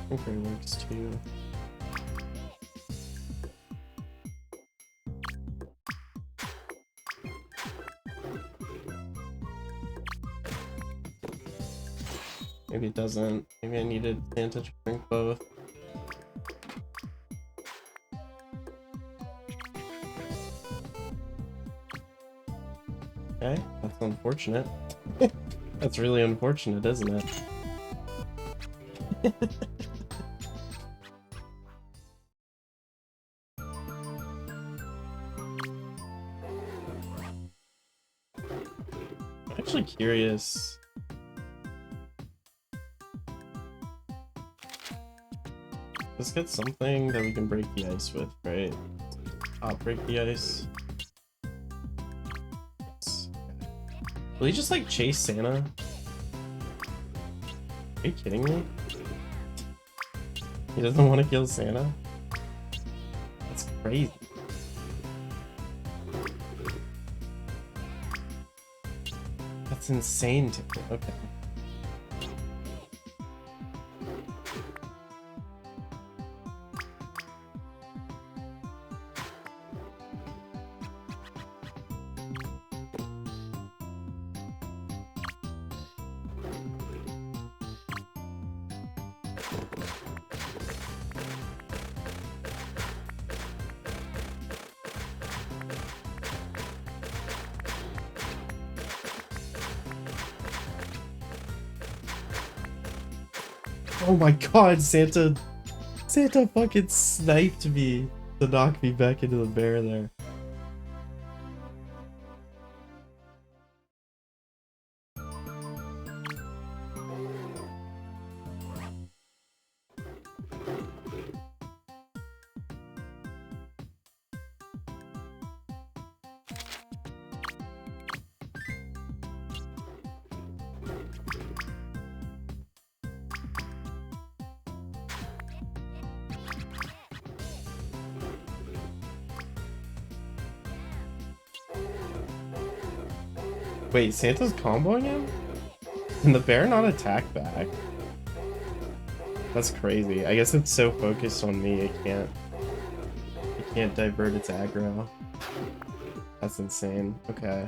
Okay, works too. Maybe it doesn't. Maybe I needed Santa to drink both. Okay, that's unfortunate. That's really unfortunate, isn't it? I'm actually curious. Let's get something that we can break the ice with, right? Break the ice. Will he just like chase Santa? Are you kidding me? He doesn't want to kill Santa? That's crazy. That's insane to me. Okay. Oh my god, Santa fucking sniped me to knock me back into the bear there. Wait, Santa's comboing him? Can the bear not attack back? That's crazy. I guess it's so focused on me, it can't divert its aggro. That's insane. Okay.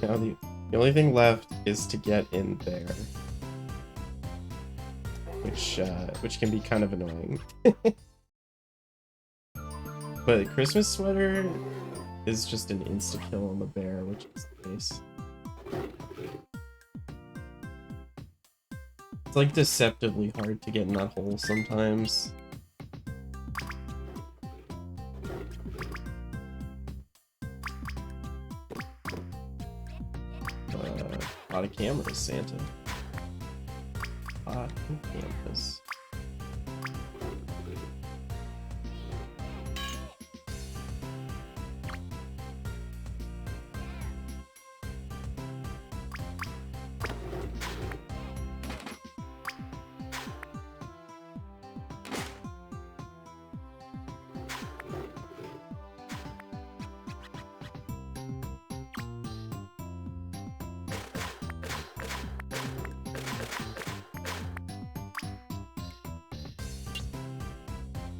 Now the only thing left is to get in there. Which can be kind of annoying. But Christmas sweater is just an insta-kill on the bear, which is nice. It's like deceptively hard to get in that hole sometimes. A lot of cameras, Santa. Campus.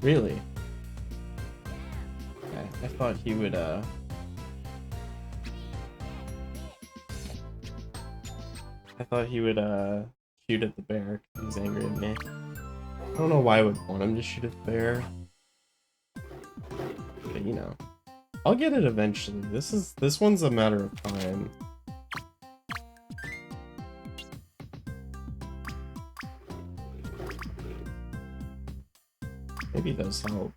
Really? Okay, I thought he would, shoot at the bear because he's angry at me. I don't know why I would want him to shoot at the bear. But, you know. I'll get it eventually. This one's a matter of time. Maybe those help.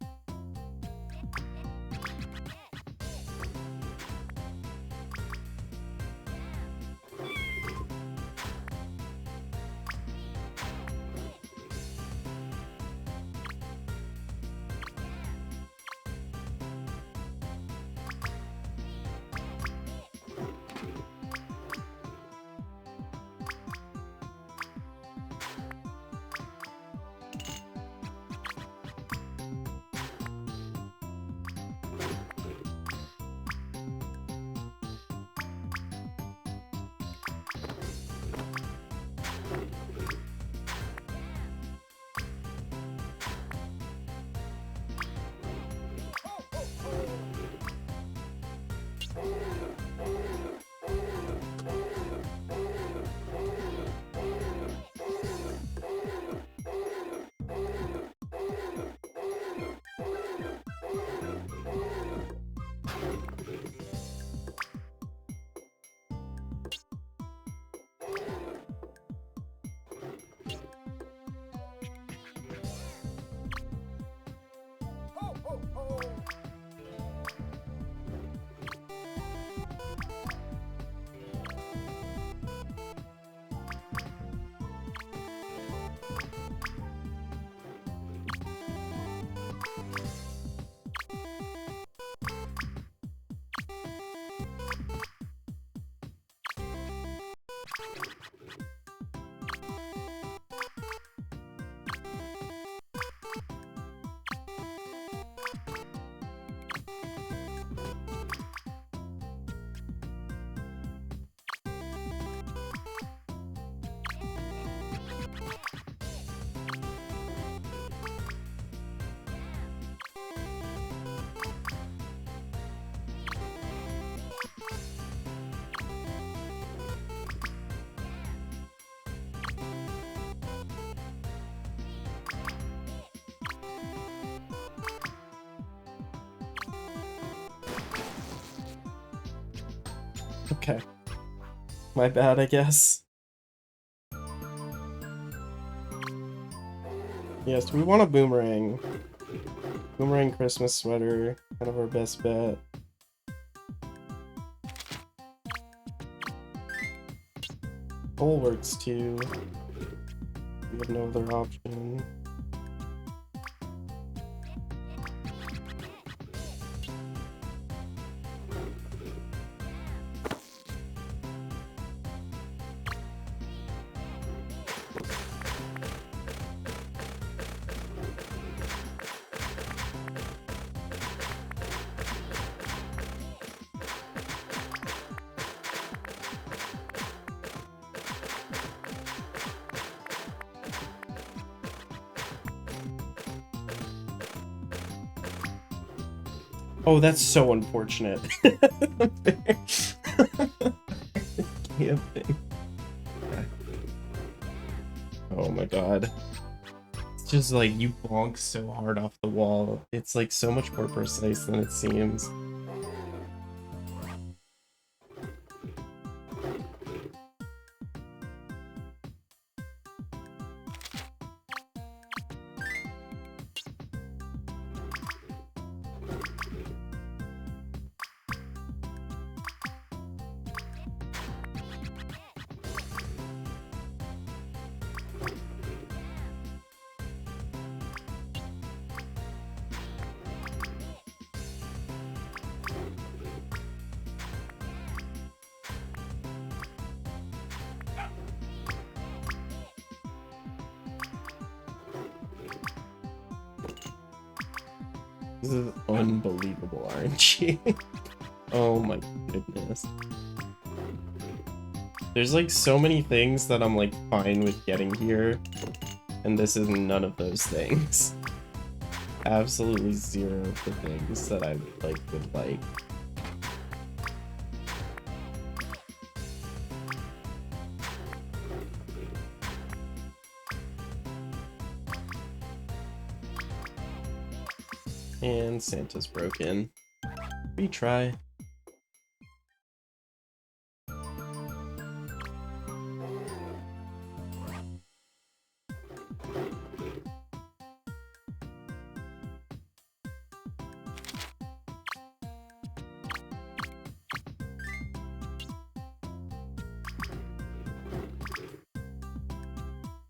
Okay. My bad, I guess. Yes, we want a boomerang. Boomerang Christmas sweater, kind of our best bet. Bowl works too. We have no other option. Oh, that's so unfortunate. Camping. Oh my god. It's just like you bonk so hard off the wall. It's like so much more precise than it seems. This is unbelievable RNG. Oh my goodness. There's like so many things that I'm like fine with getting here, and this is none of those things. Absolutely zero of the things that I would like. And Santa's broken. Retry.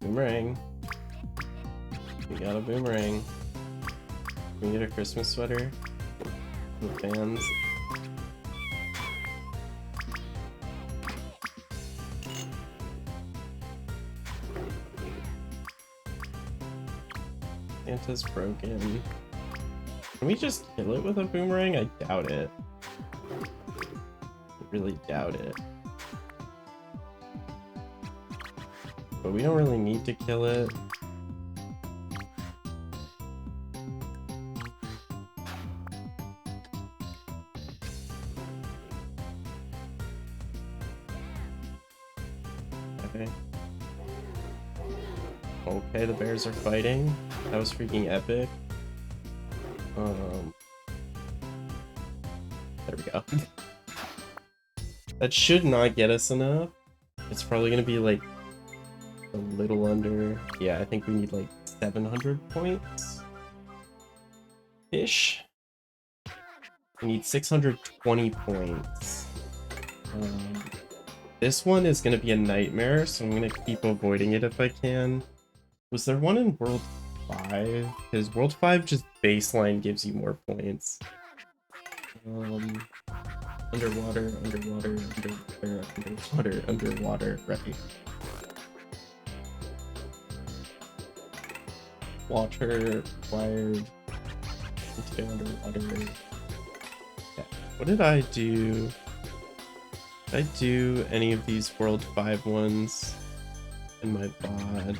Boomerang. We got a boomerang. Can we get a Christmas sweater? With fans. Santa's broken. Can we just kill it with a boomerang? I doubt it. I really doubt it. But we don't really need to kill it. Okay. Okay, the bears are fighting. That was freaking epic. There we go. That should not get us enough. It's probably gonna be like a little under. Yeah, I think we need like 700 points ish. We need 620 points. This one is gonna be a nightmare, so I'm gonna keep avoiding it if I can. Was there one in World 5? Because World 5 just baseline gives you more points. Underwater, underwater, underwater, underwater. underwater, right? Water required. To go underwater. Yeah. What did I do? Did I do any of these World 5 ones in my bod?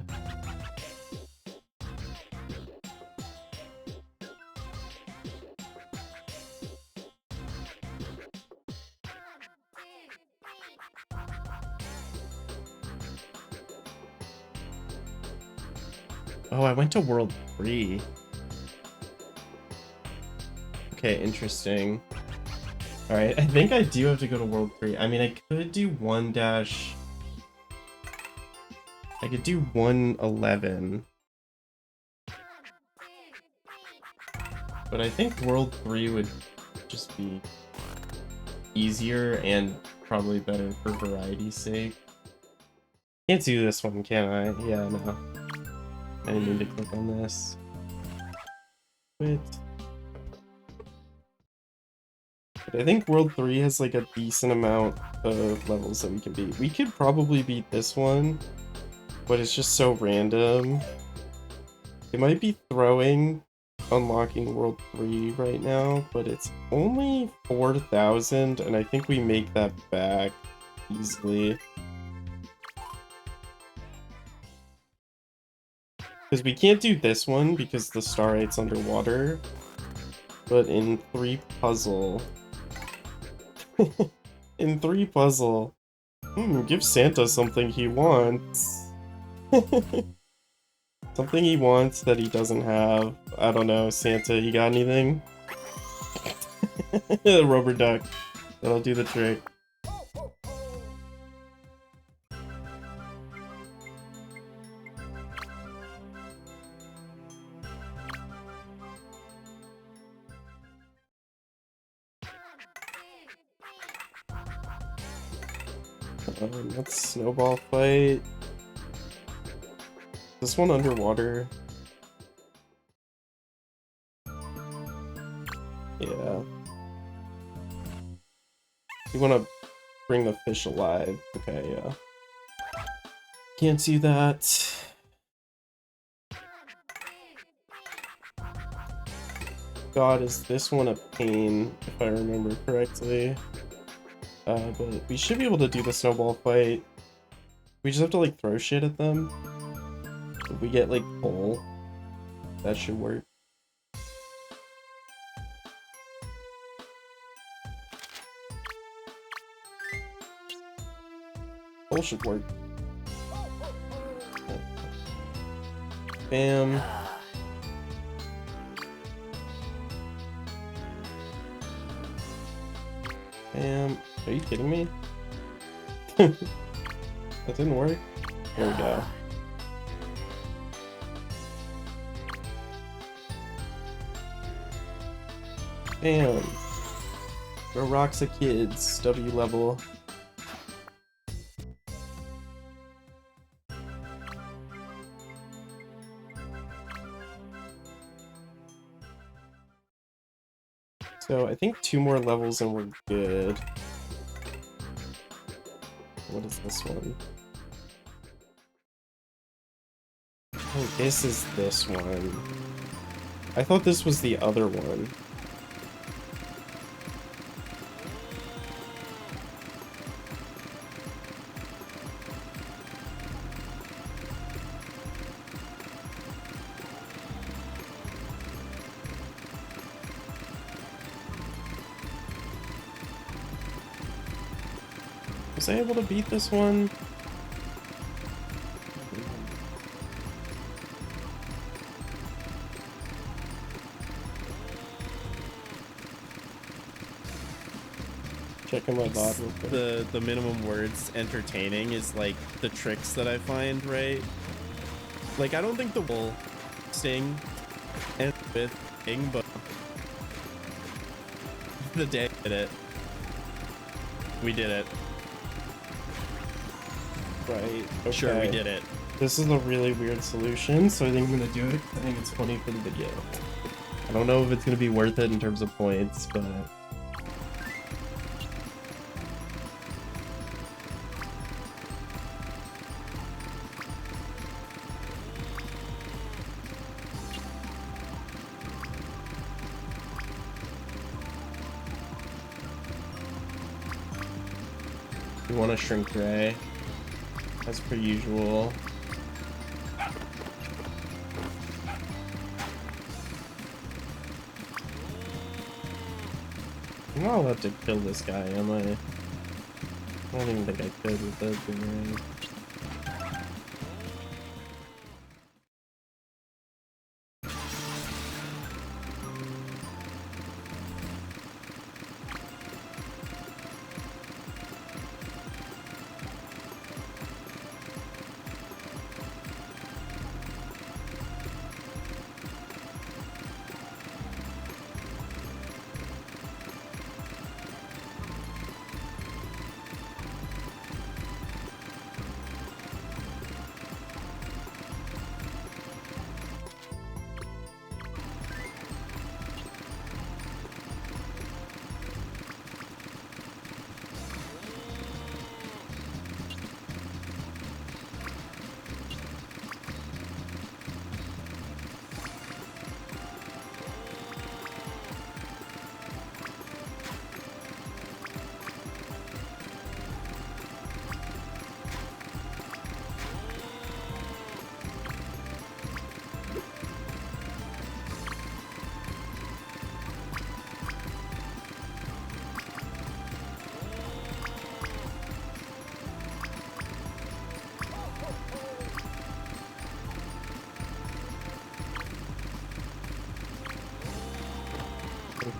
Oh, I went to World 3. Okay, interesting. Alright, I think I do have to go to World 3. I mean, I could do 1 dash... I could do 111. But I think World 3 would just be easier and probably better for variety's sake. Can't do this one, can I? Yeah, no. I didn't mean to click on this. Quit. But I think World 3 has like a decent amount of levels that we can beat. We could probably beat this one, but it's just so random. It might be throwing unlocking World 3 right now, but it's only 4,000, and I think we make that back easily. Because we can't do this one because the Star 8's underwater, but in 3 puzzle... in 3 puzzle... give Santa something he wants. Something he wants that he doesn't have. I don't know, Santa, you got anything? Rubber duck. That'll do the trick. Let's snowball fight. This one underwater. Yeah. You want to bring the fish alive. Okay, yeah. Can't do that. God, is this one a pain, if I remember correctly. But we should be able to do the snowball fight. We just have to, like, throw shit at them. If we get, like, pole, that should work. Pole should work. Bam. Bam. Are you kidding me? That didn't work. There we go. Bam. Throw rocks at kids. W level. So I think 2 more levels and we're good. What is this one? Oh, this is this one. I thought this was the other one. Was I able to beat this one? Checking my VOD real quick. The minimum words entertaining is like the tricks that I find, right? Like, I don't think the will sting and with thing, but the day we did it. We did it. Right. Okay. Sure, we did it. This is a really weird solution, so I think I'm gonna do it. I think it's funny for the video. I don't know if it's gonna be worth it in terms of points, but We want a shrink ray, as per usual. I'm not allowed to kill this guy, am I? I don't even think I could with the boomerang.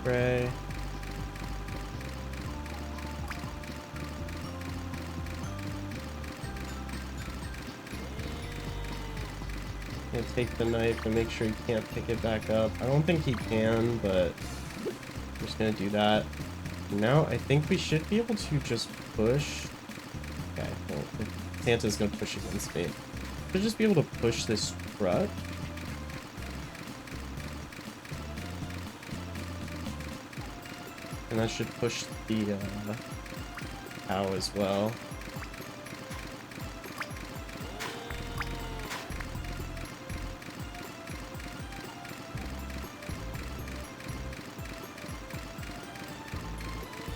Ray. Gonna take the knife and make sure he can't pick it back up. I don't think he can, but I'm just gonna do that. Now I think we should be able to just push. Okay, well, Santa's gonna push against me. Should just be able to push this truck. And that should push the cow as well.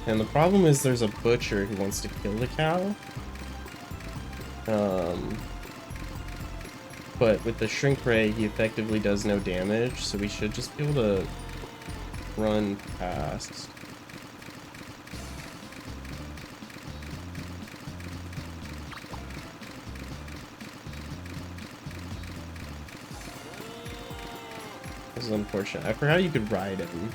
And the problem is there's a butcher who wants to kill the cow. But with the shrink ray, he effectively does no damage, so we should just be able to run past. This is unfortunate. I forgot you could ride him.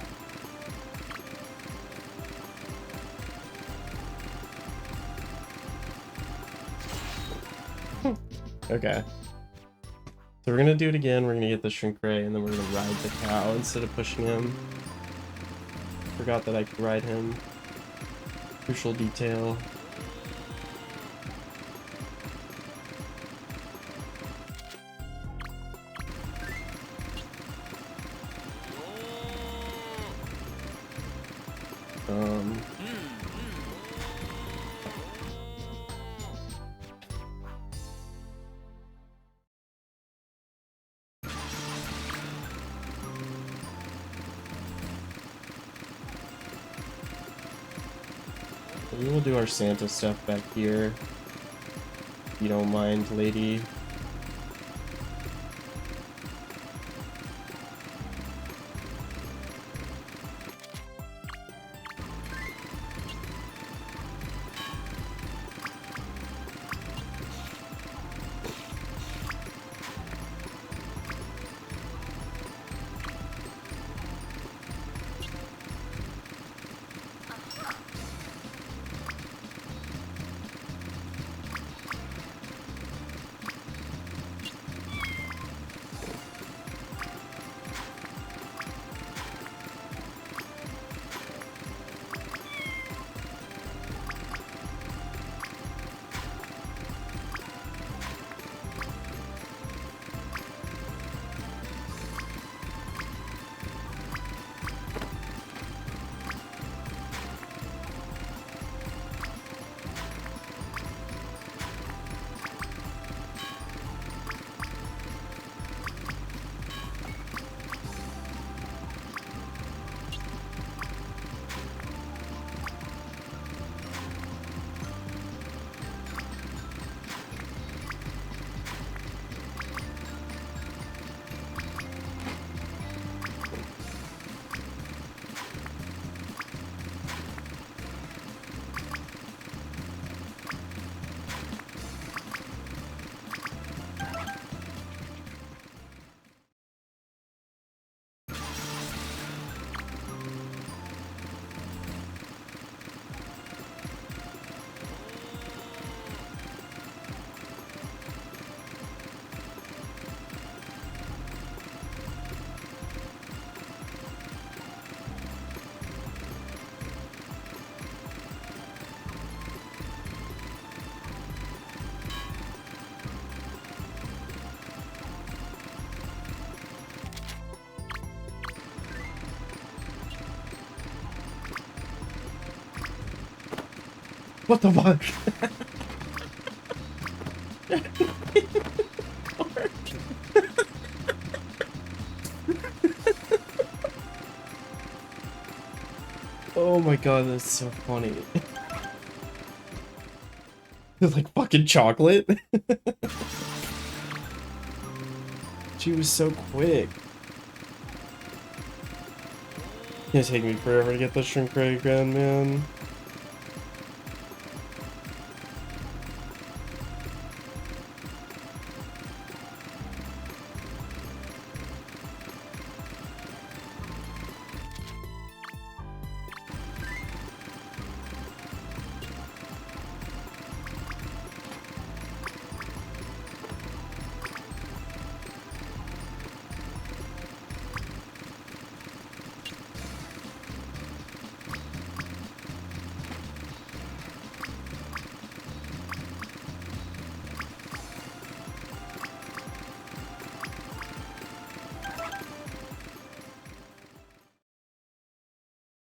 Okay. So we're gonna do it again. We're gonna get the shrink ray, and then we're gonna ride the cow instead of pushing him. Forgot that I could ride him. Crucial detail. We will do our Santa stuff back here. If you don't mind, lady. What the fuck? Oh my god, that's so funny. It's like fucking chocolate. She was so quick. It's gonna take me forever to get the shrink ray again, man.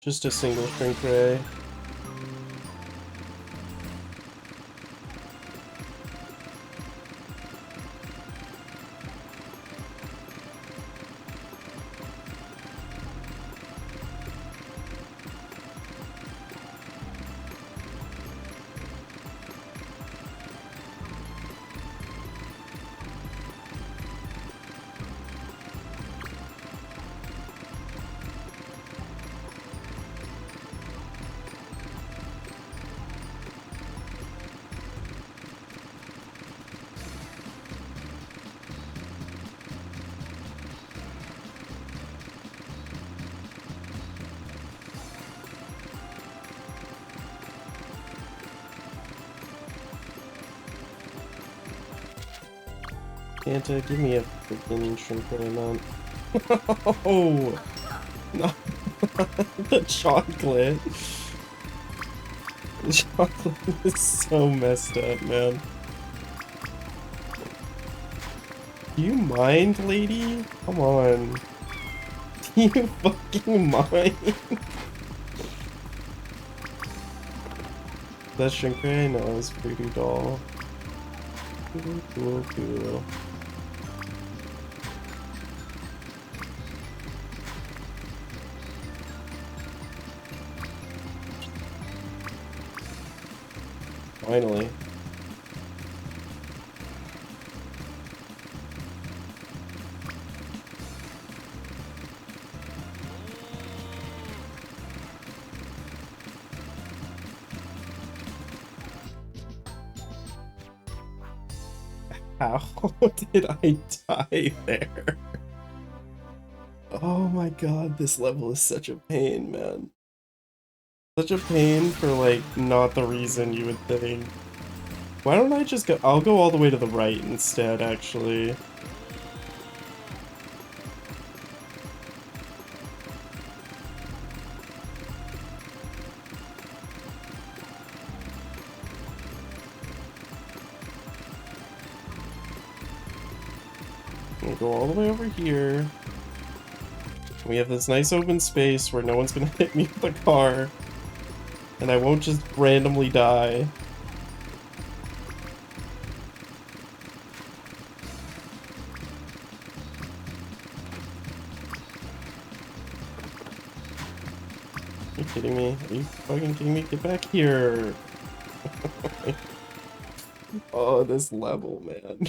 Just a single shrink ray. Santa, give me a freaking shrink ray, man. Oh, no. The chocolate. The chocolate is so messed up, man. Do you mind, lady? Come on. Do you fucking mind? That shrink ray? No, it's voodoo doll. Cool. Finally. How did I die there? Oh my god, this level is such a pain, man. Such a pain for, like, not the reason you would think. Why don't I just go— I'll go all the way to the right instead, actually. We'll go all the way over here. We have this nice open space where no one's gonna hit me with a car. And I won't just randomly die. Are you kidding me? Are you fucking kidding me? Get back here! Oh, this level, man.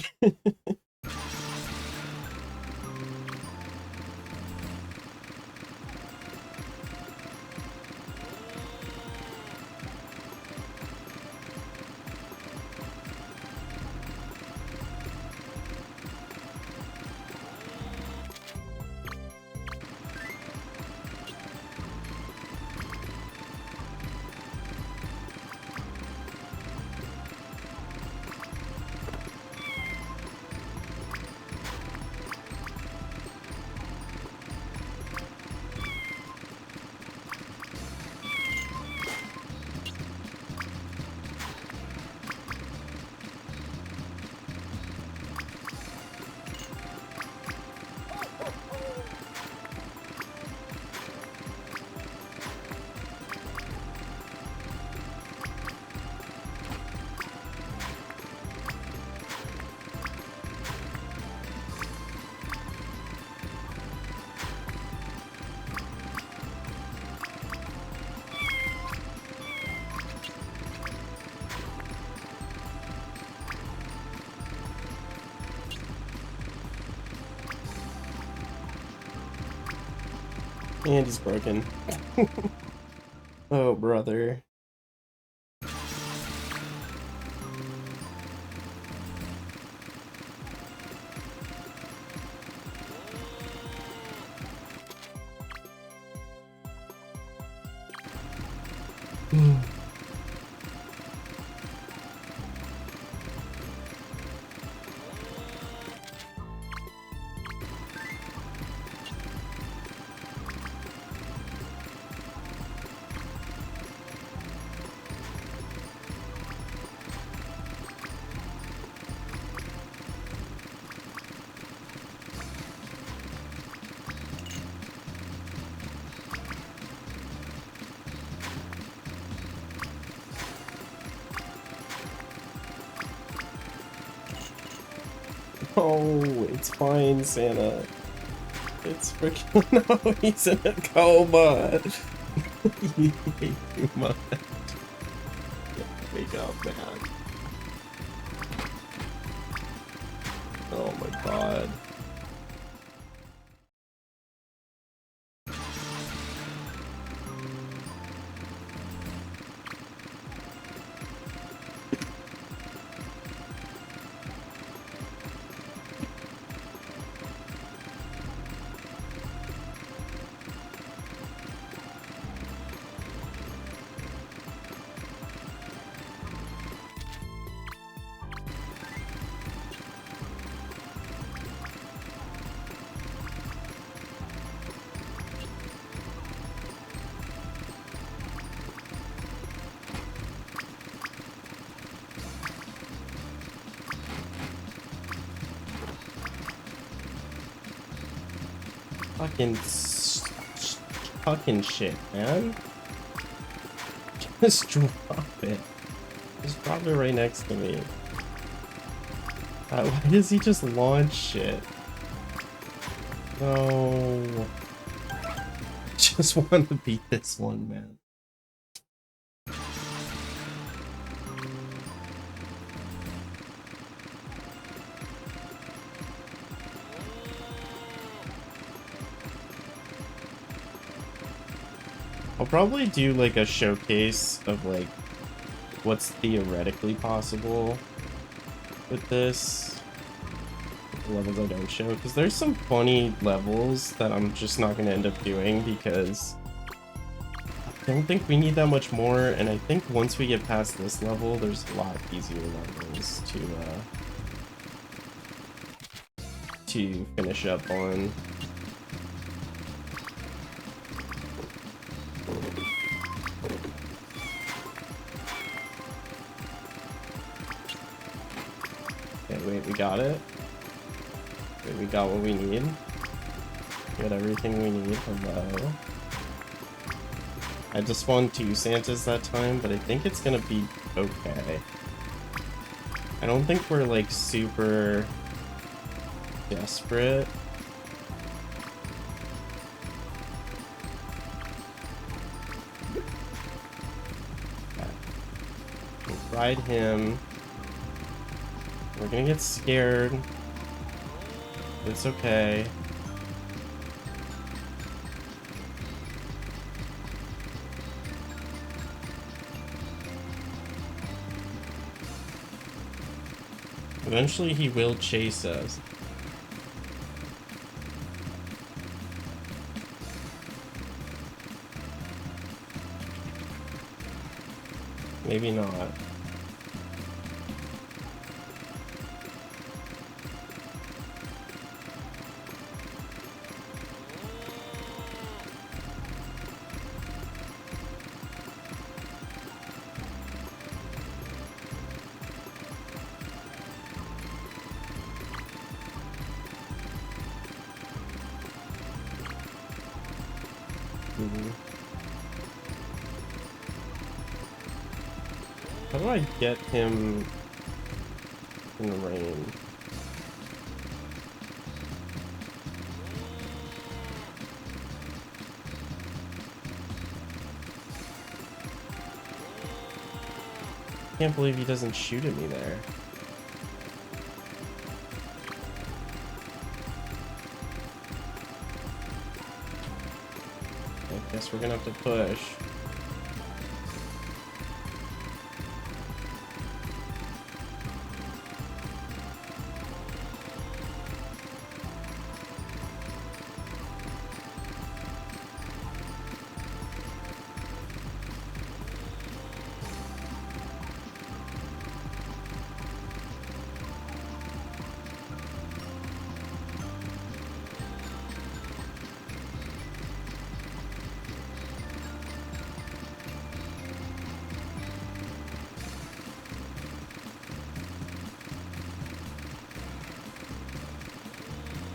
And he's broken. Oh, brother. Oh, it's fine, Santa. It's freaking no, he's in a coma. You hate too much. Wake up, man. Oh my god. Fucking shit, man. Just drop it. Just drop it right next to me. Why does he just launch shit? No. Just want to beat this one, man. I'll probably do like a showcase of like what's theoretically possible with this. The levels I don't show, because there's some funny levels that I'm just not going to end up doing because I don't think we need that much more, and I think once we get past this level there's a lot easier levels to finish up on. Okay, wait, we got it. Wait, we got what we need. We got everything we need. Hello. I just spawned 2 Santas that time, but I think it's gonna be okay. I don't think we're like super desperate. Okay. We'll ride him. We're gonna get scared. It's okay. Eventually he will chase us. Maybe not. How do I get him in the rain? Can't believe he doesn't shoot at me there. Guess we're gonna have to push.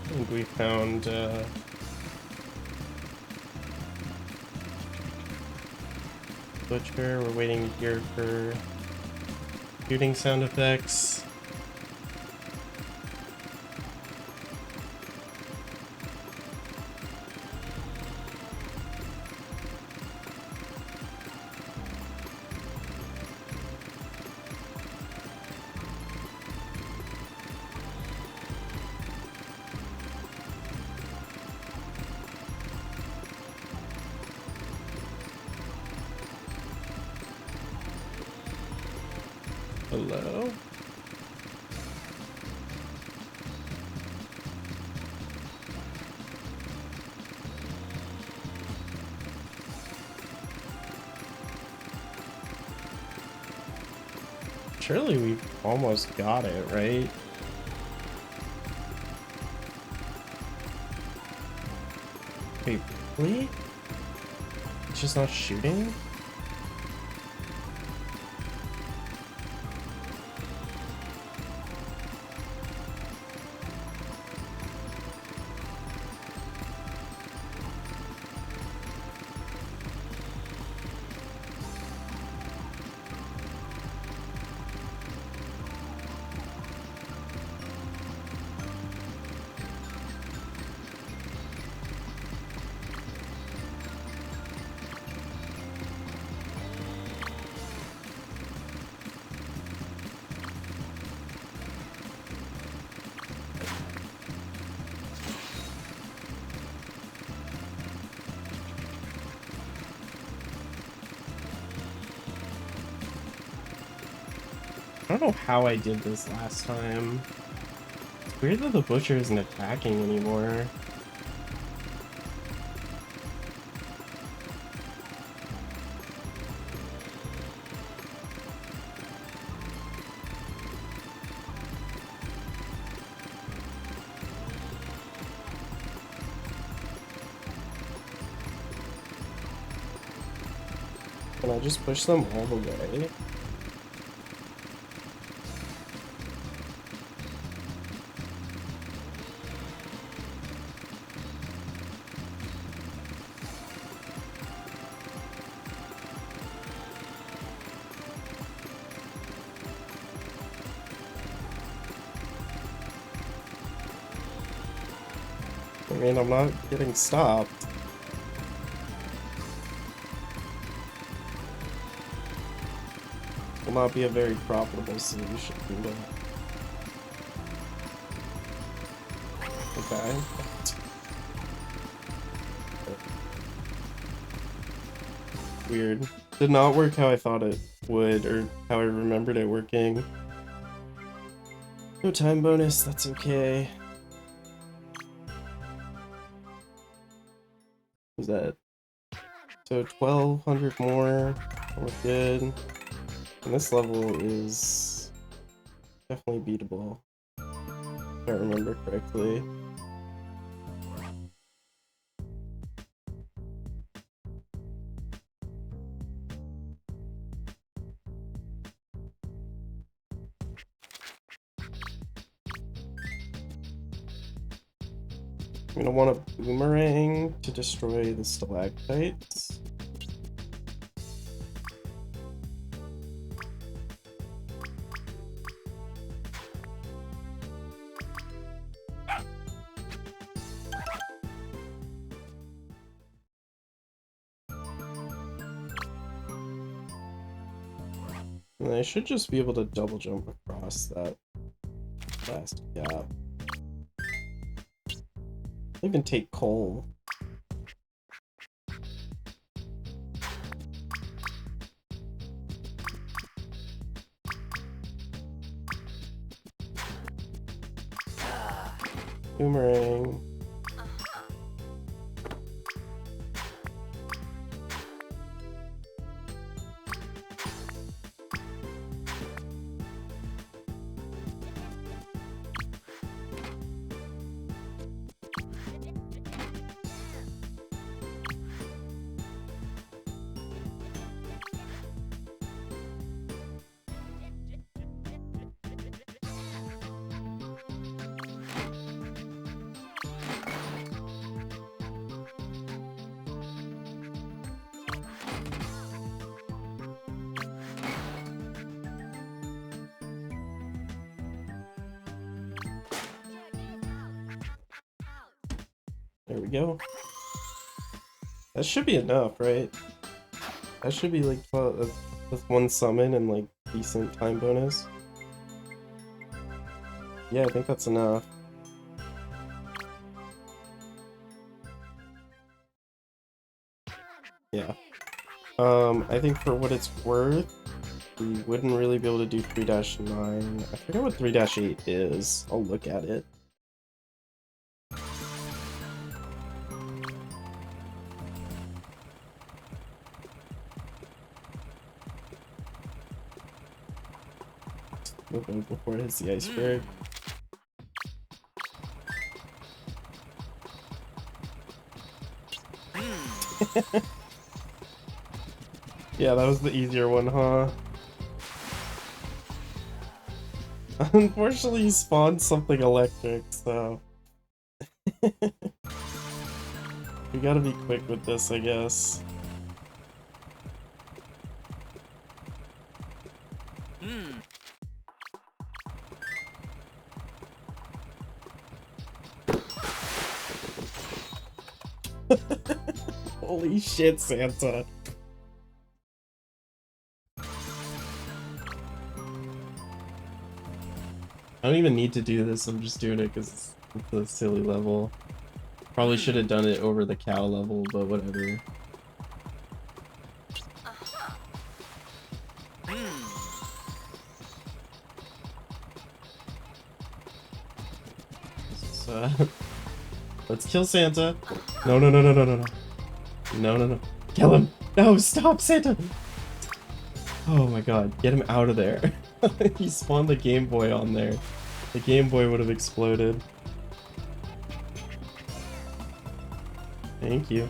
I think we found Butcher. We're waiting here for shooting sound effects. Hello? Surely we've almost got it, right? Wait, really? It's just not shooting? I don't know how I did this last time. It's weird that the butcher isn't attacking anymore. Can I just push them all the way? I mean, I'm not getting stopped. Will not be a very profitable solution, but... Okay. Weird. Did not work how I thought it would, or how I remembered it working. No time bonus, that's okay. What was that? So 1200 more, we're good. And this level is definitely beatable, if I remember correctly. I'm gonna want a boomerang to destroy the stalactites. And I should just be able to double jump across that last gap. I'll even take coal. Boomerang. There we go. That should be enough, right? That should be like 12, with one summon and like decent time bonus. Yeah, I think that's enough. Yeah. I think for what it's worth, we wouldn't really be able to do 3-9. I forget what 3-8 is. I'll look at it. Before it hits the iceberg. Yeah, that was the easier one, huh? Unfortunately, he spawned something electric, so... we gotta be quick with this, I guess. Holy shit, Santa. I don't even need to do this, I'm just doing it because it's a silly level. Probably should have done it over the cow level, but whatever. So, let's kill Santa. No, no, no, no, no, no, no. No, no, no. Kill him! No, stop, Santa! Oh my god, get him out of there. He spawned the Game Boy on there. The Game Boy would have exploded. Thank you.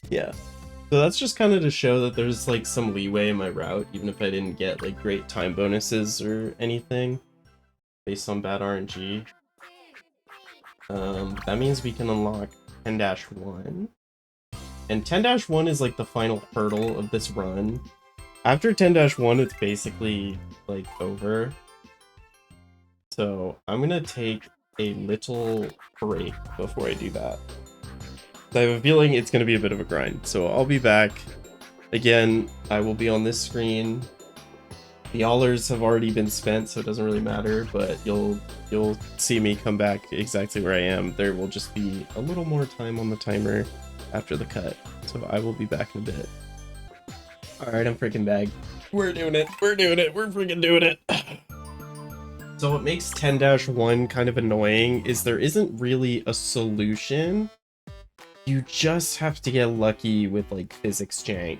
Yeah. So that's just kind of to show that there's like some leeway in my route, even if I didn't get like great time bonuses or anything based on bad RNG. That means we can unlock 10-1. And 10-1 is like the final hurdle of this run. After 10-1, it's basically like over. So I'm gonna take a little break before I do that. I have a feeling it's gonna be a bit of a grind. So I'll be back. Again, I will be on this screen. The Allers have already been spent, so it doesn't really matter, but you'll see me come back exactly where I am. There will just be a little more time on the timer after the cut. So I will be back in a bit. Alright, I'm freaking back. We're doing it. We're doing it. We're freaking doing it. So what makes 10-1 kind of annoying is there isn't really a solution. You just have to get lucky with like physics jank.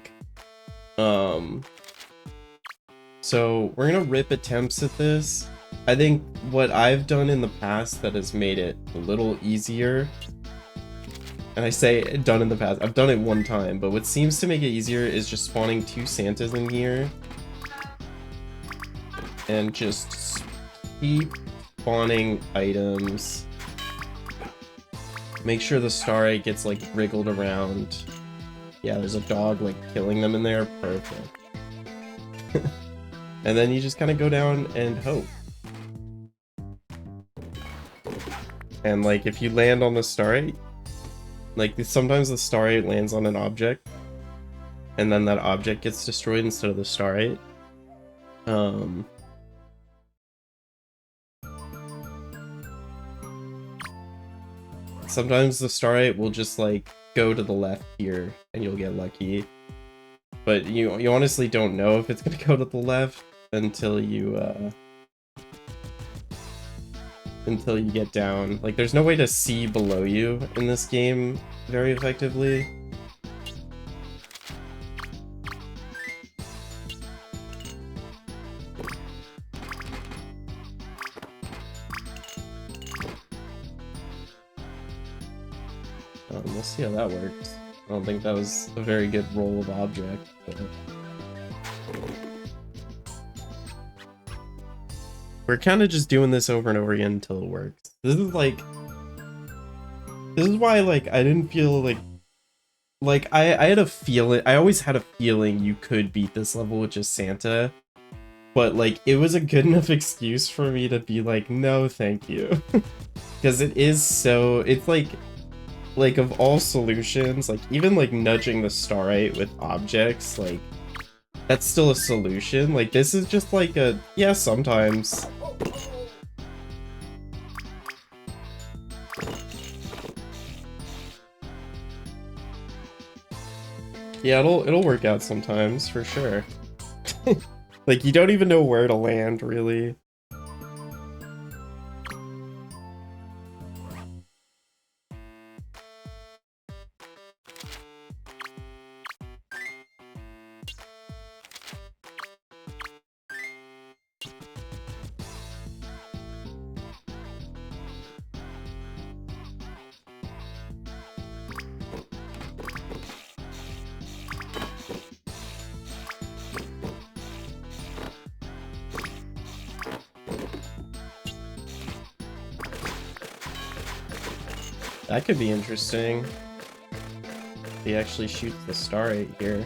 So we're gonna rip attempts at this. I think what I've done in the past that has made it a little easier, and I say done in the past, I've done it one time, but what seems to make it easier is just spawning 2 Santas in here and just keep spawning items. Make sure the Star 8 gets like wriggled around. Yeah, there's a dog like killing them in there. Perfect. And then you just kind of go down and hope. And like if you land on the Star 8, like sometimes the Star 8 lands on an object and then that object gets destroyed instead of the Star 8. Sometimes the Star 8 will just like go to the left here and you'll get lucky. But you honestly don't know if it's gonna go to the left until you get down. Like, there's no way to see below you in this game very effectively. We'll see how that works. I don't think that was a very good roll of object, but... We're kind of just doing this over and over again until it works. This is why, like, I didn't feel like I had a feeling, I always had a feeling you could beat this level with just Santa, but like, it was a good enough excuse for me to be like, no, thank you. Because it is so, it's like of all solutions, like even like nudging the starite with objects, like that's still a solution. Like this is just like a, yeah, sometimes. Yeah, it'll work out sometimes for sure. Like you don't even know where to land really. That could be interesting. He actually shoots the starite here.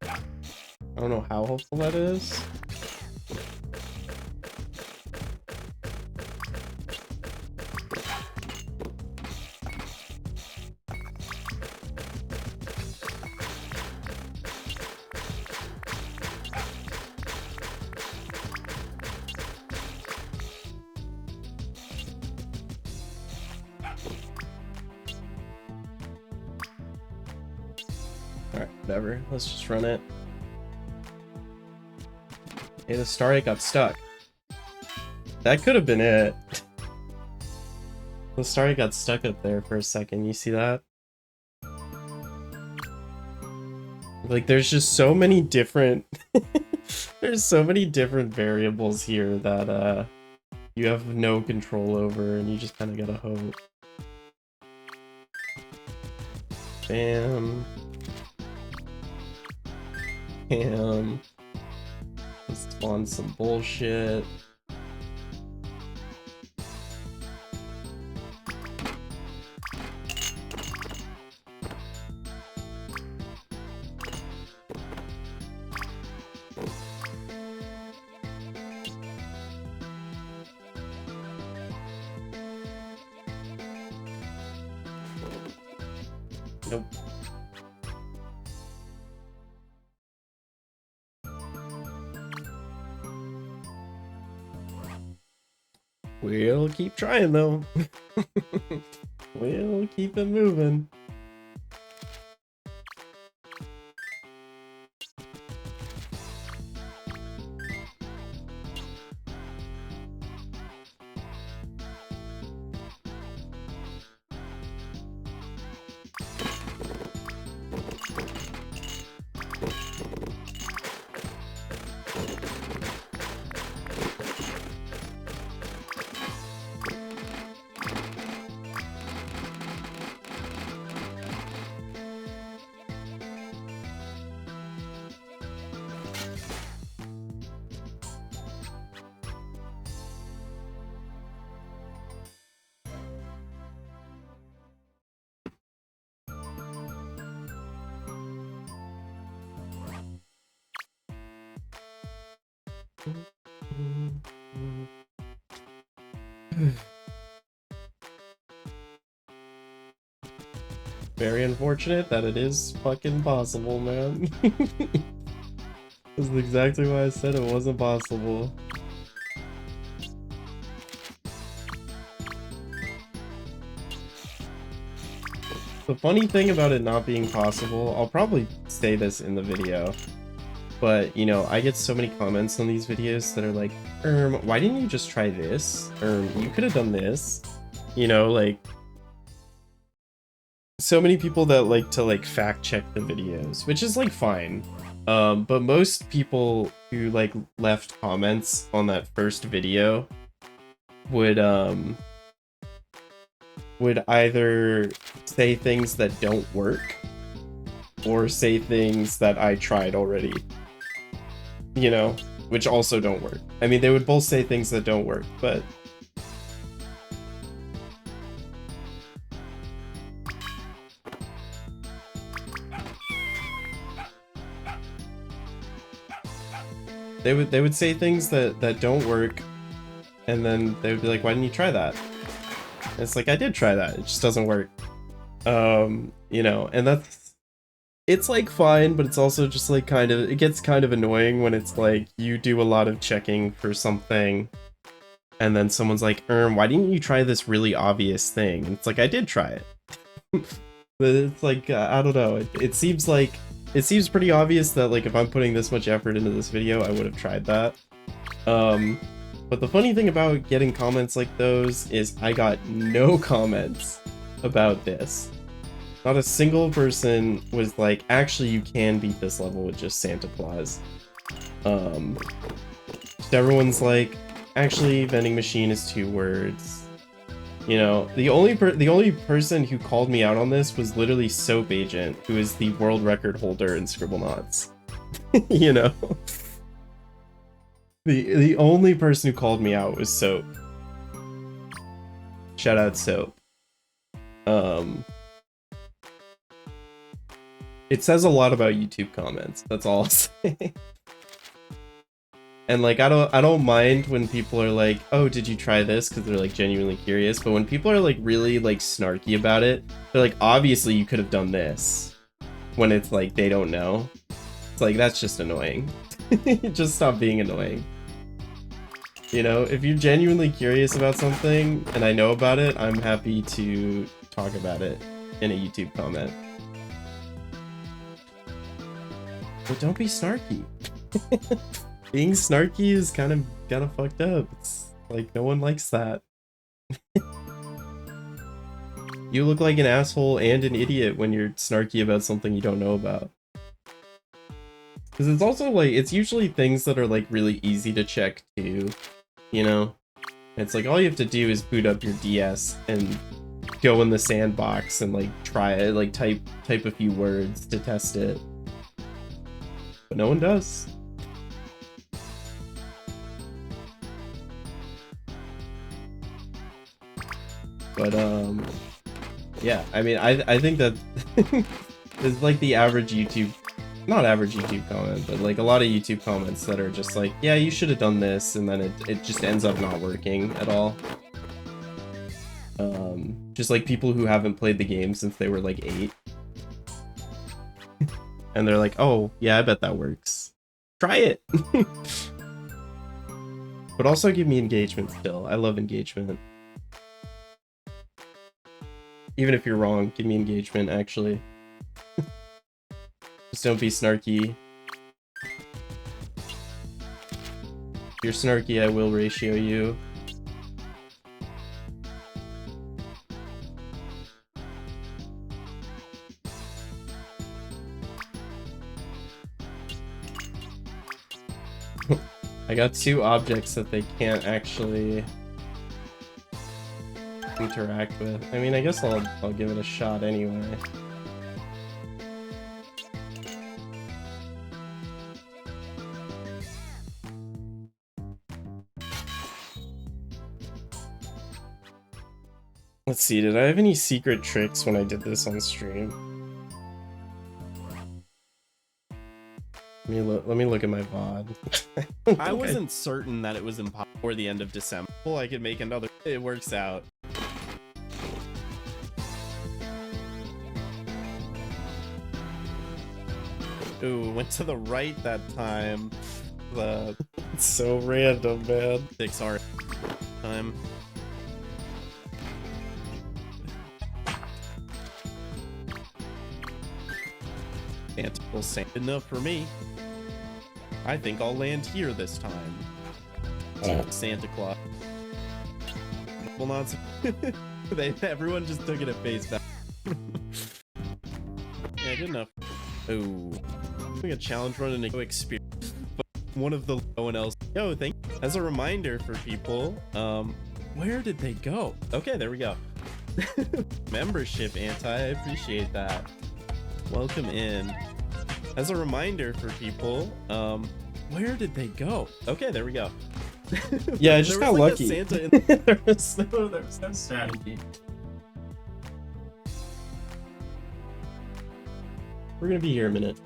I don't know how helpful that is. Alright, whatever. Let's just run it. Hey, the starite got stuck. That could have been it. The starite got stuck up there for a second. You see that? Like, there's just so many different... There's so many different variables here that, you have no control over, and you just kind of gotta hope. Bam. Bam. Let's spawn some bullshit. Nope. We'll keep trying though. We'll keep it moving. Very unfortunate that it is fucking possible, man. This is exactly why I said it wasn't possible. The funny thing about it not being possible, I'll probably say this in the video, but, you know, I get so many comments on these videos that are like, why didn't you just try this? You could have done this. You know, like, so many people that like to, like, fact check the videos, which is, like, fine. But most people who, like, left comments on that first video would either say things that don't work or say things that I tried already, you know, which also don't work. I mean, they would both say things that don't work, but they would say things that don't work, and then they would be like, why didn't you try that? And it's like, I did try that, it just doesn't work. You know, and it's like fine, but it's also just like it gets kind of annoying when it's like you do a lot of checking for something and then someone's like, why didn't you try this really obvious thing? And it's like, I did try it. But it's like, I don't know, it seems pretty obvious that, like, if I'm putting this much effort into this video, I would have tried that. But the funny thing about getting comments like those is I got no comments about this. Not a single person was like, actually, you can beat this level with just Santa Claus. Just everyone's like, actually, vending machine is 2 words. You know, the only person who called me out on this was literally Soap Agent, who is the world record holder in Scribblenauts. You know? The only person who called me out was Soap. Shout out Soap. It says a lot about YouTube comments. That's all I'll say. And like, I don't mind when people are like, oh, did you try this? Because they're like genuinely curious. But when people are like really like snarky about it, they're like, obviously you could have done this. When it's like they don't know. It's like, that's just annoying. Just stop being annoying. You know, if you're genuinely curious about something and I know about it, I'm happy to talk about it in a YouTube comment. But don't be snarky. Being snarky is kind of fucked up. It's like, no one likes that. You look like an asshole and an idiot when you're snarky about something you don't know about. Because it's also like, it's usually things that are like really easy to check too, you know? It's like, all you have to do is boot up your DS and go in the sandbox and like try it, like type a few words to test it. But no one does. But yeah, I mean, I think that it's like the average YouTube, not average YouTube comment, but like a lot of YouTube comments that are just like, yeah, you should have done this, and then it just ends up not working at all. Just like people who haven't played the game since they were like 8. And they're like, oh, yeah, I bet that works. Try it! But also give me engagement still. I love engagement. Even if you're wrong, give me engagement, actually. Just don't be snarky. If you're snarky, I will ratio you. I got 2 objects that they can't actually interact with. I mean, I guess I'll give it a shot anyway. Let's see, did I have any secret tricks when I did this on stream? Let me look at my VOD. I wasn't certain that it was impossible before the end of December. Well, I could make another. It works out. Ooh, went to the right that time. It's so random, man. 6R time. Santa will say enough for me. I think I'll land here this time. Santa Claus. Well, not. Everyone just took it at face value. Yeah, good enough. Oh, doing a challenge run and a experience. But one of the no one else. Yo, thank. As a reminder for people, where did they go? Okay, there we go. Membership, Anti. I appreciate that. Welcome in. As a reminder for people, where did they go? Okay, there we go. Yeah, I just got like lucky. Santa in there was no strategy. We're gonna be here a minute.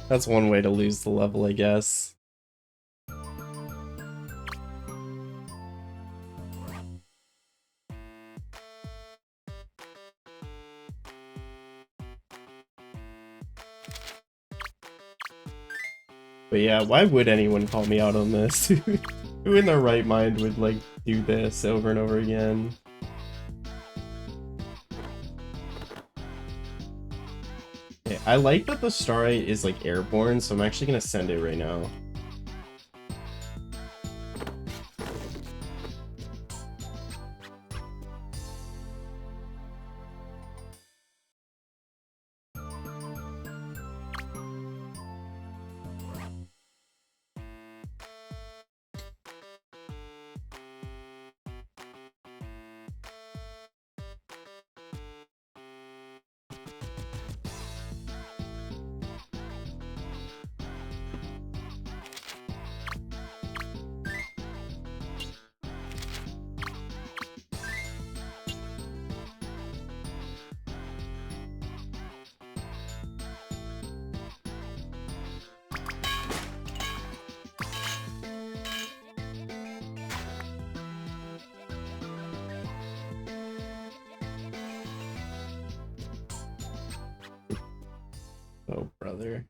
That's one way to lose the level, I guess. But yeah, why would anyone call me out on this? Who in their right mind would, like, do this over and over again? Okay, I like that the Starlight is, like, airborne, so I'm actually gonna send it right now. Oh, brother.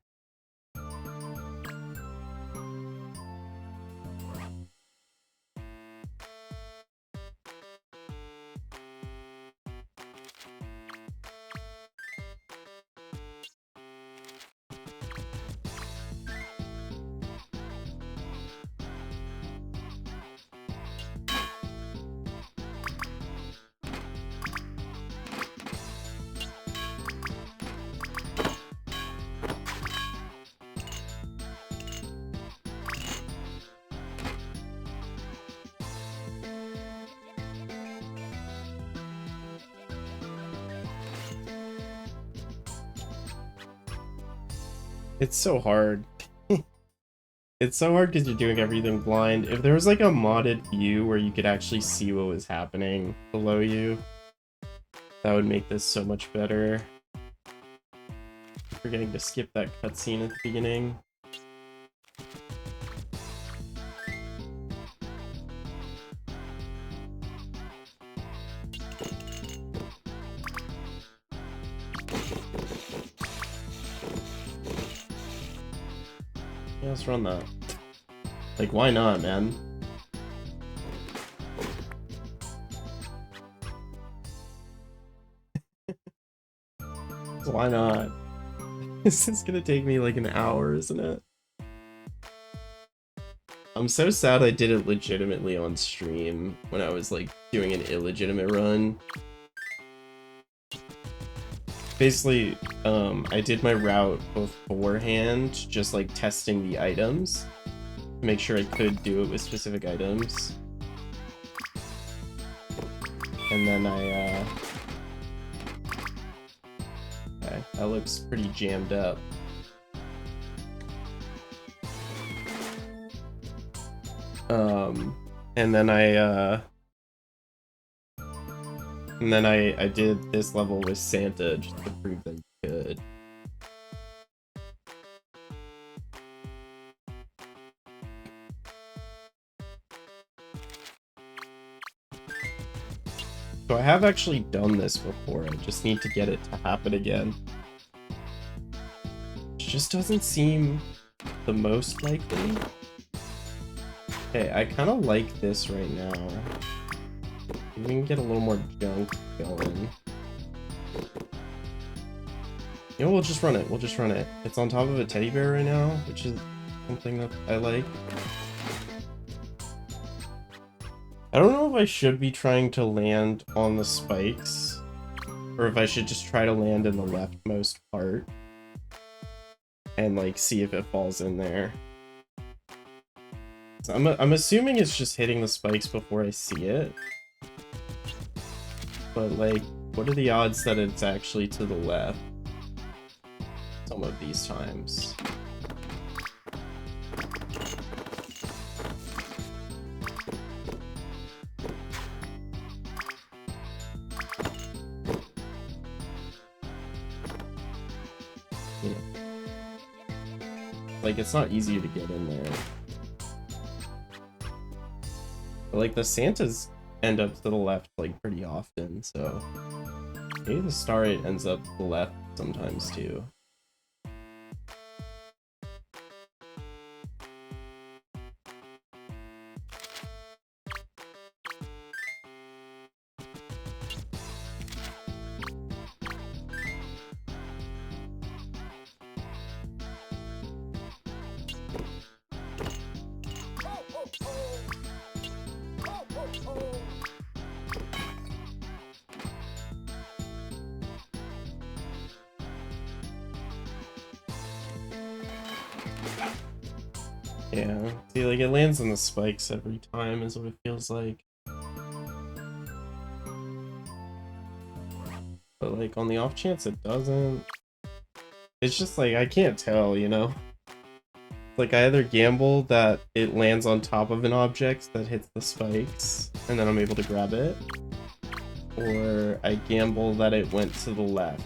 It's so hard. It's so hard because you're doing everything blind. If there was like a modded view where you could actually see what was happening below you, that would make this so much better. Forgetting to skip that cutscene at the beginning. Yeah, let's run that. Like, why not, man? Why not? This is gonna take me like an hour, isn't it? I'm so sad I did it legitimately on stream when I was like doing an illegitimate run. Basically, I did my route beforehand, just like testing the items to make sure I could do it with specific items. And then okay, that looks pretty jammed up. And then I did this level with Santa just to prove that you could. So I have actually done this before, I just need to get it to happen again. It just doesn't seem the most likely. Okay, I kind of like this right now. We can get a little more junk going. You know, we'll just run it. We'll just run it. It's on top of a teddy bear right now, which is something that I like. I don't know if I should be trying to land on the spikes, or if I should just try to land in the leftmost part and like see if it falls in there. So I'm assuming it's just hitting the spikes before I see it. But like, what are the odds that it's actually to the left some of these times? You know, like, it's not easy to get in there. But like, the Santas end up to the left like pretty often, so maybe the Star 8 ends up to the left sometimes too. Yeah, see, like, it lands on the spikes every time is what it feels like. But like, on the off chance it doesn't, it's just like, I can't tell, you know? Like, I either gamble that it lands on top of an object that hits the spikes, and then I'm able to grab it, or I gamble that it went to the left.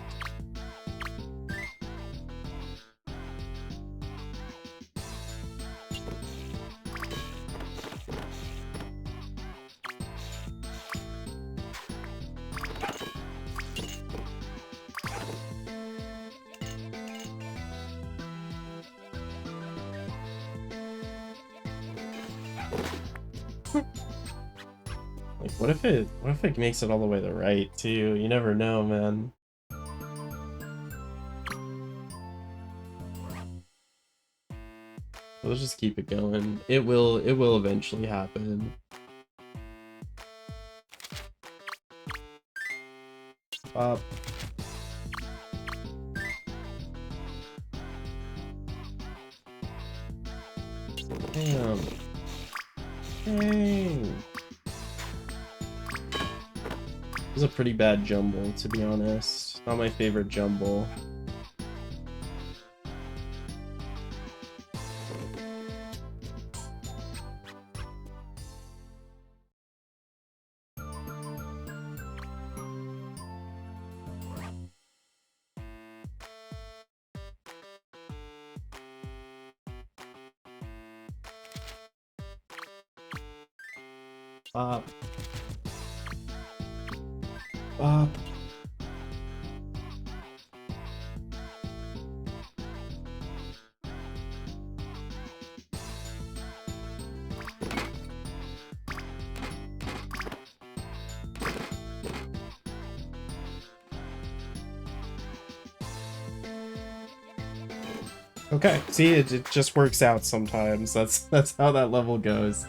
Like, what if it makes it all the way to the right too? You never know, man. Let's just keep it going. It will eventually happen. Up. Damn. Dang. This is a pretty bad jumble, to be honest. Not my favorite jumble. Up. Up. Okay, see, it just works out sometimes. That's how that level goes.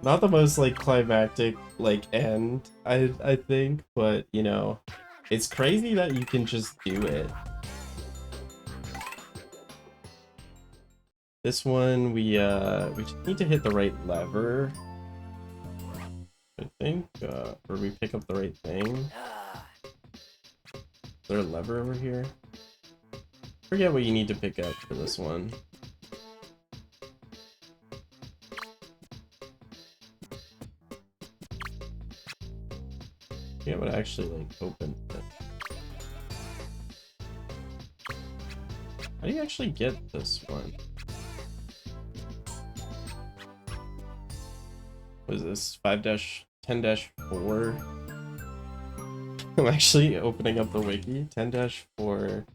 Not the most like climactic like end, I think, but you know, it's crazy that you can just do it. This one we just need to hit the right lever, I think, or we pick up the right thing. Is there a lever over here? Forget what you need to pick up for this one. Yeah, but actually like open it. How do you actually get this one? what is this? 5-10-4. I'm actually opening up the wiki. 10-4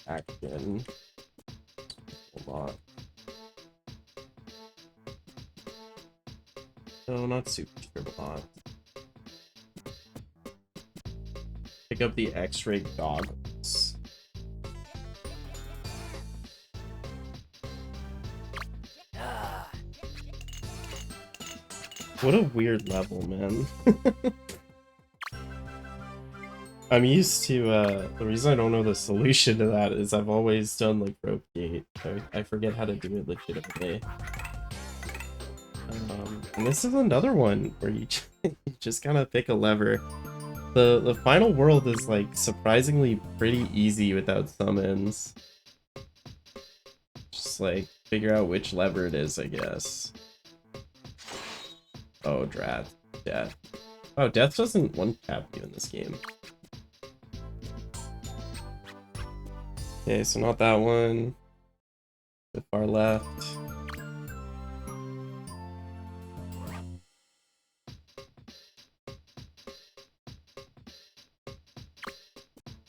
action. Hold on. No, not Super Scribblenauts. Pick up the X-ray goggles. What a weird level, man. I'm used to, the reason I don't know the solution to that is I've always done, like, rope gate. I forget how to do it legitimately. And this is another one where you just kind of pick a lever. The final world is, like, surprisingly pretty easy without summons. Just, like, figure out which lever it is, I guess. Oh, drat. Death. Oh, death doesn't one-tap you in this game. Okay, so not that one. The far left.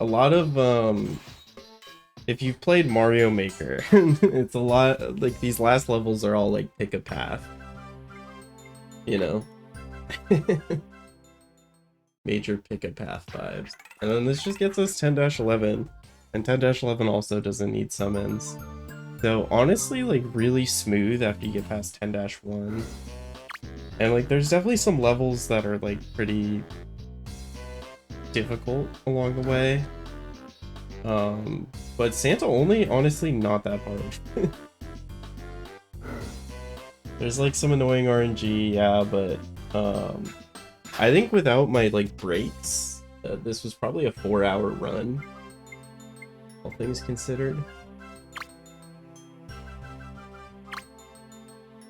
A lot of, if you've played Mario Maker, it's a lot, like, these last levels are all, like, pick a path. You know? Major pick a path vibes. And then this just gets us 10-11. And 10-11 also doesn't need summons. So honestly, like, really smooth after you get past 10-1. And, like, there's definitely some levels that are, like, pretty difficult along the way. But Santa only, honestly, not that hard. There's, like, some annoying RNG, yeah, but I think without my, like, breaks, this was probably a 4-hour run, all things considered.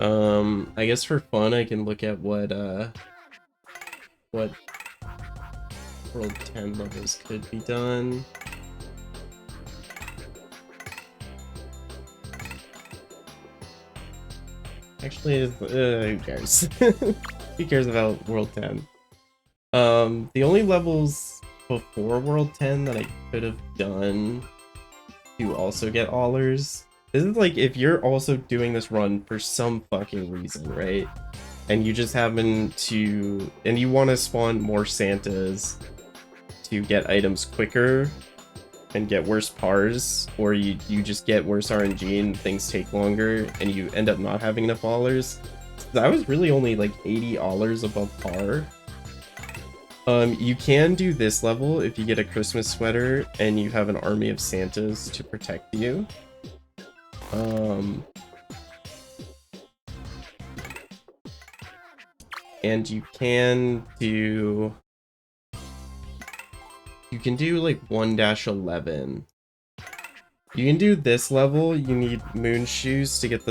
I guess for fun, I can look at what World 10 levels could be done. Actually, who cares? Who cares about World 10? The only levels before World 10 that I could have done to also get Allers. This is like if you're also doing this run for some fucking reason, right? And you just happen to, and you want to spawn more Santas to get items quicker and get worse pars, or you just get worse RNG and things take longer and you end up not having enough Allers. I was really only like 80 Allers above par. You can do this level if you get a Christmas sweater and you have an army of Santas to protect you. And you can do like 1-11. You can do this level. You need moon shoes to get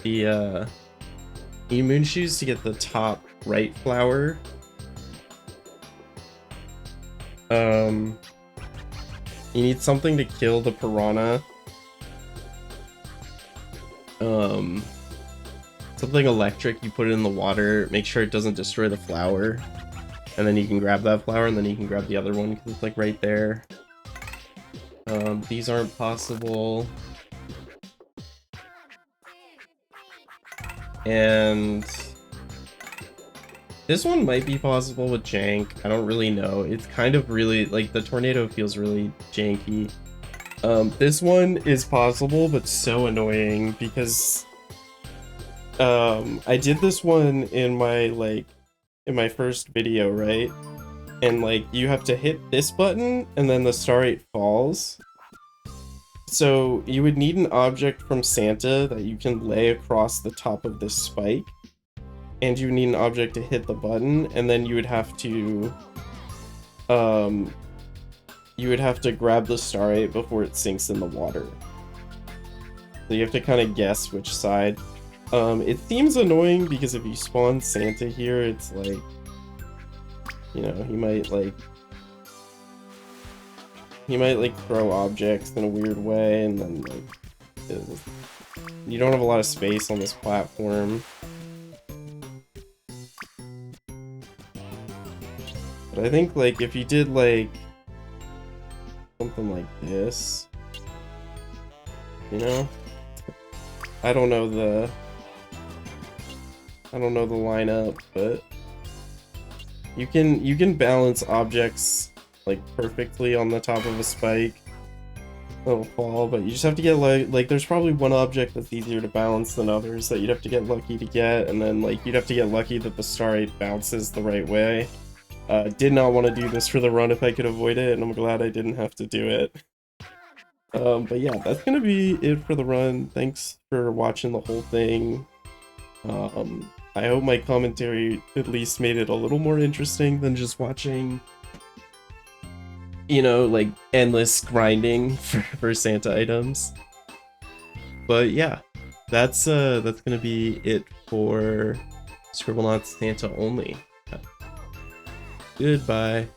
you need moon shoes to get the top right flower. You need something to kill the piranha. Something electric, you put it in the water, make sure it doesn't destroy the flower. And then you can grab that flower, and then you can grab the other one, because it's like right there. These aren't possible. And this one might be possible with jank. I don't really know. It's kind of really, like, the tornado feels really janky. This one is possible, but so annoying, because I did this one in my first video, right? And, like, you have to hit this button, and then the star 8 falls. So you would need an object from Santa that you can lay across the top of this spike. And you need an object to hit the button, and then you would have to grab the star 8 before it sinks in the water. So you have to kind of guess which side. It seems annoying because if you spawn Santa here, it's like, you know, he might throw objects in a weird way, and then, like, You don't have a lot of space on this platform. But I think, like, if you did, like, something like this, you know? I don't know the lineup, but you can balance objects like perfectly on the top of a spike that'll fall, but you just have to get like there's probably one object that's easier to balance than others that you'd have to get lucky to get, and then like you'd have to get lucky that the star 8 bounces the right way. Did not want to do this for the run if I could avoid it, and I'm glad I didn't have to do it. But yeah, that's gonna be it for the run. Thanks for watching the whole thing. I hope my commentary at least made it a little more interesting than just watching, you know, like endless grinding for Santa items. But yeah, that's gonna be it for Scribblenauts Santa only. Goodbye.